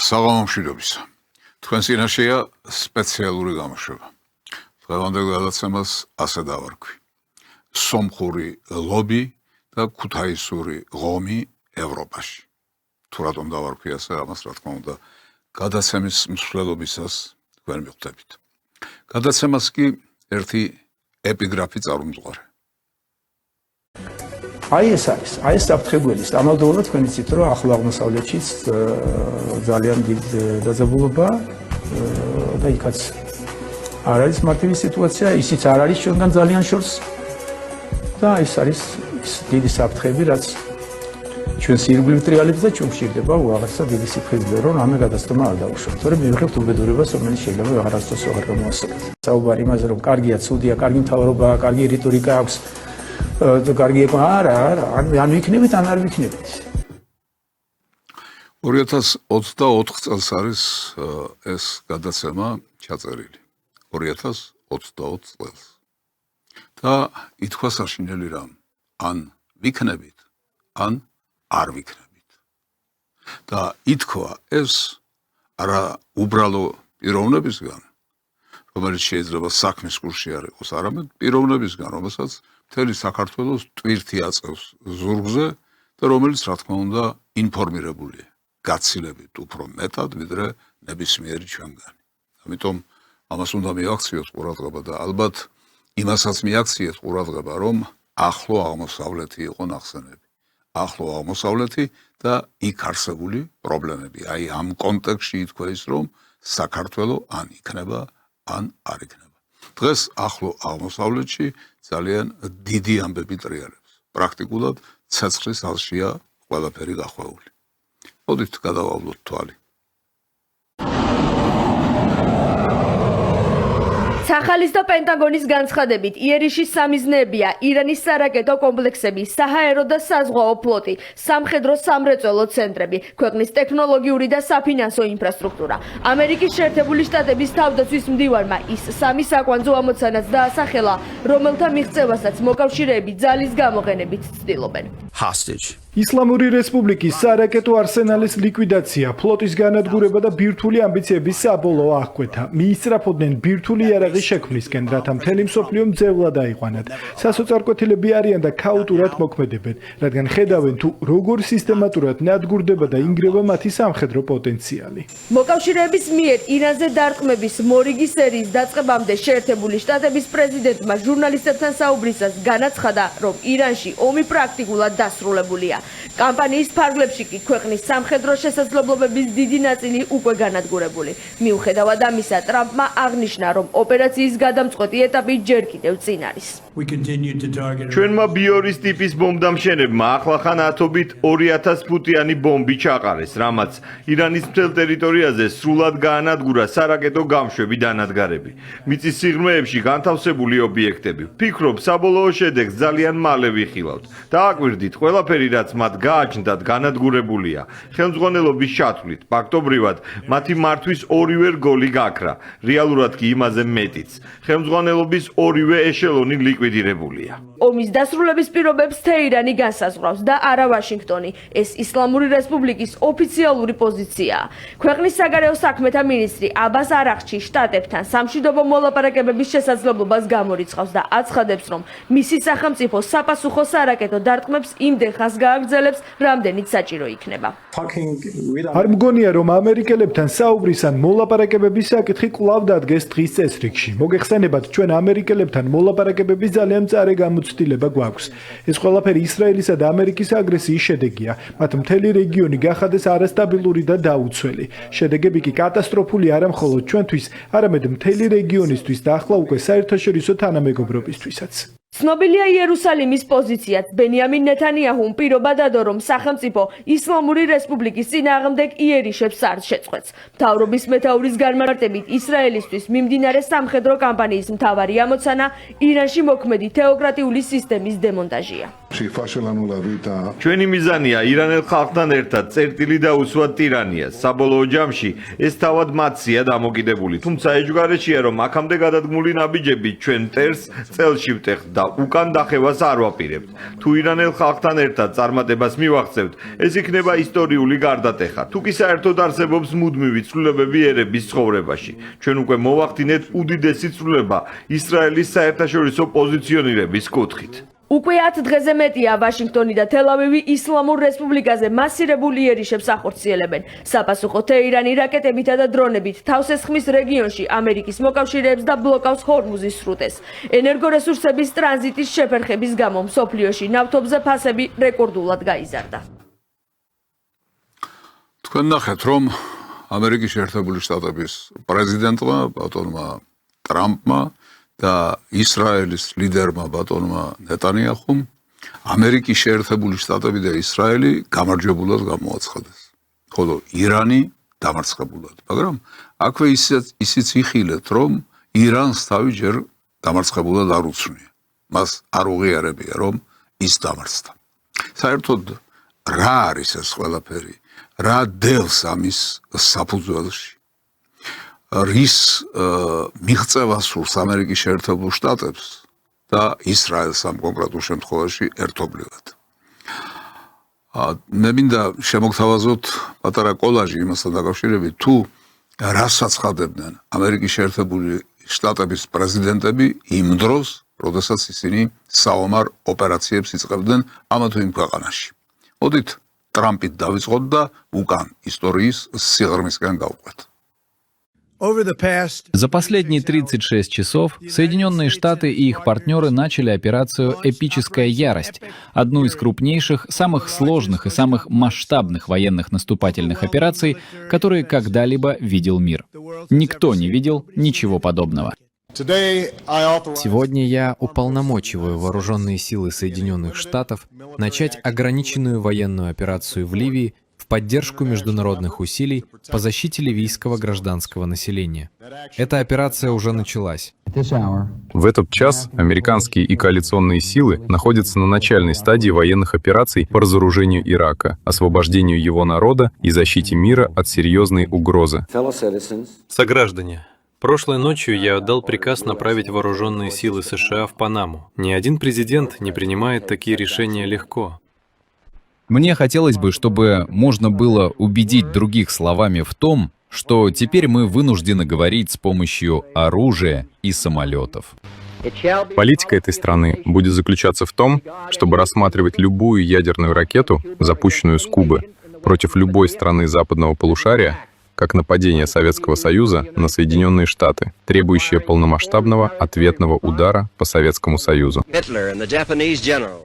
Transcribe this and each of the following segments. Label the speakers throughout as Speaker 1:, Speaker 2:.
Speaker 1: საღამომშვიდობისა. თქვენ წინაშეა სპეციალური გამოშვება. დღევანდელ გადაცემას ასე დავარქვი. სომხური ლობი და ქუთაისური ღომი ევროპაში. თუ რატომ დავარქვი ასე, ამას რა თქმა უნდა, გადაცემის მსვლელობისას თქვენ მიხვდებით. გადაცემას კი ერთი ეპიგრაფი წარუმძღვარი.
Speaker 2: აი ეს საფრთხებელი სტამალდოვნა თქვენ იცით რომ ახლო აღმოსავლეთშიც ძალიან დიდ დაძაბულობა და იქაც არ არის მარტივი სიტუაცია, ისიც არ არის ჩვენგან ძალიან შორს და ეს არის დიდი საფრთხები, რაც ჩვენს ირგვლივ ტრიალებს და ჩვენ გვჭირდება უაღრესად დიდი სიფხიზლე, რომ ამე გადასტომა არ დაუშვათ. თორემ მივიღებთ უბედურებას, რომელიც შეიძლება ვეღარასდროს აღარ გამოვასწოროთ. საუბარი იმაზე, რომ კარგია, ცუდია, კარგი მთავრობაა, კარგი რიტორიკა აქვს. კარგი არა, ან ვიქნებით, ან არ ვიქნებით.
Speaker 1: 2024 წელს არის ეს გადაცემა ჩაწერილი. 2024 წელს. და ითქვა საშინელი რამ. ან ვიქნებით, ან არ ვიქნებით. და ითქვა ეს არა უბრალო პიროვნებისგან, რომელიც შეიძლება საქმის კურსში არ იყოს, არამედ პიროვნებისგან, რომელსაც მთელი საქართველოს ტვირთი აწევს ზურგზე და რომელიც, რა თქმა უნდა, ინფორმირებულია, გაცილებით უფრო მეტად, ვიდრე ნებისმიერი ჩვენგანი. ამიტომ ამას უნდა მიაქციოთ ყურადღება და ალბათ იმასაც მიაქციეთ ყურადღება, რომ ახლო აღმოსავლეთი იყო ნახსენები. ახლო აღმოსავლეთი და იქ არსებული პრობლემები. აი ამ კონტექსტში ითქვა ის, რომ საქართველო ან იქნება, ან არ იქნება. დღეს ახლო აღმოსავლეთში ძალიან დიდი ამბები ტრიალებს. პრაქტიკულად ცეცხლის ალშია ყველაფერი გახვეული. მოდით გადავავლოთ თვალი.
Speaker 3: სახალის და პენტაგონის განცხადებით, იერიშის სამიზნეებია ირანის სარაკეტო კომპლექსები, საჰაერო და საზღვაო ფლოტი, სამხედრო სამრეწველო ცენტრები, ქვეყნის ტექნოლოგიური და საფინანსო ინფრასტრუქტურა. ამერიკის შეერთებული შტატების თავდაცვის მდივარმა ის სამი საკვანძო ამოცანაც დაასახელა, რომელთა მიღწევასაც მოკავშირეები ძალის გამოყენებით ცდილობენ.
Speaker 4: ისლამური რესპუბლიკის სარაკეტო არსენალის ლიკვიდაცია, ფლოტის განადგურება და ბირთვული ამბიციების საბოლოო აღკვეთა. მიისწრაფოდნენ ბირთვული იარაღის შექმნისკენ, რათა მთელი მსოფლიო მძევლად აიყვანათ. სასოწარკვეთილები არიან და ქაოტურად მოქმედებენ, რადგან ხედავენ თუ როგორ სისტემატურად ნადგურდება და ინგრევა მათი სამხედრო პოტენციალი.
Speaker 3: მოკავშირეების მიერ ირანზე დარტყმების მორიგი სერიის დაწყებამდე შეერთებული შტატების პრეზიდენტმა ჟურნალისტებთან საუბრისას განაცხადა, რომ ირანში ომი პრაქტიკულად დასრულებულია. კამპანიის ფარგლებში კი ქვეყნის სამხედრო შესაძლებლობების დიდი ნაწილი უკვე განადგურებული. მიუხედავად ამისა, ტრამპმა აღნიშნა, რომ ოპერაციის გადამწყვეტი ეტაპი ჯერ კიდევ წინ არის.
Speaker 5: ჩვენმა ბიორის ტიპის ბომბდამშენებმა ახლახან ათობით 2000 ფუტიანი ბომბი ჩაყარეს, რამაც ირანის მთელ ტერიტორიაზე სრულად გაანადგურა სარაკეტო გამშვები დანადგარები. მიწის სიღრმეებში განთავსებული ობიექტები. ვფიქრობ, საბოლოო შედეგს ძალიან მალე ვიხილავთ. დააკვირდით, ყველაფერი რაც მათ გააჩნდათ განადგურებულია. ხელმძღვანელობის ჩათვლით, ფაქტობრივად, მათი მართვის ორივე რგოლი გაქრა, რეალურად კი იმაზე მეტიც. ხელმძღვანელობის ორივე ეშელონი ლიკვიდირებულია.
Speaker 3: ომის დასრულების პირობებს თეირანი განსაზღვრავს და არა ვაშინგტონი. ეს ისლამური რესპუბლიკის ოფიციალური პოზიციაა. ქვეყნის საგარეო საქმეთა მინისტრი აბას არაღჩი შტატებთან სამშვიდობო მოლაპარაკებების შესაძლებლობას გამორიცხავს და აცხადებს, რომ მისი სახელმწიფო საპასუხო სარაკეტო დარტყმებს იმდენ ხანს გააგრძელებს, რამდენიც საჭირო იქნება.
Speaker 4: არ მგონია, რომ ამერიკელებთან საუბრის ან მოლაპარაკებების საკითხი კვლავ დადგეს დღის წესრიგში. მოგეხსენებათ, ჩვენ ამერიკელებთან მოლაპარაკებების ძალიან მწარე გამოცდილება გვაქვს. ეს ყველაფერი ისრაელისა და ამერიკის აგრესიის შედეგია. მათ მთელი რეგიონი გახადეს არასტაბილური და დაუცველი. შედეგები კი კატასტროფული არა მხოლოდ ჩვენთვის, არამედ მთელი რეგიონისთვის და ახლა უკვე საერთაშორისო თანამეგობრობისთვისაც.
Speaker 3: ცნობილია იერუსალიმის პოზიციაც. ბენიამინ ნეთანიაჰუმ პირობა დადო, რომ სახელმწიფო ისლამური რესპუბლიკის წინააღმდეგ იერიშებს არ შეწყვეტს. მთავრობის მეთაურის განმარტებით, ისრაელისთვის მიმდინარე სამხედრო კამპანიის მთავარი ამოცანა ირანში მოქმედი თეოკრატიული სისტემის დემონტაჟია.
Speaker 5: ჩვენი მიზანია ირანელ ხალხთან ერთად წერტილი დაუსვათ ტირანიას. საბოლოო ჯამში ეს თავად მათზეა დამოკიდებული. თუმცა ეჯგარეშია რომ აქამდე გადადგმული ნაბიჯები ჩვენ მტერს წელში ვტეხთ და უკან დახევას არ ვაპირებთ. თუ ირანელ ხალხთან ერთად წარმატებას მივაღწევთ, ეს იქნება ისტორიული გარდატეხა. თუ კი საერთოდ არსებობს მუდმივი ცვლილებები ერების ცხოვრებაში, ჩვენ უკვე მოვახდინეთ უდიდესი ცვლილება ისრაელის საერთაშორისო პოზიციონირების კუთხით.
Speaker 3: უკვე 10 დღეზე მეტია ვაშინგტონი და თელ-ავივი ისლამურ რესპუბლიკაზე მასირებული იერიშებს ახორციელებენ. საფასუხო თეირანი რაკეტებითა და დრონებით თავს ესხმის რეგიონში ამერიკის მოკავშირეებს და ბლოკავს ჰორმუზის სრუტეს. ენერგორესურსების ტრანზიტის შეფერხების გამო მსოფლიოში ნავთობზე ფასები რეკორდულად გაიზარდა.
Speaker 1: თქვენ ნახეთ, რომ ამერიკის შეერთებული შტატების პრეზიდენტმა ბატონმა ტრამპმა და ისრაელის ლიდერმა ბატონმა ნეტანიაჰუმ ამერიკის შეერთებული შტატები და ისრაელი გამარჯვებულად გამოაცხადეს. ხოლო ირანი დამარცხებულად. მაგრამ აქვე ისიც იხილეთ, რომ ირანს თავი ჯერ დამარცხებულად არ უცნია. მას არ უღიარებია, რომ ის დამარცხდა. საერთოდ რა არის ეს ყველაფერი? რა დევს ამის საფუძველში? რის მიღწევა სურს ამერიკის შეერთებულ შტატებს და ისრაელს ამ კონკრეტულ შემთხვევაში ერთობლივად. მე მინდა შემოგთავაზოთ პატარა კოლაჟი იმასთან დაკავშირებით, თუ რას აცხადებდნენ ამერიკის შეერთებული შტატების პრეზიდენტები იმ დროს, როდესაც ისინი საომარ ოპერაციებს იწყებდნენ ამა თუ იმ ქვეყანაში. მოდით ტრამპით დავიწყოთ და უკან ისტორიის სიღრმისკენ გავყვეთ.
Speaker 6: За последние 36 часов Соединенные Штаты и их партнеры начали операцию «Эпическая ярость», одну из крупнейших, самых сложных и самых масштабных военных наступательных операций, которые когда-либо видел мир. Никто не видел ничего подобного.
Speaker 7: Сегодня я уполномочиваю вооруженные силы Соединенных Штатов начать ограниченную военную операцию в Ливии в поддержку международных усилий по защите ливийского гражданского населения. Эта операция уже началась.
Speaker 8: В этот час американские и коалиционные силы находятся на начальной стадии военных операций по разоружению Ирака, освобождению его народа и защите мира от серьезной угрозы.
Speaker 9: Сограждане, прошлой ночью я отдал приказ направить вооруженные силы США в Панаму. Ни один президент не принимает такие решения легко.
Speaker 10: Мне хотелось бы, чтобы можно было убедить других словами в том, что теперь мы вынуждены говорить с помощью оружия и самолетов.
Speaker 8: Политика этой страны будет заключаться в том, чтобы рассматривать любую ядерную ракету, запущенную с Кубы, против любой страны западного полушария, как нападение Советского Союза на Соединенные Штаты, требующее полномасштабного ответного удара по Советскому Союзу.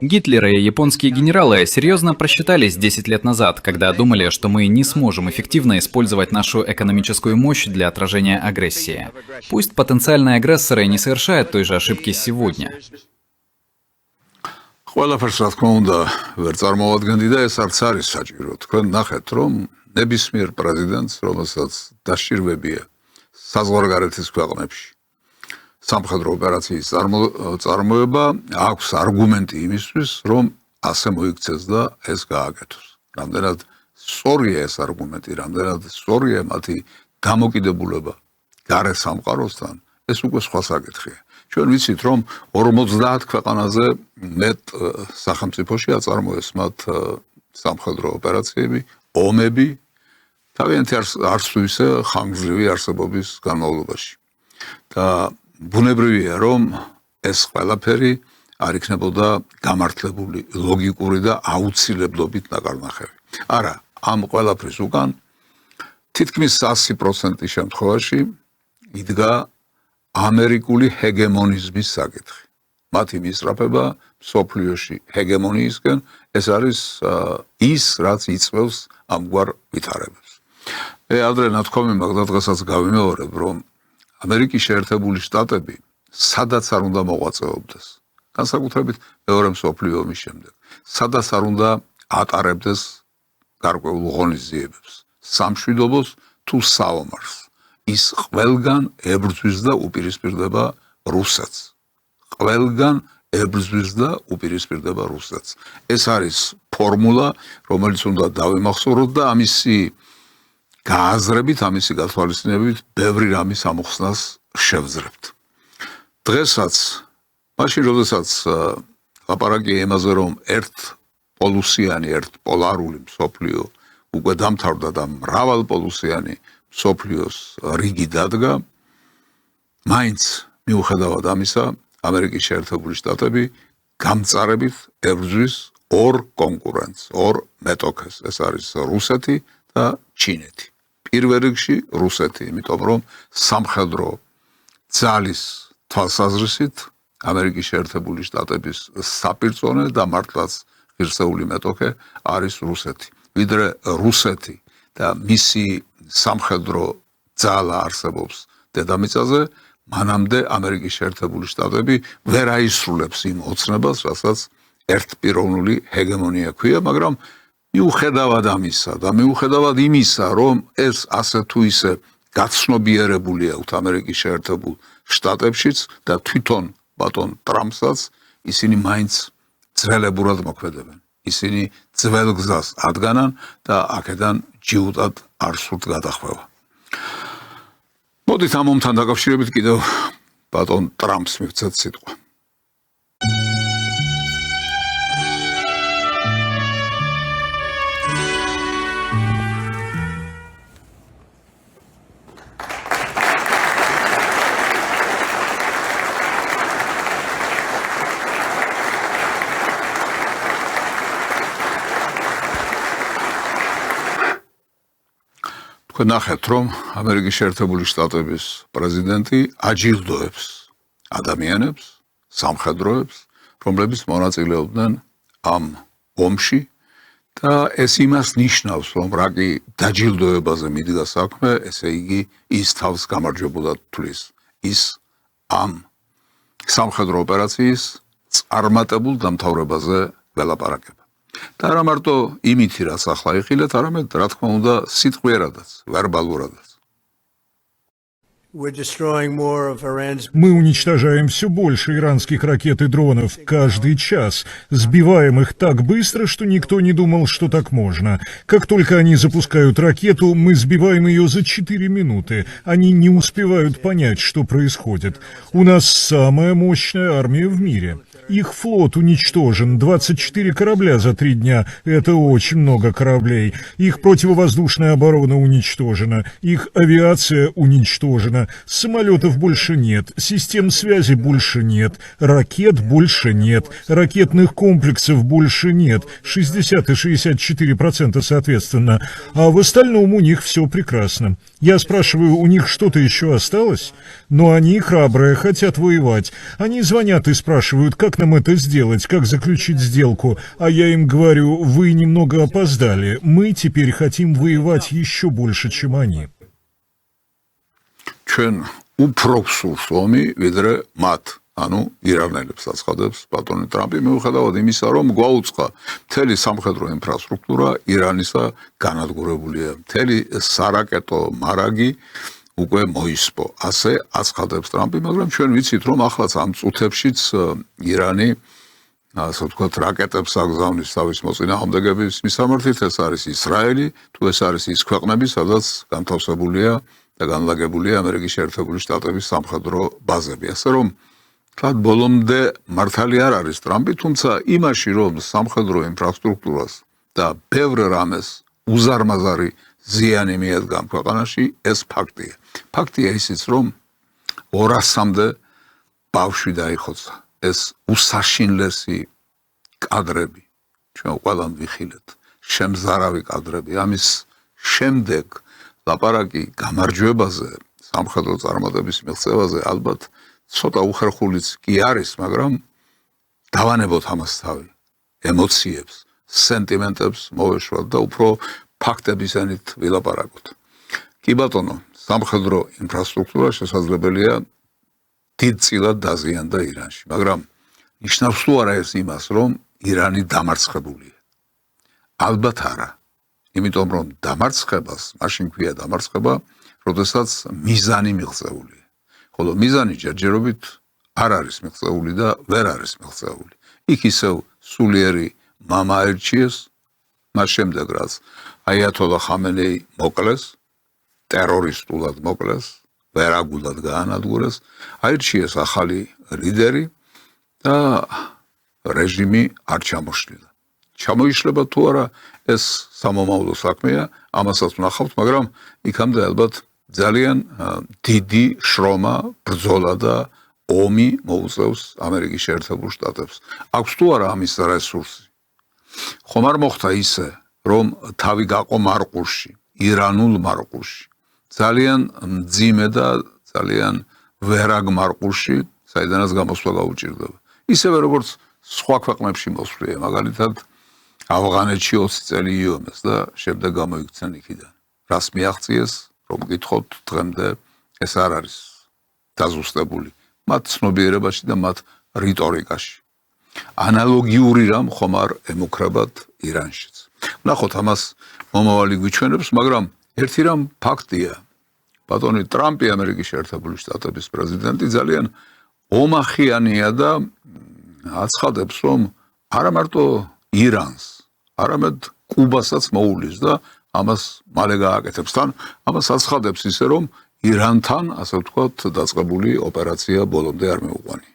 Speaker 11: Гитлер и японские генералы серьезно просчитались 10 лет назад, когда думали, что мы не сможем эффективно использовать нашу экономическую мощь для отражения агрессии. Пусть потенциальные агрессоры не совершают той же ошибки сегодня.
Speaker 1: ყველაფერს რა თქმა უნდა ვერ წარმოვადგენდი და ეს არც არის საჭირო. თქვენ ნახეთ, რომ ნებისმიერ პრეზიდენტს, რომელსაც დასჭირვებია საზღვარგარეთის ქვეყნებში სამხედრო ოპერაციის წარმოება, აქვს არგუმენტი იმისთვის, რომ ასე მოიქცეს და ეს გააკეთოს. რამდენად სწორია ეს არგუმენტი, რამდენად სწორია მათი დამოკიდებულება გარე სამყაროსთან, ეს უკვე სხვა საკითხია. ჩვენ ვიცით, რომ 50 ქვეყანაზე მეტ სახელმწიფოში აწარმოეს მათ სამხედრო ოპერაციები, ომები, თავიანთი არც თუ ისე ხანგრძლივი არსებობის განმავლობაში. და ბუნებრივია, რომ ეს ყველაფერი არ იქნებოდა გამართლებული, ლოგიკური და აუცილებლობით ნაკარნახევი. არა, ამ ყველაფრის უკან თითქმის 100% შემთხვევაში იდგა ამერიკული ჰეგემონიზმის საკითხი. მათი მისწრაფება მსოფლიოში ჰეგემონიისკენ, ეს არის ის, რაც იწვევს ამგვარ ვითარებებს. ადრე ნათქვამი მაგდა დღესაც გავიმეორებ, რომ ამერიკის შეერთებული შტატები სადაც არ უნდა მოღვაწეობდეს, განსაკუთრებით მეორე მსოფლიო ომის შემდეგ, სადაც არ უნდა ატარებდეს გარკვეულ ღონისძიებებს, სამშვიდობოს თუ საომარს, ის ყველგან ებრძვის და უპირისპირდება რუსეთს. ყველგან ებრძვის და უპირისპირდება რუსეთს. ეს არის ფორმულა, რომელიც უნდა დავიმახსოვროთ და ამისი გააზრებით, ამისი გათვალისწინებით ბევრი რამის ამოხსნას შევძლებთ. დღესაც, მაშინ როდესაც ლაპარაკია იმაზე, რომ ერთპოლუსიანი, ერთპოლარული მსოფლიო უკვე დამთავრდა და მრავალპოლუსიანი მსოფლიოს რიგი დადგა, მაინც მიუხედავად ამისა, ამერიკის შეერთებული შტატები გამწარებით ებრძვის ორ კონკურენტს, ორ მეტოქეს, ეს არის რუსეთი და ჩინეთი. პირველ რიგში რუსეთი, იმიტომ რომ სამხედრო ძალის თვალსაზრისით ამერიკის შეერთებული შტატების საპირწონე და მართლაც ღირსეული მეტოქე არის რუსეთი. ვიდრე რუსეთი და მისი სამხედრო ძალა არსებობს დედამიწაზე, მანამდე ამერიკის შეერთებული შტატები ვერ აისრულებს იმ ოცნებას, რასაც ერთპიროვნული ჰეგემონია ქვია, მაგრამ მიუხედავად ამისა და მიუხედავად იმისა, რომ ეს ასე თუ ისე გაცნობიერებული აქვს ამერიკის შეერთებულ შტატებშიც და თვითონ ბატონ ტრამპსაც ისინი მაინც ძველებურად მოქმედებენ. ისინი ძველ გზას ადგანან და აქედან ჯიუტად არ სურთ გადახვევა. მოდით ამ ომთან დაკავშირებით კიდევ ბატონ ტრამპს მივცეთ სიტყვა. ნახეთ, რომ ამერიკის შეერთებული შტატების პრეზიდენტი აჯილდოებს ადამიანებს, სამხედროებს, რომლებიც მონაწილეობდნენ ამ ომში და ეს იმას ნიშნავს, რომ რა კი დაჯილდოებაზე მიდგა საქმე, ესე იგი ის თავს გამარჯვებულად თვლის. ის ამ სამხედრო ოპერაციის წარმატებულ დამთავრებაზე ველაპარაკება. და არა მარტო იმითი, რაც ახლა იხილეთ, არამედ რა თქმა უნდა სიტყვიერადაც, ვერბალურადაც.
Speaker 12: Мы уничтожаем все больше иранских ракет и дронов каждый час, сбиваем их так быстро, что никто не думал, что так можно. Как только они запускают ракету, мы сбиваем ее за 4 минуты. Они не успевают понять, что происходит. У нас самая мощная армия в мире. Их флот уничтожен, 24 корабля за 3 дня, это очень много кораблей. Их противовоздушная оборона уничтожена, их авиация уничтожена, самолетов больше нет, систем связи больше нет, ракет больше нет, ракетных комплексов больше нет, 60 и 64% соответственно, а в остальном у них все прекрасно. Я спрашиваю, у них что-то еще осталось? Но они храбрые, хотят воевать. Они звонят и спрашивают, как нам это сделать, как заключить сделку. А я им говорю, вы немного опоздали. Мы теперь хотим воевать еще больше, чем они.
Speaker 1: ჩვენ უფრო გსურს ომი, ვიდრე მათ. ანუ ირანელებს აცხადებს ბატონი ტრამპი, მიუხედავად იმისა, რომ გვაუწყა მთელი სამხედრო ინფრასტრუქტურა ირანისა განადგურებულია. მთელი სარაკეტო მარაგი უკვე მოისპო. ასე აცხადებს ტრამპი, მაგრამ ჩვენ ვიცით, რომ ახლაც ამ წუთებშიც ირანი ასე ვთქვათ, რაკეტებს აგზავნის თავის მოწინააღმდეგების მისამართით, ეს არის ისრაელი, თუ ეს არის ის ქვეყნები, სადაც განთავსებულია და განლაგებულია ამერიკის შეერთებული შტატების სამხედრო ბაზები. ასე რომ თლად ბოლომდე მართალი არ არის ტრამპი, თუმცა იმაში, რომ სამხედრო ინფრასტრუქტურას და ბევრ რამეს უზარმაზარი ზიანი მიადგა ქვეყანაში, ეს ფაქტია. ფაქტია ისიც, რომ 200-მდე ბავშვი დაიხოცა. ეს უსაშინლესი კადრები, ჩვენ ყველამ ვიხილეთ, შემზარავი კადრები. ამის შემდეგ ლაპარაკი გამარჯვებაზე, სამხედრო წარმატების მიღწევაზე ალბათ ცოტა უხერხულიც კი არის, მაგრამ დავანებოთ ამას თავი, ემოციებს, სენტიმენტებს მოვეშვათ და უფრო ფაქტებისენით ვილაპარაკოთ. კი ბატონო, სამხედრო ინფრასტრუქტურა შესაძლებელია დიდწილად დაზიანდა ირანში, მაგრამ ნიშნავს თუ არა ეს იმას, რომ ირანი დამარცხებულია? ალბათ არა. იმიტომ რომ დამარცხებას, მაშინ ქვია დამარცხება, როდესაც მიზანი მიღწეულია. ხოლო მიზანი ჯერჯერობით არ არის მიღწეული და ვერ არის მიღწეული. იქ ისევ სულიერი მამა ერჩიეს, მას შემდეგ რაც აიათოლა ხამენეი მოკლეს, ტერორისტულად მოკლეს, ვერაგულად გაანადგურეს, აირჩიეს ახალი ლიდერი და რეჟიმი არ ჩამოშლილა. ჩამოიშლება თუ არა ეს სამომავლო საქმეა, ამასაც ვნახავთ, მაგრამ იქამდე ალბათ ძალიან დიდი შრომა, ბრძოლა და ომი მოუწევს ამერიკის შეერთებულ შტატებს. აქვს თუ არა ამის რესურსი? ხომ არ მოხდა ისე, რომ თავი გაყო მარყურში, ირანულ მარყურში, ძალიან მძიმე და ძალიან ვერაგ მარყურში, საიდანაც გამოსვლა გაუჭირდება. ისევე როგორც სხვა ქვეყნებში მოსვლია, მაგალითად ავღანეთში 20 წელი იომეს და შემდეგ გამოიქცნენ იქიდან. რას მიაღწიეს, რომ გითხოთ დღემდე ეს არ არის დაზუსტებული მათ ცნობიერებაში და მათ რიტორიკაში. ანალოგიური რამ ხომ არ ემუქრებათ ირანშიც. ნახოთ ამას მომავალი გვიჩვენებს, მაგრამ ერთი რამ ფაქტია. ბატონი ტრამპი, ამერიკის შეერთებული შტატების პრეზიდენტი, ძალიან ომახიანია და აცხადებს, რომ არა მარტო ირანს, არამედ კუბასაც მოულის და ამას მალე გააკეთებს. თან ამას აცხადებს ისე, რომ ირანთან, ასე ვთქვათ, დაწყებული ოპერაცია ბოლომდე არ მეუყვანია.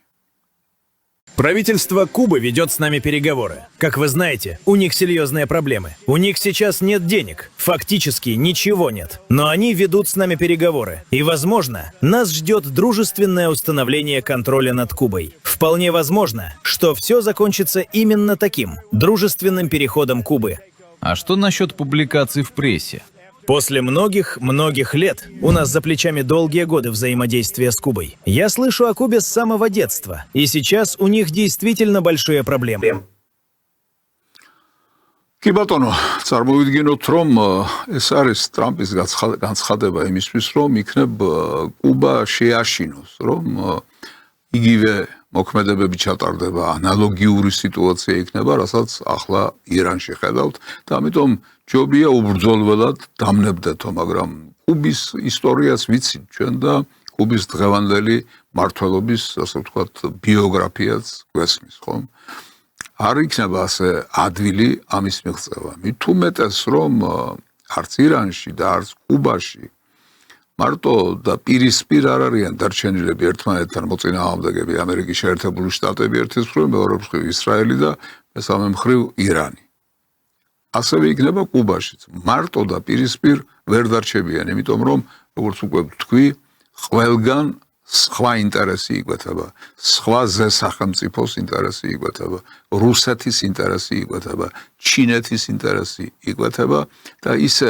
Speaker 13: Правительство Кубы ведет с нами переговоры. Как вы знаете, у них серьезные проблемы. У них сейчас нет денег. Фактически ничего нет. Но они ведут с нами переговоры. И, возможно, нас ждет дружественное установление контроля над Кубой. Вполне возможно, что все закончится именно таким дружественным переходом Кубы.
Speaker 6: А что насчет публикаций в прессе?
Speaker 13: После многих лет у нас за плечами долгие годы взаимодействия с Кубой. Я слышу о Кубе с самого детства, и сейчас у них действительно большие проблемы.
Speaker 1: კი ბატონო, წარმოვიდგინოთ, რომ ეს არის ტრამპის განცხადება იმისთვის, რომ იქნებ კუბა შეაშინოს, რომ იგივე მოქმედებები ჩატარდება, ანალოგიური სიტუაცია იქნება, რასაც ახლა ირანში ხედავთ და ამიტომ ჯობია უბრძოლველად დამნებდეთო, მაგრამ კუბის ისტორიას ვიცით ჩვენ და კუბის დღევანდელი მმართველობის, ასე ვთქვათ, ბიოგრაფიაც გვესმის, ხომ? არ იქნება ასე ადვილი ამის მიღწევა. მით უმეტეს, რომ არც ირანში და არც კუბაში მარტო და პირისპირ არ არიან დარჩენილები ერთმანეთთან მოწინააღმდეგები ამერიკის შეერთებული შტატები ერთის მხრივ, მეორე მხრივ ისრაელი და მესამე მხრივ ირანი. ასევე იქნება კუბაშიც. მარტო და პირისპირ ვერ დარჩებიან, იმიტომ რომ როგორც უკვე ვთქვი, ყველგან სხვა ინტერესი იკვეთება, სხვა ზესახელმწიფოს ინტერესი იკვეთება, რუსეთის ინტერესი იკვეთება, ჩინეთის ინტერესი იკვეთება და ისე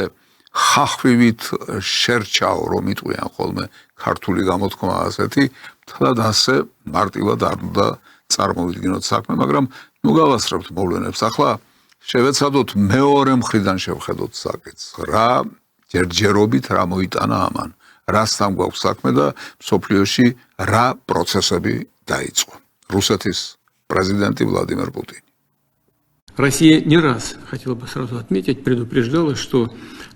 Speaker 1: ხახვივით შერჩაო, რომ იტყვიან ხოლმე ქართული გამოთქმა ასეთი, თლად ასე მარტივად არ უნდა წარმოვიდგინოთ საქმე, მაგრამ ნუ გავასწრებთ მოვლენებს. ახლა შევეცადოთ მეორე მხრიდან შევხედოთ საკითხს. რა ჯერჯერობით რა მოიტანა ამან, რასთან გვაქვს საქმე და მსოფლიოში რა პროცესები დაიწყო. რუსეთის президенты Владимир Путин.
Speaker 14: Россия не раз, хотела бы сразу отметить, предупреждала, что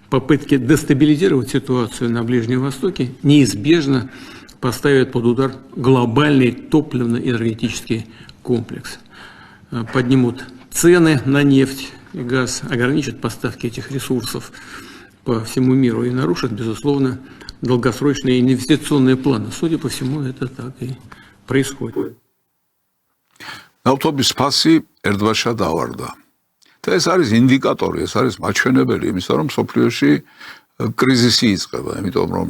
Speaker 14: попытки дестабилизировать ситуацию на Ближнем Востоке неизбежно поставят под удар глобальный топливно-энергетический комплекс. Поднимут цены на нефть и газ, ограничат поставки этих ресурсов по всему миру и нарушат, безусловно, долгосрочные инвестиционные планы. Судя по всему, это так и происходит.
Speaker 1: ნავთობის ფასი ერთბაშად დავარდა. და ეს არის ინდიკატორი, ეს არის მაჩვენებელი იმისა, რომ სოფლიოში კრიზისი იწყება, იმიტომ რომ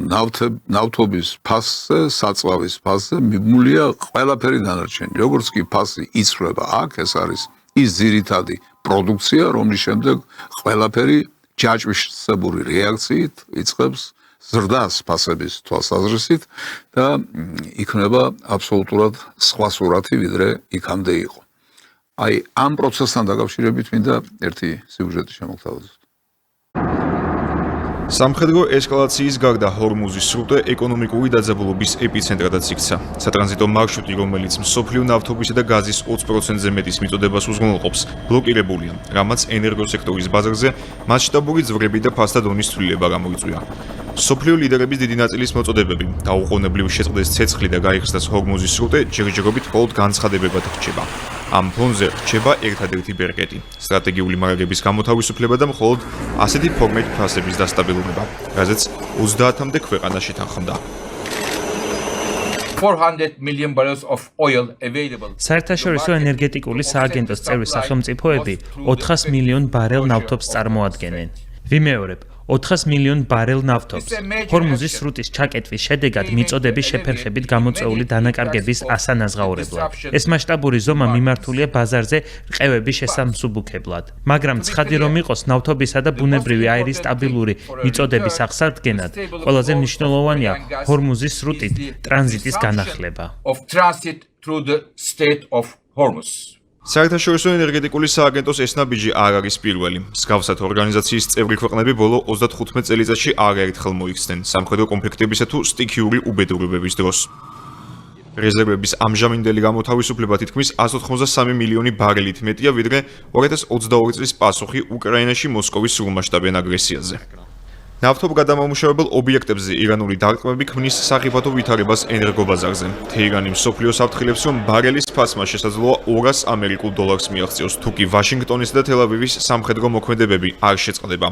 Speaker 1: ნავთობის ფასზე, საწვავის ფასზე მიბმულია ყველაფერი დანარჩენი. როგორც კი ფასი იცვლება აქ, ეს არის ის ძირითადი პროდუქცია, რომლის შემდეგ ყველაფერი ჯაჭვისებური რეაქციით იწყებს ზრდას ფასების თვალსაზრისით და იქნება აბსოლუტურად სხვა სურათი, ვიდრე იქამდე იყო. აი, ამ პროცესთან დაკავშირებით მინდა ერთი სიუჟეტი შემოგთავაზოთ.
Speaker 15: სამხედრო ესკალაციის გარდა ჰორმუზის სრუტე ეკონომიკური დაძაბულობის ეპიცენტრადაც იქცა. სატრანზიტო მარშრუტი, რომელიც მსოფლიო ნავთობისა და გაზის 20%-ზე მეტის მიწოდებას უზრუნველყოფს, ბლოკირებულია, რამაც ენერგოსექტორის ბაზარზე მასშტაბური ძვრები და ფასთა დონის ცვლილება გამოიწვია. სოფლიო ლიდერების დიდი ნაწილის მოწოდებები, დაუყოვნებლივ შეწყდეს ცეცხლი და გაიხსნას ჰორმუზის სრუტე, ჯერჯერობით მხოლოდ განცხადებებად რჩება. ამ ფონზე რჩება ერთადერთი ბერკეტი, სტრატეგიული მარაგების გამოთავისუფლება და მხოლოდ ასეთი ფორმით ფასების დასტაბილურება, რაზეც 30-მდე ქვეყანაში თანხმდა.
Speaker 16: 400 million barrels of oil available.
Speaker 17: საერთაშორისო ენერგეტიკული სააგენტოს წევრი სახელმწიფოები 400 მილიონ ბარელ ნავთობს წარმოადგენენ. ვიმეორებ, 400 მილიონ ბარელ ნავთობს. ჰორმუზის სრუტის ჩაკეტვის შედეგად მიწოდების შეფერხებით გამოწვეული დანაკარგების ასანაზღაურებლად. ეს მასშტაბური ზომა მიმართულია ბაზარზე რყევების შესამსუბუქებლად. მაგრამ ცხადი რომ იყოს ნავთობისა და ბუნებრივი აირის სტაბილური მიწოდების აღსადგენად, ყველაზე მნიშვნელოვანია ჰორმუზის სრუტით ტრანზიტის განახლება.
Speaker 15: საერთაშორისო ენერგეტიკული სააგენტოს ეს ნაბიჯი არ არის პირველი. მსგავსად ორგანიზაციის წევრი ქვეყნები ბოლო 35 წელიწადში არაერთხელ მოიქცნენ სამხედრო კონფლიქტებისა თუ სტიქიური უბედურებების დროს. რეზერვების ამჟამინდელი გამოთავისუფლება თითქმის 183 მილიონი ბარელით მეტია, ვიდრე 2022 წლის პასუხი უკრაინაში მოსკოვის სრულმასშტაბიან აგრესიაზე. ნავთობგადამამუშავებელ ობიექტებზე ირანული დარტყმები ქმნის სახიფათო ვითარებას ენერგობაზარზე. თეირანი მსოფლიოს აფრთხილებს, რომ ბარელის ფასმა შესაძლოა $200 მიაღწიოს, თუკი ვაშინგტონის და თელ-ავივის სამხედრო მოქმედებები არ შეწყდება.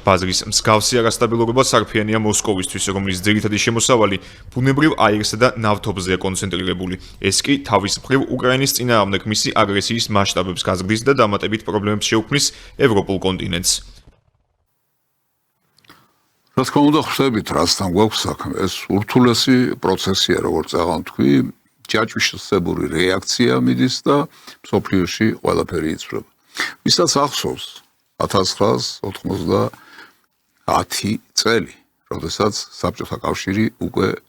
Speaker 15: ბაზრის მსგავსი არასტაბილურობა სარფიანია მოსკოვისთვის, რომლის ძირითადი შემოსავალი ბუნებრივ აირსა და ნავთობზეა კონცენტრირებული. ეს კი თავის მხრივ უკრაინის წინააღმდეგ მისი აგრესიის მასშტაბებს გაზრდის და დამატებით პრობლემებს შეუქმნის ევროპულ კონტინენტს.
Speaker 1: რა თქმა უნდა, ხვდებით, რასთან გვაქვს საქმე. ეს ურთულესი პროცესია, როგორც აღარ თქვი, ჯაჭვშესებური რეაქცია მიდის და მსოფლიოში ყველაფერი იცვლება. ვისაც ახსოვს 1990 წელი, როდესაც საბჭოთა კავშირი უკვე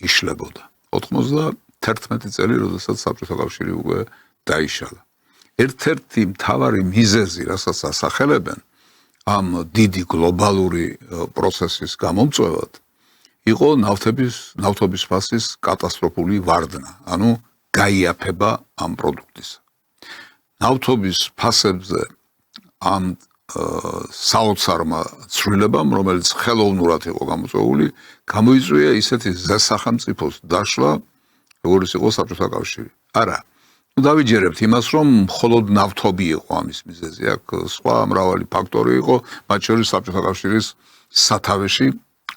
Speaker 1: იშლებოდა. 91 წელი, როდესაც საბჭოთა კავშირი უკვე დაიშალა. ერთ-ერთი მთავარი მიზეზი, რასაც ასახელებენ ამ დიდი გლობალური პროცესის გამომწვევად იყო ნავთობის ფასის კატასტროფული ვარდნა, ანუ გაიაფება ამ პროდუქტისა. ნავთობის ფასებზე ამ საოცარმა ცვლილებამ, რომელიც ხელოვნურად იყო გამოწვეული, გამოიწვია ისეთი სახელმწიფოს დაშლა, როგორც იყო საბჭოთა კავშირი. არა, დავიჯერებთ იმას, რომ მხოლოდ ნავთობი იყო ამის მიზეზი, აქ სხვა მრავალი ფაქტორი იყო, მათ შორის საბჭოთა კავშირის სათავეში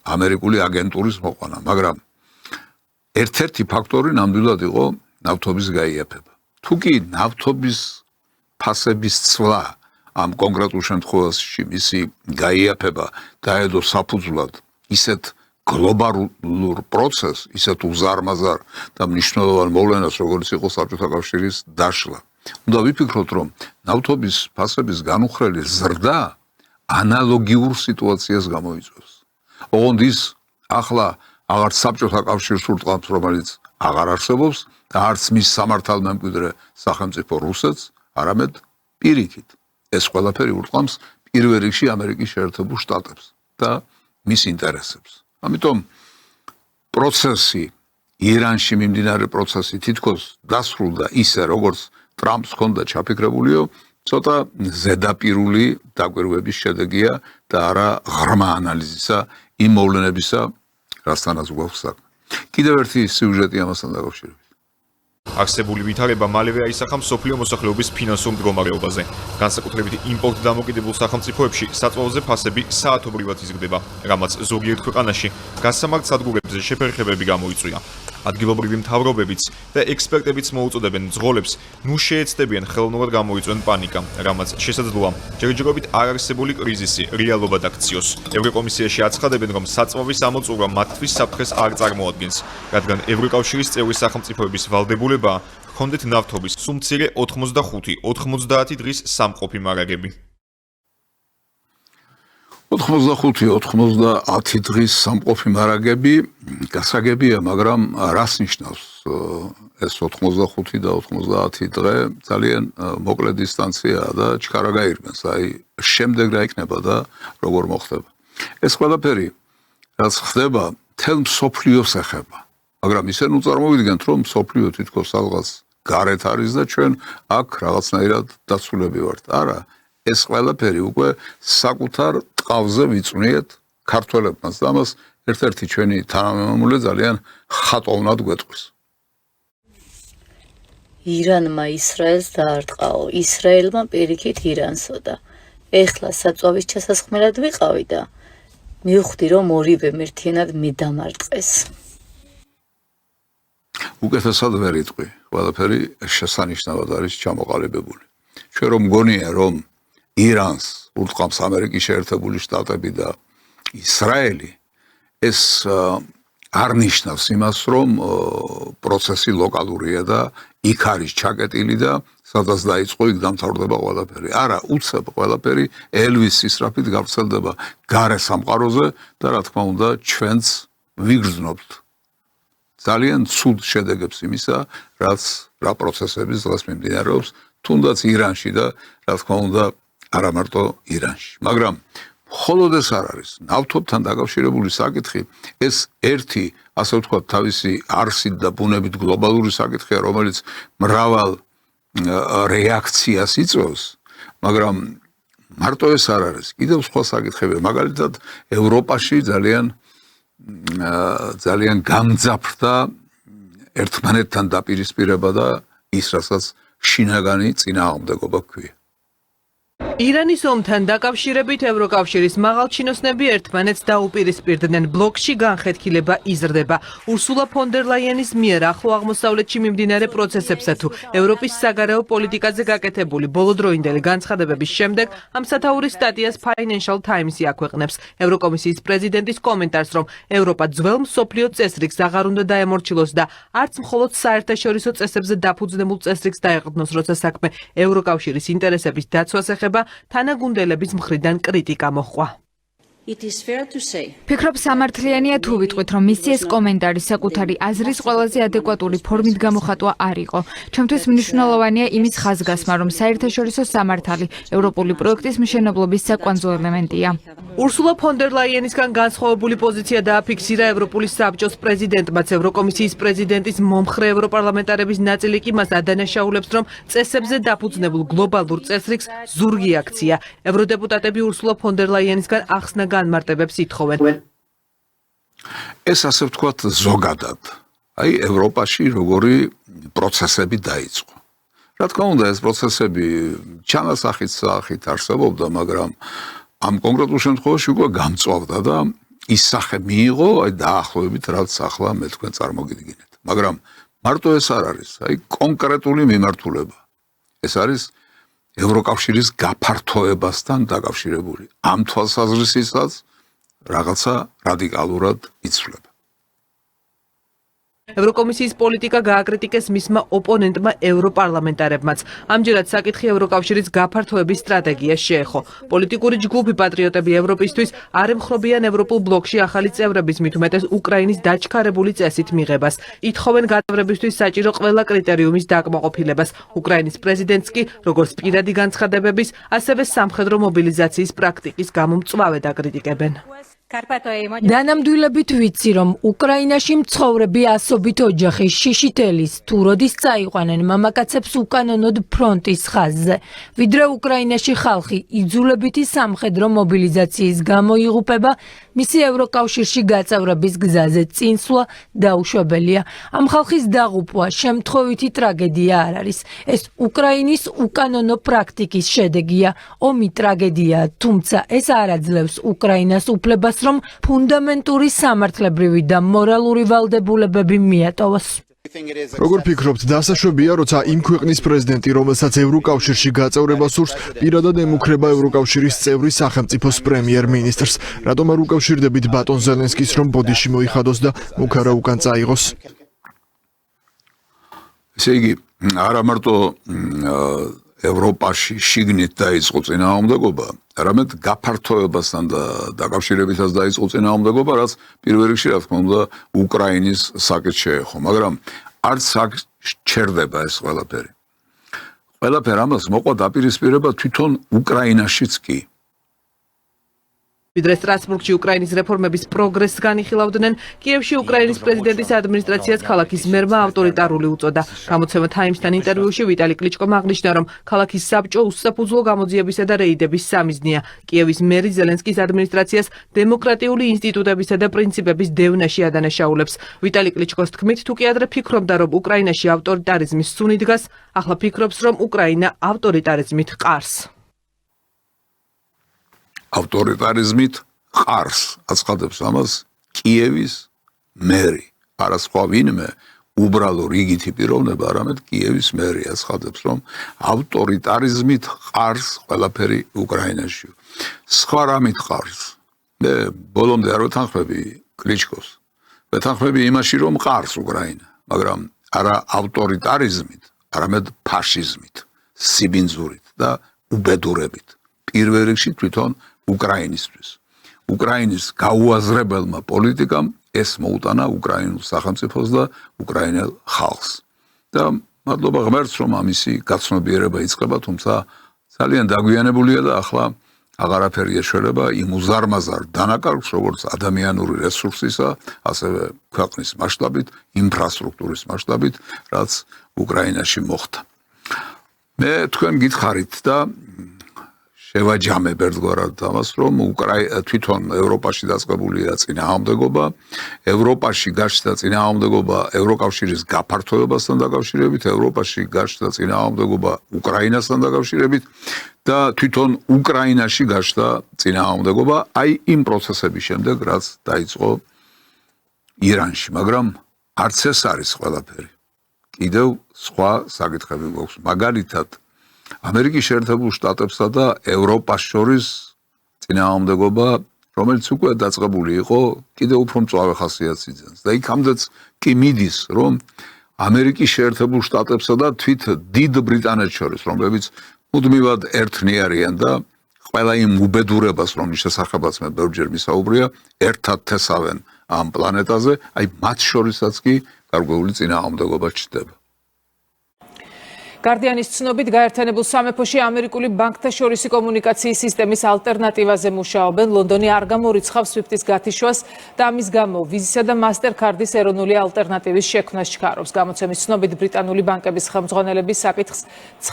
Speaker 1: ამერიკული აგენტურის მოყვანა, მაგრამ ერთ-ერთი ფაქტორი ნამდვილად იყო ნავთობის გაიაფება. თუ კი ნავთობის ფასების ცვლა ამ კონკრეტულ შემთხვევაში მისი გაიაფება დაედო საფუძვლად ისეთ გლობალურ პროცესს, ისეთ უზარმაზარ და მნიშვნელოვან მოვლენას, როგორც იყო საბჭოთა კავშირის დაშლა. უნდა ვიფიქროთ, რომ ნავთობის ფასების განუხრელი ზრდა ანალოგიურ სიტუაციას გამოიწვევს. ოღონდ ის ახლა აღარც საბჭოთა კავშირს ურტყამს, რომელიც აღარ არსებობს და არც მის სამართალმემკვიდრე სახელმწიფო რუსეთს, არამედ პირიქით. ეს ყველაფერი ურტყამს პირველ რიგში ამერიკის შეერთებულ შტატებს და მის ინტერესებს. ამიტომ პროცესი, ირანში მიმდინარე პროცესი თითქოს დასრულდა ისე, როგორც ტრამპს ჰქონდა ჩაფიქრებულიო, ცოტა ზედაპირული დაკვირვების შედეგია და არა ღრმა ანალიზისა იმ მოვლენებისა, რასთანაც გვაქვს საქმე. კიდევ ერთი სიუჟეტი ამასთან დაკავშირებით.
Speaker 15: არსებული ვითარება მალევე აისახა მსოფლიო მოსახლეობის ფინანსურ მდგომარეობაზე. განსაკუთრებით იმპორტ დამოკიდებულ სახელმწიფოებში საწვავზე ფასები საათობრივად იზრდება, რამაც ზოგიერთ ქვეყანაში გასამართ სადგურებზე შეფერხებები გამოიწვია. ადგილობრივი მთავრობებიც და ექსპერტებიც მოუწოდებენ მძღოლებს, ნუ შეეცდებიან ხელოვნურად გამოიწვენ პანიკა, რამაც შესაძლოა ჯერჯერობით არარსებული კრიზისი რეალობად აქციოს. ევროკომისიაში აცხადებენ, რომ საწვავის ამოწურვა მათთვის საფრთხეს არ წარმოადგენს, რადგან ევროკავშირის წევრი სახელმწიფოების ვალდებულებაა ჰქონდეთ ნავთობის სულ მცირე 85-90 დღის სამყოფი მარაგები.
Speaker 1: 85-90 დღის სამყოფი მარაგები გასაგებია, მაგრამ რას ნიშნავს ეს 85 და 90 დღე? ძალიან მოკლე დისტანციაა და ჩქარა გაირბენს, აი შემდეგ რა იქნება და როგორ მოხდება. ეს ყველაფერი რაც ხდება, თელ მსოფლიოს ეხება, მაგრამ ისე ნუ წარმოვიდგენთ, რომ მსოფლიო თითქოს რაღაც გარეთ არის და ჩვენ აქ რაღაცნაირად დაცულები ვართ. არა, ეს ყველაფერი უკვე საკუთარ ტყავზე ვიწვნიეთ ქართველებმაც და ამას ერთ-ერთი ჩვენი თანამემამულე ძალიან ხატოვნად გვეტყვის.
Speaker 18: ირანმა ისრაელს დაარტყაო, ისრაელმა პირიქით ირანსო და ეხლა საწვავის ჩასასხმელად ვიყავი და მივხვდი, რომ ორივე ერთიანად მიდამარტყეს.
Speaker 1: უკეთესად ვერ იტყვი, ყველაფერი შესანიშნავად არის ჩამოყალიბებული. ჩვენ რომ მგონია, რომ ირანს ურტყამს ამერიკის შეერთებული შტატები და ისრაელი, ეს არ ნიშნავს იმას, რომ პროცესი ლოკალურია და იქ არის ჩაკეტილი და სადაც დაიწყო, იქ დამთავრდება ყველაფერი. არა, უცებ ყველაფერი ელვის სისწრაფით გავრცელდება გარე სამყაროზე და რა თქმა უნდა, ჩვენც ვიგრძნობთ ძალიან ცუდ შედეგებს იმისა, რა პროცესების დღეს მიმდინარეობს, თუნდაც ირანში და რა თქმა უნდა, არა მარტო ირანში. მაგრამ მხოლოდ ეს არ არის. ნავთობთან დაკავშირებული საკითხი, ეს ერთი, ასე ვთქვათ, თავისი არსით და ბუნებით გლობალური საკითხია, რომელიც მრავალ რეაქციას იწვევს, მაგრამ მარტო ეს არ არის. კიდევ სხვა საკითხები, მაგალითად, ევროპაში ძალიან გამძაფრდა ერთმანეთთან დაპირისპირება და ის, რასაც შინაგანი წინააღმდეგობა ჰქვია.
Speaker 19: ირანის ომთან დაკავშირებით ევროკავშირის მაღალჩინოსნები ერთმანეთს დაუპირისპირდნენ. ბლოკში განხეთქილება იზრდება. ურსულა ფონ დერ ლაიენის მიერ ახლო აღმოსავლეთში მიმდინარე პროცესებსა თუ ევროპის საგარეო პოლიტიკაზე გაკეთებული ბოლოდროინდელი განცხადებების შემდეგ ამ სათაურის სტატიას Financial Times აქვეყნებს. ევროკომისიის პრეზიდენტის კომენტარს, რომ ევროპა ძველ მსოფლიო წესრიგს აღარ უნდა დაემორჩილოს და არც მხოლოდ საერთაშორისო წესებზე დაფუძნებულ წესრიგს დაეყრდნოს, როცა საქმე ევროკავშირის ინტერესების დაცვას ეხება, თანაგუნდელების მხრიდან კრიტიკა მოჰყვა.
Speaker 20: ფიქრობ სამართლიანია თუ ვიტყვით, რომ მისი ეს კომენტარი საკუთარი აზრის ყველაზე ადეკვატური ფორმით გამოხატვა არ იყო. ჩემთვის მნიშვნელოვანია იმის ხაზგასმა, რომ საერთაშორისო სამართალი ევროპული პროექტის მშენებლობის საკვანძო ელემენტია.
Speaker 19: ურსულა ფონ დერ ლაიენისგან განსხვავებული პოზიცია დააფიქსირა ევროპული საბჭოს პრეზიდენტმაც. ევროკომისიის პრეზიდენტის მომხრე ევროპარლამენტარების ნაწილი კი მას ადანაშაულებს, რომ წესებზე დაფუძნებულ გლობალურ წესრიგს ზურგი აქცია. ევროდეპუტატები ურსულა ფონ დერ ლაიენისგან ახსნა განმარტებებს ითხოვენ.
Speaker 1: ეს ასე ვთქვათ ზოგადად. აი ევროპაში როგორი პროცესები დაიწყო. რა თქმა უნდა, ეს პროცესები ჩანასახით არსებობდა, მაგრამ ამ კონკრეტულ შემთხვევაში უკვე გამწვავდა და ის სახე მიიღო, აი დაახლოებით რაც ახლა მე თქვენ წარმოგიდგინეთ. მაგრამ მარტო ეს არ არის, აი კონკრეტული მიმართულება. ეს არის ევროკავშირის გაფართოებასთან დაკავშირებული. ამ თვალსაზრისითაც რაღაცა რადიკალურად იცვლება.
Speaker 19: ევროკომისიის პოლიტიკა გააკრიტიკეს მისმა ოპონენტმა ევროპარლამენტარებმაც. ამჯერად საკითხი ევროკავშირის გაფართოების სტრატეგიას შეეხო. პოლიტიკური ჯგუფი პატრიოტები ევროპისთვის არ ემხრობიან ევროპულ ბლოკში ახალი წევრების, მით უმეტეს უკრაინის დაჩქარებული წესით მიღებას. ითხოვენ გაწევრებისთვის საჭირო ყველა კრიტერიუმის დაკმაყოფილებას. უკრაინის პრეზიდენტს კი, როგორც პირადი განცხადებების, ასევე სამხედრო მობილიზაციის პრაქტიკის გამო მწვავედ აკრიტიკებენ.
Speaker 21: დანამდვილებით ვიცი, რომ უკრაინაში მცხოვრები ასობით ოჯახი შიშითელის თუ როდის წაიყვანენ მამაკაცებს უკანონოდ ფრონტის ხაზზე. ვიდრე უკრაინაში ხალხი იძულებითი სამხედრო მობილიზაციის გამო იღუპება, მისი ევროკავშირში გაწევრების გზაზე წინსვლა დაუშვებელია. ამ ხალხის დაღუპვა შემთხვევითი ტრაგედია არ არის. ეს უკრაინის უკანონო პრაქტიკის შედეგია. ომი ტრაგედიაა, თუმცა ეს არ აძლევს უკრაინას უფლებას, რომ ფუნდამენტური სამართლებრივი და მორალური ვალდებულებები მიატოვოს.
Speaker 22: როგორ ფიქრობთ, დასაშვებია, როცა იმ ქვეყნის პრეზიდენტი, რომელსაც ევროკავშირში გაწევრება სურს, პირადად ემუქრება ევროკავშირის წევრი სახელმწიფოს პრემიერ-მინისტრს? რატომ არ უკავშირდებით ბატონ ზელენსკის, რომ ბოდიში მოიხადოს და მუქარა უკან წაიღოს?
Speaker 1: ესე იგი, არა მარტო ევროპაში შიგნით დაიწყო წინააღმდეგობა, არამედ გაფართოებასთან და დაკავშირებითაც დაიწყო წინააღმდეგობა, რაც პირველ რიგში რა თქმა უნდა უკრაინის საკითხს შეეხო, მაგრამ არც აქ ჩერდება ეს ყველაფერი. ყველაფერი ამას მოყვა დაპირისპირება თვითონ უკრაინაშიც კი.
Speaker 19: ვიდრე სტრასბურგში უკრაინის რეფორმების პროგრესს განიხილავდნენ, კიევში უკრაინის პრეზიდენტის ადმინისტრაციას ქალაქის მერმა ავტორიტარული უწოდა. გამოცემა Times-თან ინტერვიუში ვიტალი კლიჩკომ აღნიშნა, რომ ქალაქის საბჭო უსაფუძვლო გამოძიებისა და რეიდების სამიზნეა. კიევის მერი ზელენსკის ადმინისტრაციას დემოკრატიული ინსტიტუტებისა და პრინციპების დევნაში ადანაშაულებს. ვიტალი კლიჩკოს თქმით, თუ კი ადრე ფიქრობდა, რომ უკრაინაში ავტორიტარიზმის სუნი დგას, ახლა ფიქრობს, რომ უკრაინა ავტორიტარიზმით ყარს.
Speaker 1: ავტორიტარიზმით ყარს აცხადებს ამას კიევის მერი. არა სხვა ვინმე, უბრალო რიგითი პიროვნება, არამედ კიევის მერი აცხადებს, რომ ავტორიტარიზმით ყარს ყველაფერი უკრაინაში. სხვა რამით ყარს. მე ბოლომდე არ ვეთანხმები კლიჩკოს. ვეთანხმები იმაში, რომ ყარს უკრაინა, მაგრამ არა ავტორიტარიზმით, არამედ ფაშიზმით, სიბინძურით და უბედურებით. პირველ რიგში თვითონ უკრაინისთვის. უკრაინის გაუაზრებელმა პოლიტიკამ ეს მოუტანა უკრაინულ სახელმწიფოს და უკრაინელ ხალხს. და მადლობა ღმერთს, რომ ამისი გაცნობიერება იწყება, თუმცა ძალიან დაგვიანებულია და ახლა აღარაფერი ეშველება იმ უზარმაზარ დანაკარგს, როგორც ადამიანური რესურსისა, ასევე ქვეყნის მასშტაბით, ინფრასტრუქტურის მასშტაბით, რაც უკრაინაში მოხდა. მე თქვენ გითხარით და შევაჯამებ ერთგვარად ამას, რომ თვითონ ევროპაში დაწყებულია წინააღმდეგობა, ევროპაში გაჩნდა წინააღმდეგობა ევროკავშირის გაფართოებასთან დაკავშირებით, ევროპაში გაჩნდა წინააღმდეგობა უკრაინასთან დაკავშირებით და თვითონ უკრაინაში გაჩნდა წინააღმდეგობა აი იმ პროცესების შემდეგ, რაც დაიწყო ირანში, მაგრამ არც ეს არის ყველაფერი. კიდევ სხვა საკითხები გვაქვს. მაგალითად, ამერიკის შეერთებულ შტატებსა და ევროპას შორის წინააღმდეგობა, რომელიც უკვე დაწყებული იყო, კიდევ უფრო მწვავე ხასიათს იძენს. და იქამდეც კი მიდის, რომ ამერიკის შეერთებულ შტატებსა და თვით დიდ ბრიტანეთს შორის, რომლებიც მუდმივად ერთნი არიან და ყველა იმ უბედურებას, რომლის შესახებაც მე ბევრჯერ მისაუბრია, ერთად თესავენ ამ პლანეტაზე, აი მათ შორისაც კი გარკვეული წინააღმდეგობა ჩნდება.
Speaker 19: გარდიანის ცნობით გაერთიანებულ სამეფოში ამერიკული ბანკთა შორისი კომუნიკაციის სისტემის ალტერნატივაზე მუშაობენ. ლონდონი არ გამორიცხავს SWIFT-ის გათიშვას და ამის გამო ვიზისა და MasterCard-ის ეროვნული ალტერნატივის შექმნას ჩქარობს. გამოცემის ცნობით ბრიტანული ბანკების ხელმძღვანელები საკითხს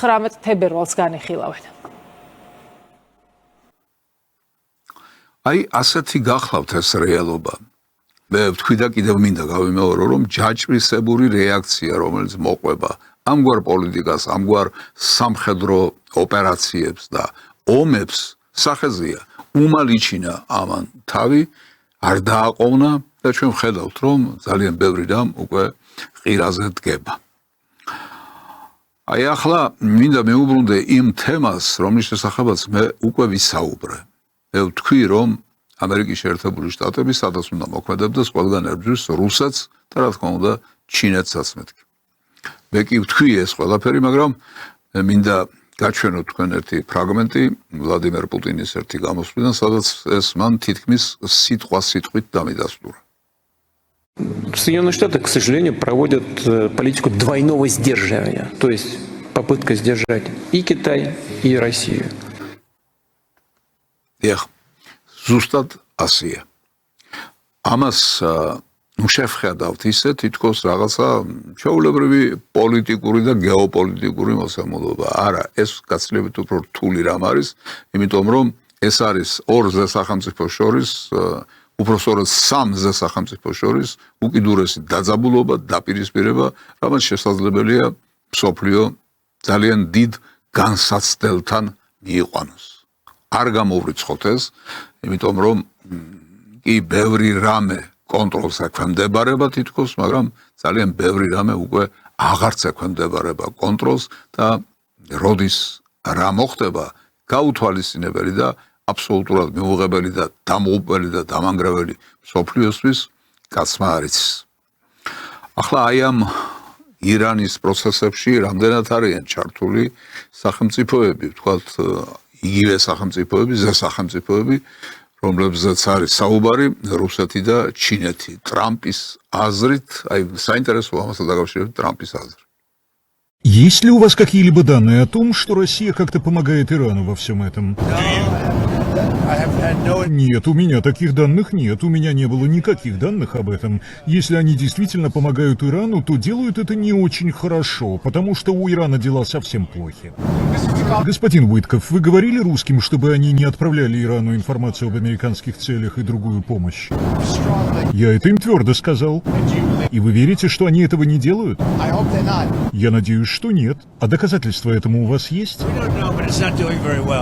Speaker 19: 19 თებერვალს განიხილავენ.
Speaker 1: აი ასეთი გახლავთ ეს რეალობა. მე ვთქვი და კიდევ მინდა გავიმეორო, რომ ჯაჭვისებური რეაქცია, რომელიც მოყვება ამგვარ პოლიტიკას, ამგვარ სამხედრო ოპერაციებს და ომებს სახეზია, უმალიჩინა ამან თავი, არ დააყოვნა და ჩვენ ვხედავთ, რომ ძალიან ბევრი რამ უკვე ყირაზე დგება. აი ახლა მინდა მეუბრუნდე იმ თემას, რომლის შესახებაც მე უკვე ვისაუბრე. მე ვთქვი, რომ ამერიკის შეერთებული შტატები სადაც უნდა მოქმედებდეს, ყველგან ებრძვის რუსეთს და რა თქმა უნდა ჩინეთსაც მეთქი. მე კი ვთქვი ეს ყველაფერი, მაგრამ მინდა გაჩვენოთ თქვენ ერთი ფრაგმენტი ვლადიმერ პუტინის ერთი გამოსვლიდან, სადაც ეს მან თითქმის სიტყვით დამიდასტურა.
Speaker 14: Соединенные Штаты, к сожалению, проводят политику двойного сдерживания, то есть попытка сдержать и Китай, и Россию.
Speaker 1: Ეხ, ზუსტად ასია. ამას შევხედავთ ისე, თითქოს რაღაცა ჩვეულებრივი პოლიტიკური და გეოპოლიტიკური მოსამოდობა. არა, ეს გაცილებით უფრო რთული რამ არის, იმიტომ რომ ეს არის ორ ზესახამწიფოს შორის, უпростоრად სამ ზესახამწიფოს შორის უკიდურესი დაძაბულობა, დაპირისპირება, რამაც შესაძლებელია მსოფლიო ძალიან დიდ განსაცდელთან მიიყვანოს. არ გამოვრიცხოთ ეს, იმიტომ რომ კი ბევრი რამე კონტროლს ექვემდებარება თითქოს, მაგრამ ძალიან ბევრი რამე უკვე აღარც ექვემდებარება კონტროლს და როდის რა მოხდება, გაუთვალისწინებელი და აბსოლუტურად მიუღებელი და დამოუკებელი და დამანგრეველი მსოფლიოსთვის კაცმა არ იცის. ახლა აი ამ ირანის პროცესებში რამდენად არიან ჩართული სახელმწიფოები, ვთქვათ, იგივე სახელმწიფოები, ზესახელმწიფოები, რომლებზეც არის საუბარი, რუსეთი და ჩინეთი. ტრამპის აზრით, აი საინტერესოა ამასთან დაკავშირებით ტრამპის აზრი.
Speaker 12: Есть ли у вас какие-либо данные о том, что Россия как-то помогает Ирану во всем этом? Нет, у меня таких данных нет. У меня не было никаких данных об этом. Если они действительно помогают Ирану, то делают это не очень хорошо, потому что у Ирана дела совсем плохи. Господин Уитков, вы говорили русским, чтобы они не отправляли Ирану информацию об американских целях и другую помощь? Я это им твердо сказал. И вы верите, что они этого не делают? Я надеюсь, что нет. А доказательства этому у вас есть?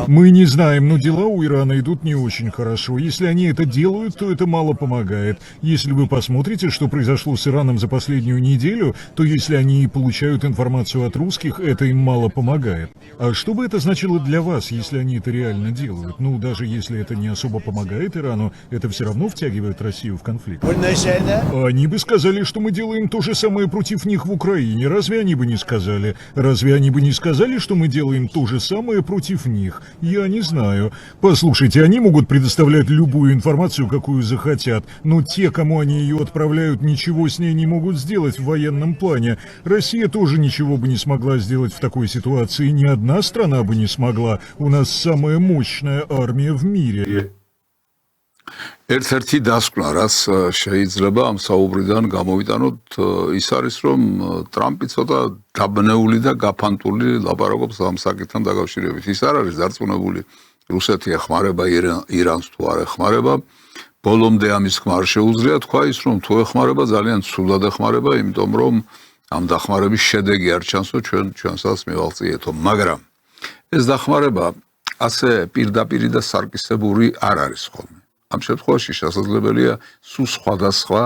Speaker 12: Мы не знаем, но дела у Ирана идут не очень хорошо. Если они это делают, то это мало помогает. Если вы посмотрите, что произошло с Ираном за последнюю неделю, то если они получают информацию от русских, это им мало помогает. А что бы это значило для вас, если они это реально делают? Ну, даже если это не особо помогает Ирану, это все равно втягивает Россию в конфликт. Они бы сказали, что мы делаем то же самое против них в Украине. Разве они бы не сказали? Разве они бы не сказали, что мы делаем то же самое против них? Я не знаю. Послушайте, они могут предоставлять любую информацию, какую захотят, но те, кому они ее отправляют, ничего с ней не могут сделать в военном плане. Россия тоже ничего бы не смогла сделать в такой ситуации. Ни одна страна бы не смогла. У нас самая мощная армия в мире.
Speaker 1: ერთ-ერთი დასკვნა, რაც შეიძლება ამ საუბრიდან გამოვიტანოთ, ის არის, რომ ტრამპი ცოტა დაბნეული და გაფანტული ლაპარაკობს ამ საკითხთან დაკავშირებით. ის არ არის დარწმუნებული, რუსეთი ეხმარება ირანს თუ არ ეხმარება. ბოლომდე ამის ხმა არ შეუძლია თქვა ის, რომ თუ ეხმარება, ძალიან ცუდად ეხმარება, იმიტომ რომ ამ დახმარების შედეგი არ ჩანსო ჩვენსაც მივაღწიეთო. მაგრამ ეს დახმარება ასე პირდაპირი და სარკისებური არ არის ხოლმე. ამ შემთხვევაში შესაძლებელია სულ სხვადასხვა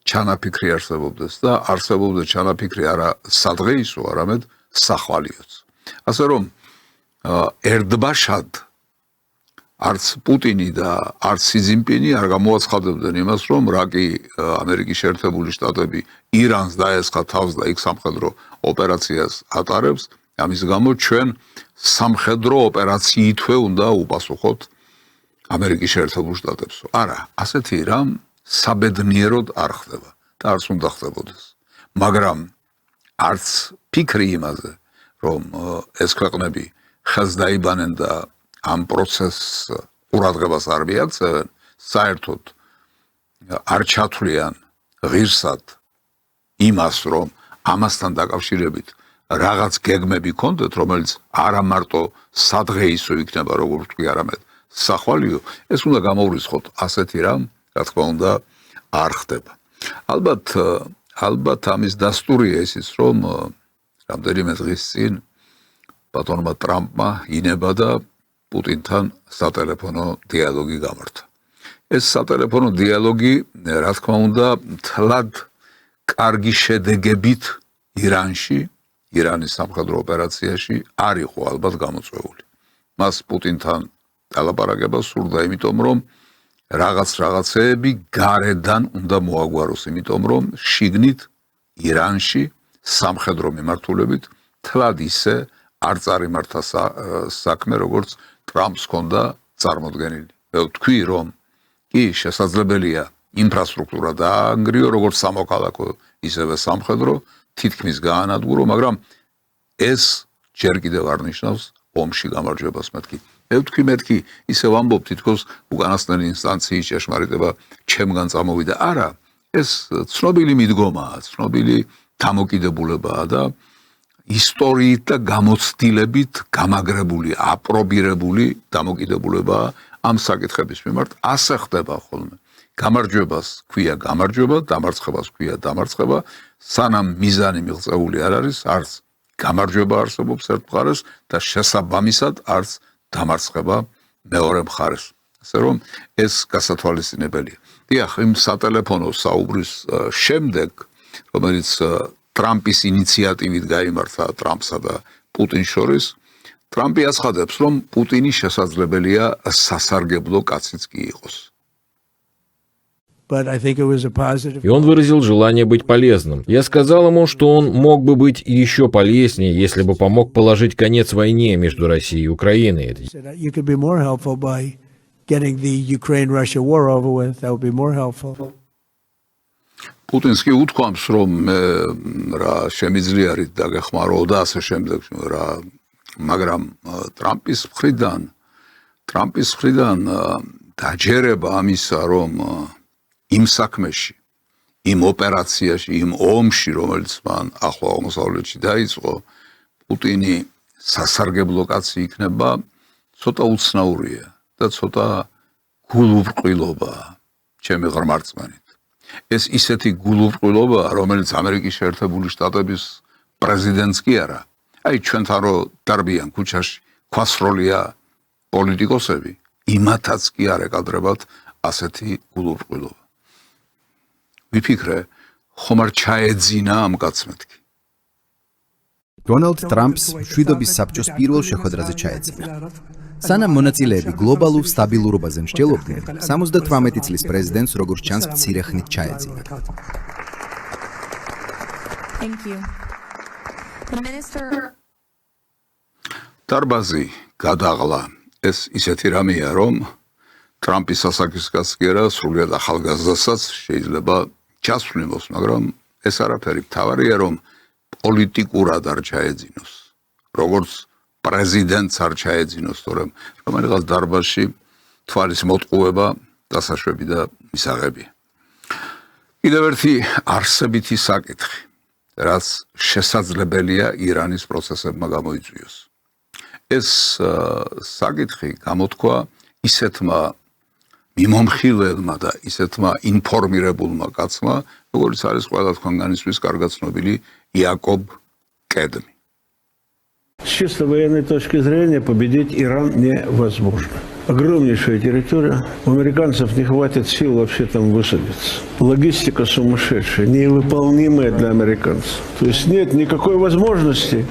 Speaker 1: ჩანაფიქრი არსებობდეს და არსებობდეს ჩანაფიქრი არა სადღეისო, არამედ სახვალიოც. ასე რომ ერთბაშად არც პუტინი და არც სი ძინპინი არ გამოაცხადებდნენ იმას, რომ რა კი ამერიკის შეერთებული შტატები ირანს დაესხა თავს და იქ სამხედრო ოპერაციას ატარებს, ამის გამო ჩვენ სამხედრო ოპერაციითვე უნდა უპასუხოთ ამერიკის შეერთებულ შტატებს. არა, ასეთი რამ საბედნიეროდ არ ხდება და არც უნდა ხდებოდეს. მაგრამ არც ფიქრი იმაზე, რომ ეს ქვეყნები ხელს დაიბანენ და ამ პროცესს ყურადღებას არ მიაქცევენ, საერთოდ არ ჩათვლიან ღირსად იმას, რომ ამასთან დაკავშირებით რაღაც გეგმები ქონდეთ, რომელიც არა მარტო სადღეისო იქნება, როგორც ვთქვი, არამედ სახვალიო, ეს უნდა გამოვრიცხოთ ასეთი რამ, რა თქმა უნდა, არ ხდება. ალბათ ამის დასტურია ისიც, რომ რამდენიმე დღის წინ ბატონმა ტრამპმა ინება და პუტინთან სატელეფონო დიალოგი გამართა. ეს სატელეფონო დიალოგი, რა თქმა უნდა, თლად კარგი შედეგებით ირანში, ირანის სამხედრო ოპერაციაში არ იყო ალბათ გამოწვეული. მას პუტინთან დალაპარაკება სურდა, იმიტომ რომ რაღაცეები გარედან უნდა მოაგვაროს, იმიტომ რომ შიგნით ირანში სამხედრო მიმართულებით თლად ისე არ წარიმართა საქმე, როგორც ტრამპს ჰქონდა წარმოდგენილი. ვთქვი, რომ კი შესაძლებელია ინფრასტრუქტურა დაანგრიო, როგორც სამოქალაქო, ისევე სამხედრო, თითქმის გაანადგურო, მაგრამ ეს ჯერ კიდევ არ ნიშნავს ომში გამარჯვებას მეთქი. მეთქი, ისევ ამბობ, თითქოს უკანასკნელი ინსტანციის ჭეშმარიტება ჩემგან წამოვიდა. არა, ეს ცნობილი მიდგომაა, ცნობილი დამოკიდებულებაა და ისტორიით და გამოცდილებით გამაგრებული, აპრობირებული დამოკიდებულებაა ამ საკითხების მიმართ. ასე ხდება ხოლმე. გამარჯვებას ქვია გამარჯვება, დამარცხებას ქვია დამარცხება, სანამ მიზანი მიღწეული არ არის, არც გამარჯვება არსებობს ერთ მხარეს და შესაბამისად არც დამარცხება მეორე მხარეს. ასე რომ ეს გასათვალისწინებელია. დიახ, იმ სატელეფონო საუბრის შემდეგ, რომელიც ტრამპის ინიციატივით გაიმართა ტრამპსა და პუტინს შორის, ტრამპი აცხადებს, რომ პუტინი შესაძლებელია სასარგებლო კაციც კი იყოს.
Speaker 2: И он выразил желание быть полезным. Я сказал ему, что он мог бы быть еще полезнее, если бы помог положить конец войне между Россией и Украиной.
Speaker 1: პუტინს კი უთქვამს, რომ რა შემიძლია დაგეხმარო და ასე შემდეგ, მაგრამ ტრამპის მხრიდან ტრამპის მხრიდან დაჯერება ამისა, რომ იმ საქმეში, იმ ოპერაციაში, იმ ომში, რომელიც მან ახლო აღმოსავლეთში დაიწყო, პუტინი სასარგებლო კაცი იქნება, ცოტა უცნაურია და ცოტა გულუბრყვილობაა, ჩემი ღრმა რწმენით. ეს ისეთი გულუბრყვილობაა, რომელიც ამერიკის შეერთებული შტატების პრეზიდენტს კი არა, აი ჩვენთან რო დარბიან ქუჩაში, ქვასროლია პოლიტიკოსები, იმათაც კი არ ეკადრებათ ასეთი გულუბრყვილობა. ვიფიქრე, ხომ არ ჩაეძინა ამ კაცს მეთქი.
Speaker 4: დონალდ ტრამპს მშვიდობის საბჭოს პირველ შეხვედრაზე ჩაეძინა. სანამ მონაწილეები გლობალურ სტაბილურობაზე მსჯელობდნენ, 78 წლის პრეზიდენტს როგორც ჩანს მცირე ხნით ჩაეძინა.
Speaker 1: დარბაზი გადაღლა. ეს ისეთი რამეა, რომ ტრამპის სასაგისკაც კი არა, სრულიად ახალგაზრდასაც შეიძლება ჩასვლინოს, მაგრამ ეს არაფერი. მთავარია, რომ პოლიტიკურად არ ჩაეძინოს. როგორც პრეზიდენტს არ ჩაეძინოს, თორემ რომელიღაც დარბაზში თვალის მოტყუება დასაშვები და მისაღებია. კიდევ ერთი არსებითი საკითხი, რაც შესაძლებელია ირანის პროცესებმა გამოიწვიოს. ეს საკითხი გამოთქვა ისეთმა მიმომხილველმა და ისეთმა ინფორმირებულმა კაცმა, როგორც არის ყველა თქვენგანისთვის კარგად ცნობილი იაკობ კედმი.
Speaker 5: С чисто военной точки зрения победить Иран невозможно. Огромнейшая территория, у американцев не хватит сил вообще там высадиться. Логистика сумасшедшая, невыполнимая для американцев. То есть нет никакой возможности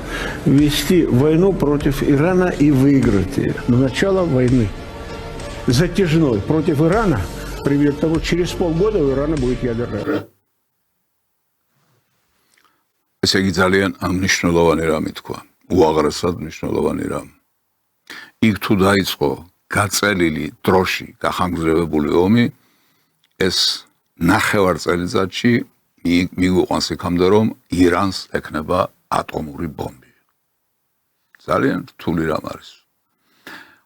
Speaker 5: вести войну против Ирана и выиграть ее. Но начало войны затяжной против Ирана приведет к тому, через полгода у Ирана будет ядерное оружие.
Speaker 1: ესე იგი ძალიან მნიშვნელოვანი რამე თქვა. უაღრესად მნიშვნელოვანი რამ. იქ თუ დაიწყო გაწელილი დროში გახანგრძლივებული ომი, ეს ნახევარ წელიწადში მიგვიყვანს იქამდე, რომ ირანს ექნება ატომური ბომბი. ძალიან რთული რამ არის.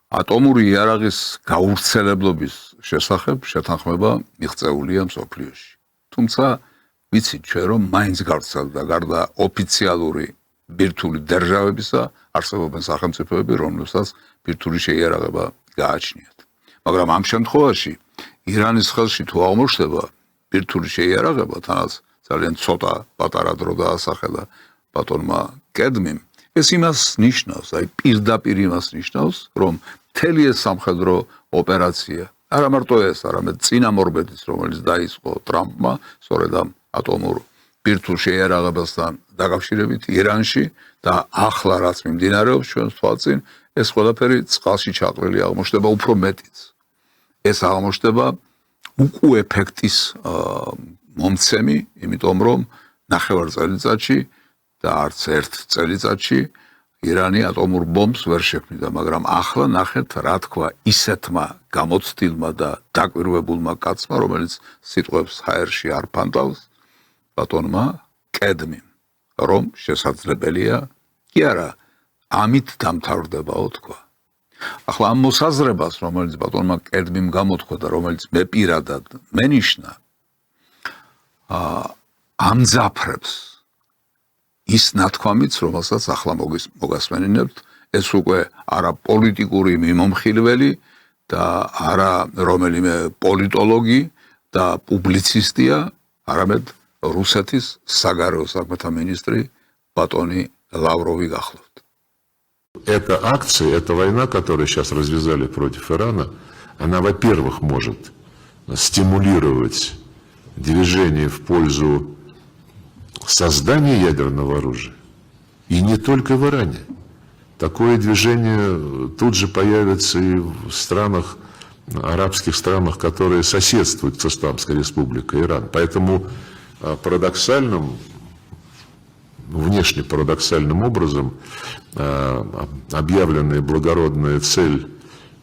Speaker 1: ატომური იარაღის გავრცელებლობის შესახებ შეთანხმება მიღწეულია მსოფლიოში. თუმცა ვიცით ჩვენ, რომ მაინც გავრცელდა გარდა ოფიციალური ბირთვული დერჟავებისა, არსებობენ სახელმწიფოები, რომლებსაც ბირთვული შეიარაღება გააჩნიათ. მაგრამ ამ შემთხვევაში ირანის ხელში თუ აღმოჩნდება ბირთვული შეიარაღება, თანაც ძალიან ცოტა პატარა დრო დაასახელა ბატონმა კედმიმ, ეს იმას ნიშნავს, აი პირდაპირ იმას ნიშნავს, რომ მთელი ეს სამხედრო ოპერაცია, არა მარტო ეს, არამედ წინამორბედიც, რომელიც დაიწყო ტრამპმა, სწორედ ამ ატომურ ბირთვულ შეიარაღებასთან დაკავშირებით ირანში და ახლა რაც მიმდინარეობს ჩვენს თვალწინ, ეს ყველაფერი წყალში ჩაყრილი აღმოჩნდება უფრო მეტიც. ეს აღმოჩნდება უკუ ეფექტის მომცემი, იმიტომ რომ ნახევარ წელიწადში და არც ერთ წელიწადში ირანი ატომურ ბომბს ვერ შექმნიდა, მაგრამ ახლა ნახეთ რა თქვა ისეთმა გამოცდილმა და დაკვირვებულმა კაცმა, რომელიც სიტყვებს ჰაერში არ ფანტავს, ბატონმა კედმიმ, რომ შესაძლებელია, კი არა, ამით დამთავრდებაო თქვა. ახლა ამ მოსაზრებას, რომელიც ბატონმა კედმიმ გამოთქვა და რომელიც მე პირადად მენიშნა, ამძაფრებს ის ნათქვამიც, რომელსაც ახლა მოგასმენინებთ, ეს უკვე არა პოლიტიკური მიმომხილველი და არა რომელიმე პოლიტოლოგი და პუბლიცისტია, არამედ რუსეთის საგარეო საქმეთა მინისტრი ბატონი ლავროვი გახლავთ.
Speaker 23: Эта акция, эта война, которую сейчас развязали против Ирана, она, во-первых, может стимулировать движение в пользу создания ядерного оружия. И не только в Иране. Такое движение тут же появится и в странах, арабских странах, которые соседствуют с Исламской Республикой Иран. Поэтому парадоксальным, внешне парадоксальным образом объявленная благородная цель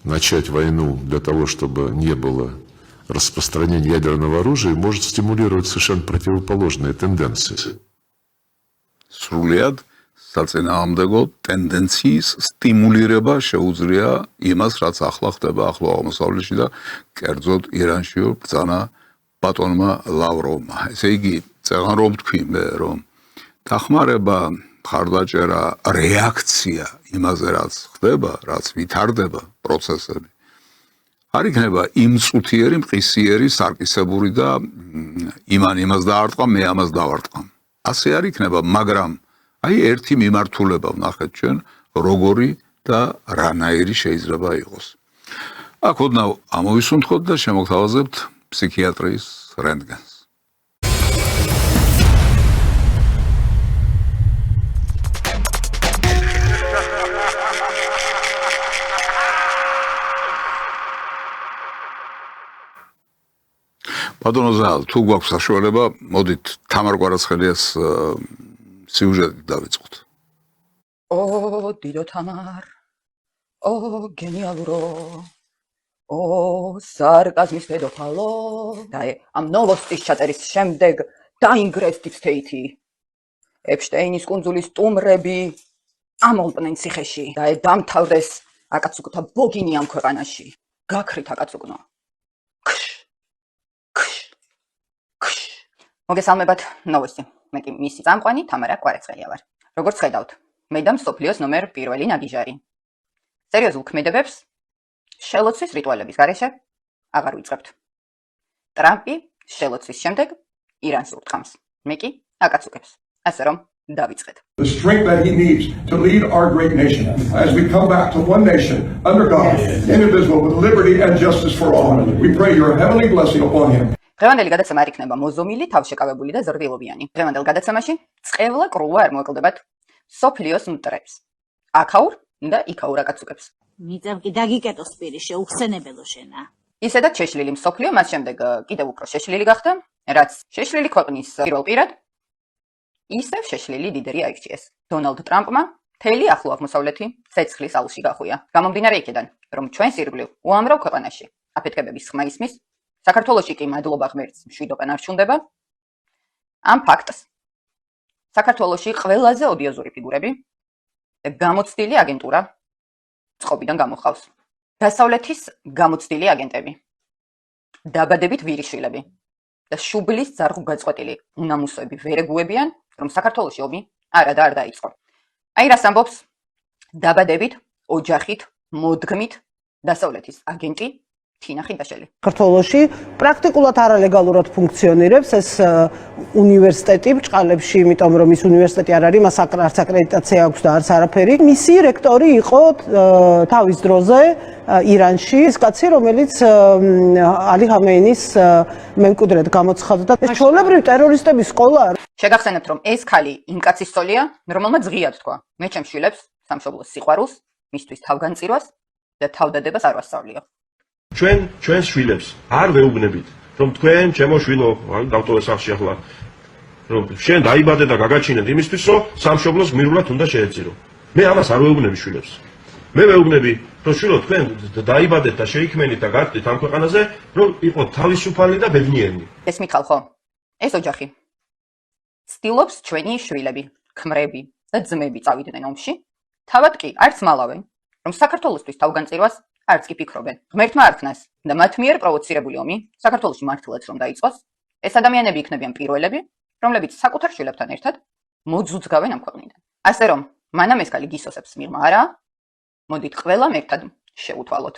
Speaker 23: начать войну для того, чтобы не было распространения ядерного оружия, может стимулировать совершенно противоположные тенденции.
Speaker 1: Срулиад საწინააღმდეგო ტენდენციის სტიმულირება შეუძლია იმას, რაც ახლა ხდება ახლო აღმოსავლეთში და კერძოდ ირანში ბრძანა ბატონმა ლავროვმა. ესე იგი, წეღან რომ ვთქვი მე, რომ დახმარება, მხარდაჭერა, რეაქცია იმაზე, რაც ხდება, რაც ვითარდება პროცესები, არ იქნება იმ წუთიერი, მყისიერი, სარკისებური და იმას დაარტყა, მე ამას დავარტყამ. ასე არ იქნება, მაგრამ აი ერთი მიმართულება ვნახეთ ჩვენ, როგორი და რანაირი შეიძლება იყოს. აქ ოდნავ ამოვისუნთქოთ და შემოგთავაზებთ ფსიქიატრიის რენტგენს. ბატონო ზალ, თუ გვაქვს საშუალება, მოდით თამარ კვარაცხელიას სიუჟეტით დავიწყოთ.
Speaker 3: დიდო თამარ. გენიალურო. სარკაზმის პედოფალო. და ამ ნოვოსტის ჩაწერის შემდეგ დაინგრეს დიფსტეიტი. ეპშტეინის კუნძულის სტუმრები ამოლპნენ ციხეში და დამთავრდეს აკაცუკთა ბოგინი ამ ქვეყანაში. გაქრით აკაცუკნო. მოგესალმებათ, ნოვოსტი. მე კი მისი წამყვანი თამარა კვარაცხელია ვარ. როგორც ხედავთ, მე და მსოფლიოს ნომერ 1 ნაგიჟარი. სერიოზულ ქმედებებს შელოცვის რიტუალების გარეშე აღარ ვიწყებთ. ტრამპი შელოცვის შემდეგ ირანს ურტყამს. მე კი აკაცუკებს. ასე რომ დავიწყეთ.
Speaker 7: The strength that he needs to lead our great nation as we come back to one nation under God, indivisible with liberty and justice for all. We pray your heavenly blessing upon him.
Speaker 3: დღევანდელი გადაცემა არ იქნება მოზომილი, თავშეკავებული და ზრდილობიანი. დღევანდელ გადაცემაში წყევლა კრუა არ მოეკლდებათ სოფლიოს მტრებს. აქაურ და იქაურ აკაცუკებს.
Speaker 9: მიწევ კი დაგიკეტოს პირი შეუხსენებელო შენა.
Speaker 3: ისედაც შეშლილი მსოფლიო მას შემდეგ კიდევ უფრო შეშლილი გახდა, რაც შეშლილი ქვეყნის პირველ პირად ისევ შეშლილი ლიდერი აირჩიეს. დონალდ ტრამპმა მთელი ახლო აღმოსავლეთი ცეცხლის ალში გახვია. გამომდინარე იქიდან, რომ ჩვენს ირგვლივ უამრავ ქვეყანაში აფეთქებების ხმა ისმის, საქართველოში კი მადლობა ღმერთს მშვიდობან არ ჩუნდება. ამ ფაქტს საქართველოში ყველაზე ოდიოზური ფიგურები და გამოცდილი აგენტურა წყობიდან გამოხავს. დასავლეთის გამოცდილი აგენტები, დაბადებით ვირიშვილები და შუბლის ძარღვგაწყვეტილი უნამუსოები ვერ ეგუებიან, რომ საქართველოში ომი არა და არ დაიწყო. აი რას ამბობს დაბადებით, ოჯახით, მოდგმით დასავლეთის აგენტი თინა ხინტაშელი.
Speaker 24: საქართველოში პრაქტიკულად არალეგალურად ფუნქციონირებს ეს უნივერსიტეტი ბჭყალებში, იმიტომ რომ ის უნივერსიტეტი არ არის, მას არც აკრედიტაცია აქვს და არც არაფერი. მისი რექტორი იყო თავის დროზე ირანში, ის კაცი, რომელიც ალი ხამეინის მემკვიდრედ გამოცხადდა. ეს ჩვეულებრივი ტერორისტების სკოლა.
Speaker 3: შეგახსენებთ, რომ ეს ქალი იმ კაცის სწოლია, რომელმაც ღიად თქვა: მე ჩემს შვილებს სამშობლოს სიყვარულს, მისთვის თავგანწირვას და თავდადებას არ ვასწავლიო.
Speaker 25: ჩვენ შვილებს არ ვეუბნებით, რომ თქვენ ჩემო შვილო, დავტოვე სახში ახლა, რომ შენ დაიბადე და გაგაჩინეთ იმისთვის, რომ სამშობლოს გმირულად უნდა შეეწირო. მე ამას არ ვეუბნები შვილებს. მე ვეუბნები, რომ შვილო თქვენ დაიბადეთ და შეიქმენით და გაწვდით ამ ქვეყანაზე, რომ იყო თავისუფალი და ბედნიერნი.
Speaker 3: ეს მითხალ ხო? ეს ოჯახი ცდილობს ჩვენი შვილები, ქმრები და ძმები წავიდნენ ომში, თავად კი არც მალავენ, რომ საქართველოსთვის თავგანწირვას არც კი ფიქრობენ. ღმერთმა არქმნას და მათ მიერ პროვოცირებული ომი საქართველოში მართლაც რომ დაიწყოს, ეს ადამიანები იქნებიან პირველები, რომლებიც საკუთარ შვილებთან ერთად მოძუძგავენ ამ ქვეყნიდან. ასე რომ, მანამ ეს ქალი გისოსებს მიღმა არა, მოდით ყველამ ერთად შევუთვალოთ.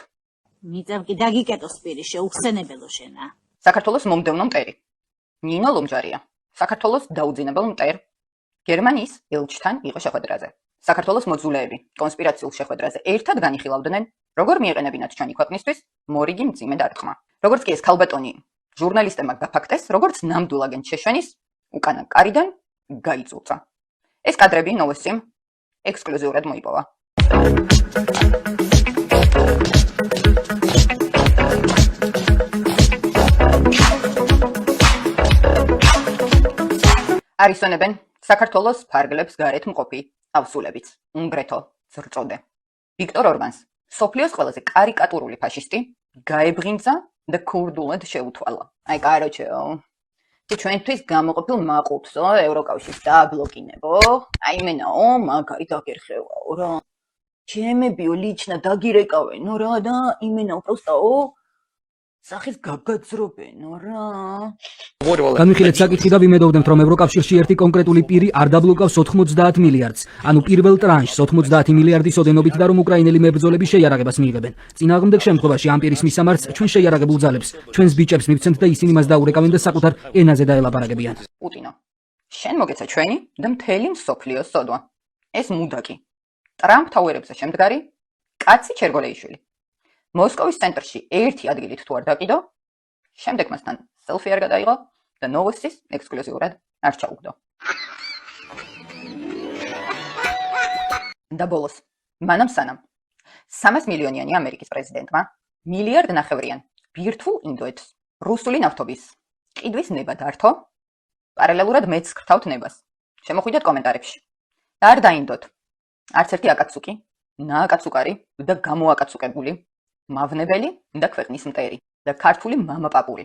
Speaker 9: მიწევ კი დაგიკეტოს პირი შეუხსენებელო შენა.
Speaker 3: საქართველოს მომდევნო მტერი ნინო ლომჯარია. საქართველოს დაუძინებელ მტერ გერმანიის ელჩთან იყო შეხვედრაზე. საქართველოს მოძულეები კონსპირაციულ შეხვედრაზე ერთად განიხილავდნენ, როგორ მიეყენებინათ ჩვენი ქვეყნისთვის მორიგი მძიმე დარტყმა. როგორც კი ეს ქალბატონი ჟურნალისტებმა გაფაქტეს, როგორც ნამდვილ აგენტ შეშვენის უკანა კარიდან გაიწურწა. ეს კადრები ნოვოსტიმ ექსკლუზიურად მოიპოვა. არისონებენ საქართველოს ფარგლებს გარეთ მყოფი ავსულებიც, უნგრეთო ზრწოდე. ვიქტორ ორბანს, სოფლიოს ყველაზე კარიკატურული ფაშისტი, გაებრინძა და ქურდულად შეუთვალა. აი, კაროჩე, კი ჩვენთვის გამოყოფილ მაყუთსო ევროკავშირს დააბლოკინებო. აი მენაო მაგარი დაგერხევაო რა. ჩემებიო ლიჩნა დაგირეკავენო რა და იმენაო პროსტაო სახის გაგაძრობენო რა.
Speaker 6: განვიხილეთ საკითხი და ვიმედოვდებთ, რომ ევროკავშირში ერთი კონკრეტული პირი არ დაბლოკავს 90 მილიარდს, ანუ პირველ ტრანშს 90 მილიარდის ოდენობით და რომ უკრაინელი მებრძოლები შეიარაღებას მიიღებენ. წინააღმდეგ შემთხვევაში ამ პირის მისამართს ჩვენ შეიარაღებულ ძალებს, ჩვენს ბიჭებს მივცემთ და ისინი მას დაურეკავენ და საკუთარ ენაზე დაელაპარაკებიან.
Speaker 3: პუტინო, შენ მოგეცა ჩვენი და მთელი მსოფლიოს სოდვა. ეს მუდაკი. ტრამპ თაუერებზე შემდგარი კაცი ჩერგოლეიშვილი. მოსკოვის ცენტრში ერთი ადგილით თუ არ დაკიდო, შემდეგ მასთან სელფი არ გადაიღო და ნოვოსტის ექსკლუზიურად არ ჩაუგდო. და ბოლოს, მანამ სანამ 300 მილიონიანი ამერიკის პრეზიდენტმა მილიარდ ნახევრიან ბირთვულ ინდოეთს რუსული ნავთობის ყიდვის ნება დართო, პარალელურად მეც გრთავთ ნებას. შემოხვიდეთ კომენტარებში. და არ დაინდოთ. არც ერთი აკაცუკი, ნააკაცუკარი და გამოაკაცუკებული მავნებელი და ქვეყნის მტერი და ქართული მამაპაპური.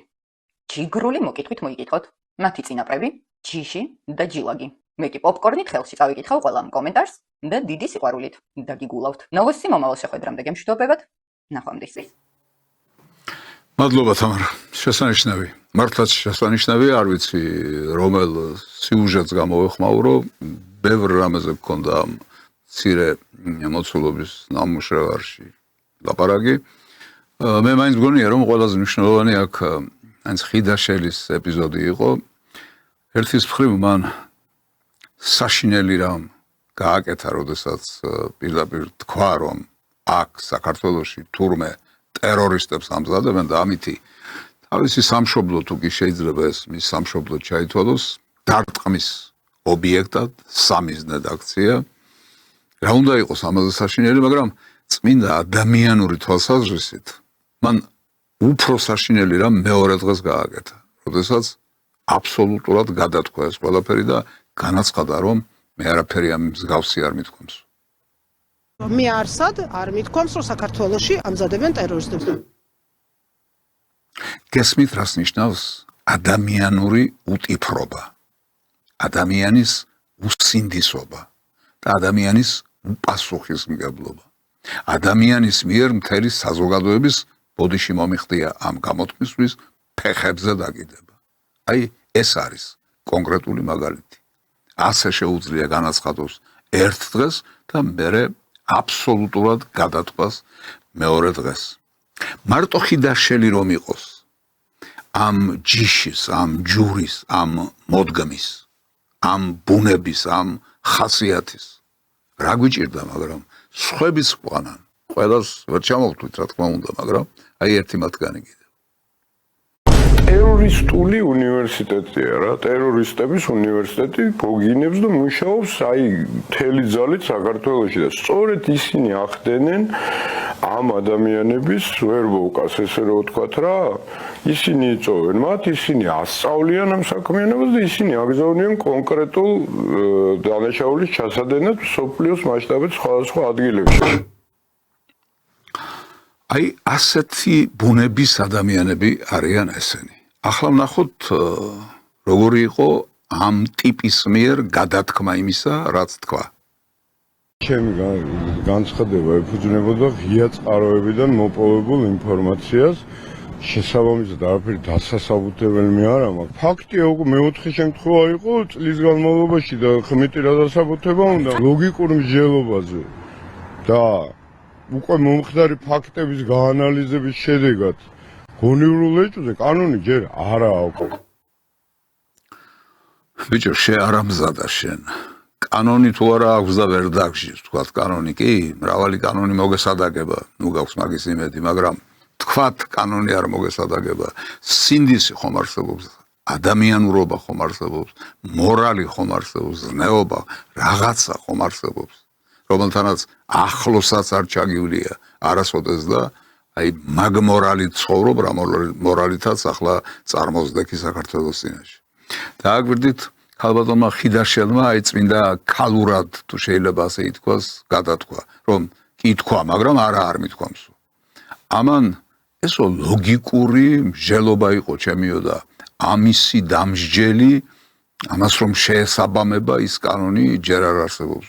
Speaker 3: ჯიგრული მოკითხვით მოიკითხოთ მათი წინაპრები, ჯიში და ჯილაგი. მე კი პოპკორნით ხელში წავიკითხავ ყველა კომენტარს და დიდი სიყვარულით დაგიგულავთ. ნოვოსტი მომავალ შეხვედრამდე გემშვიდობებად. ნახვამდის.
Speaker 1: მადლობა თამარ. შესანიშნავი. მართლაც შესანიშნავი, არ ვიცი რომელ სიუჟეტს გამოვეხმაურო, ბევრ რამეზე გქონდა მცირე მოცულობის ნამუშევარში ლაპარაკი. მე მაინც მგონია, რომ ყველაზე მნიშვნელოვანი აქ აინც ხიდაშელის ეპიზოდი იყო. ერთის მხრივ მან საშინელი რამ გააკეთა, როდესაც პირდაპირ თქვა, რომ აქ საქართველოში თურმე ტერორისტებს ამზადებენ და ამითი თავისი სამშობლო თუ კი შეიძლება ეს მის სამშობლო ჩაითვალოს დარტყმის ობიექტად, სამიზნედ აქცია. რა უნდა იყოს ამაზე საშინელი, მაგრამ წმინდა ადამიანური თვალსაზრისით მან უფრო საშინელი რამ მეორე დღეს გააკეთა, როდესაც აბსოლუტურად გადათქვა ეს ყველაფერი და განაცხადა, რომ მე არაფერი ამ მსგავსი არ მithქვამს.
Speaker 24: მე არსად არ მithქვამს, რომ საქართველოში ამზადებენ ტერორისტებს.
Speaker 1: გესმით, რას ნიშნავს ადამიანური უტიფრობა, ადამიანის უსინდისობა და ადამიანის უპასუხისმგებლობა. ადამიანის მიერ მთელი საზოგადოების ბოდიში მომიხდია ამ გამოთქმისთვის ფეხებზე დაკიდება. აი ეს არის კონკრეტული მაგალითი. ასე შეუძლია განაცხადოს ერთ დღეს და მერე აბსოლუტურად გადათქვას მეორე დღეს. მარტო ხიდაშელი რომ იყოს ამ ჯიშის, ამ ჯურის, ამ მოდგმის, ამ ბუნების, ამ ხასიათის რა გვიჭირდა, მაგრამ სხვების ყვანან. ყველას ვერ ჩამოვთვლით, რა თქმა უნდა, მაგრამ აი ერთი მათგანი კიდევ.
Speaker 5: ტერორისტული უნივერსიტეტია რა, ტერორისტების უნივერსიტეტი გოგინებს და მუშაობს აი მთელი ძალით საქართველოში და სწორედ ისინი ახდენენ ამ ადამიანების ვერბოვკას, ესე რომ ვთქვათ რა, ისინი იწოვენ მათ, ისინი ასწავლიან ამ საქმიანობას და ისინი აგზავნიან კონკრეტულ დანაშაულის ჩასადენად მსოფლიოს მასშტაბით სხვადასხვა ადგილებში.
Speaker 1: აი ასეთი ბუნების ადამიანები არიან ესენი. ახლა ვნახოთ როგორი იყო ამ ტიპის მიერ გადათქმა იმისა, რაც თქვა.
Speaker 5: ჩემი განცხადება ეფუძნებოდა ღია წყაროებიდან მოპოვებულ ინფორმაციას, შესაბამისად არაფერი დასასაბუთებელი მე არ მაქვს. ფაქტია, უკვე მეოთხე შემთხვევა იყო წლის განმავლობაში და ხმეტი რა დასაბუთება უნდა ლოგიკურ მსჯელობაზე და უკვე მომხდარი ფაქტების გაანალიზების შედეგად გონივრულ ეჭვზე კანონი ჯერ არაა უკვე.
Speaker 1: ბიჭო, არ ამზადა შენ. კანონი თუ არა აქვს და ვერ დაგჟირს, თქვათ კანონი კი, მრავალი კანონი მოგესადაგება, ნუ გაქვს მაგის იმედი, მაგრამ თქვათ კანონი არ მოგესადაგება. სინდისი ხომ არსებობს, ადამიანურობა ხომ არსებობს, მორალი ხომ არსებობს, ზნეობა, რაღაცა ხომ არსებობს, რომელთანაც ახლოსაც არ ჩაგივლია არასოდეს და აი მაგ მორალით ცხოვრობ, რა მორალითაც ახლა წარმოსდექი საქართველოს წინაშე. და აგვირდით ქალბატონმა ხიდაშელმა აი წმინდა ქალურად თუ შეიძლება ასე ითქვას, გადათქვა, რომ კი თქვა, მაგრამ არ მithქვამსო. ამან ესო ლოგიკური მსჯელობა იყო ჩემიო და ამისი დამსჯელი ამას რომ შეესაბამება ის კანონი ჯერ არ არსებობს.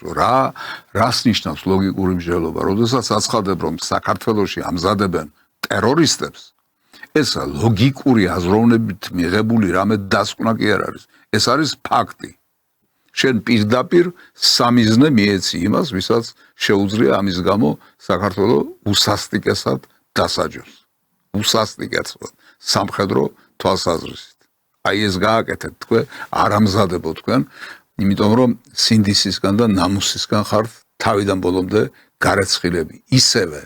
Speaker 1: რას ნიშნავს ლოგიკური მსჯელობა? როდესაც აცხადებ რომ საქართველოში ამზადებენ ტერორისტებს, ეს ლოგიკური აზროვნებით მიღებული რამე დასკვნა კი არ არის. ეს არის ფაქტი. შენ პირდაპირ სამიზნე მიეცი იმას, ვისაც შეუძლია ამის გამო საქართველოს უსასტიკესად დასაჯოს. უსასტიკესად სამხედრო თვალსაზრისით. აი ეს გააკეთეთ თქვენ, არ ამზადებო თქვენ, იმიტომ რომ სინდისისგან და ნამუსისგან ხართ თავიდან ბოლომდე გარეცხილები. ისევე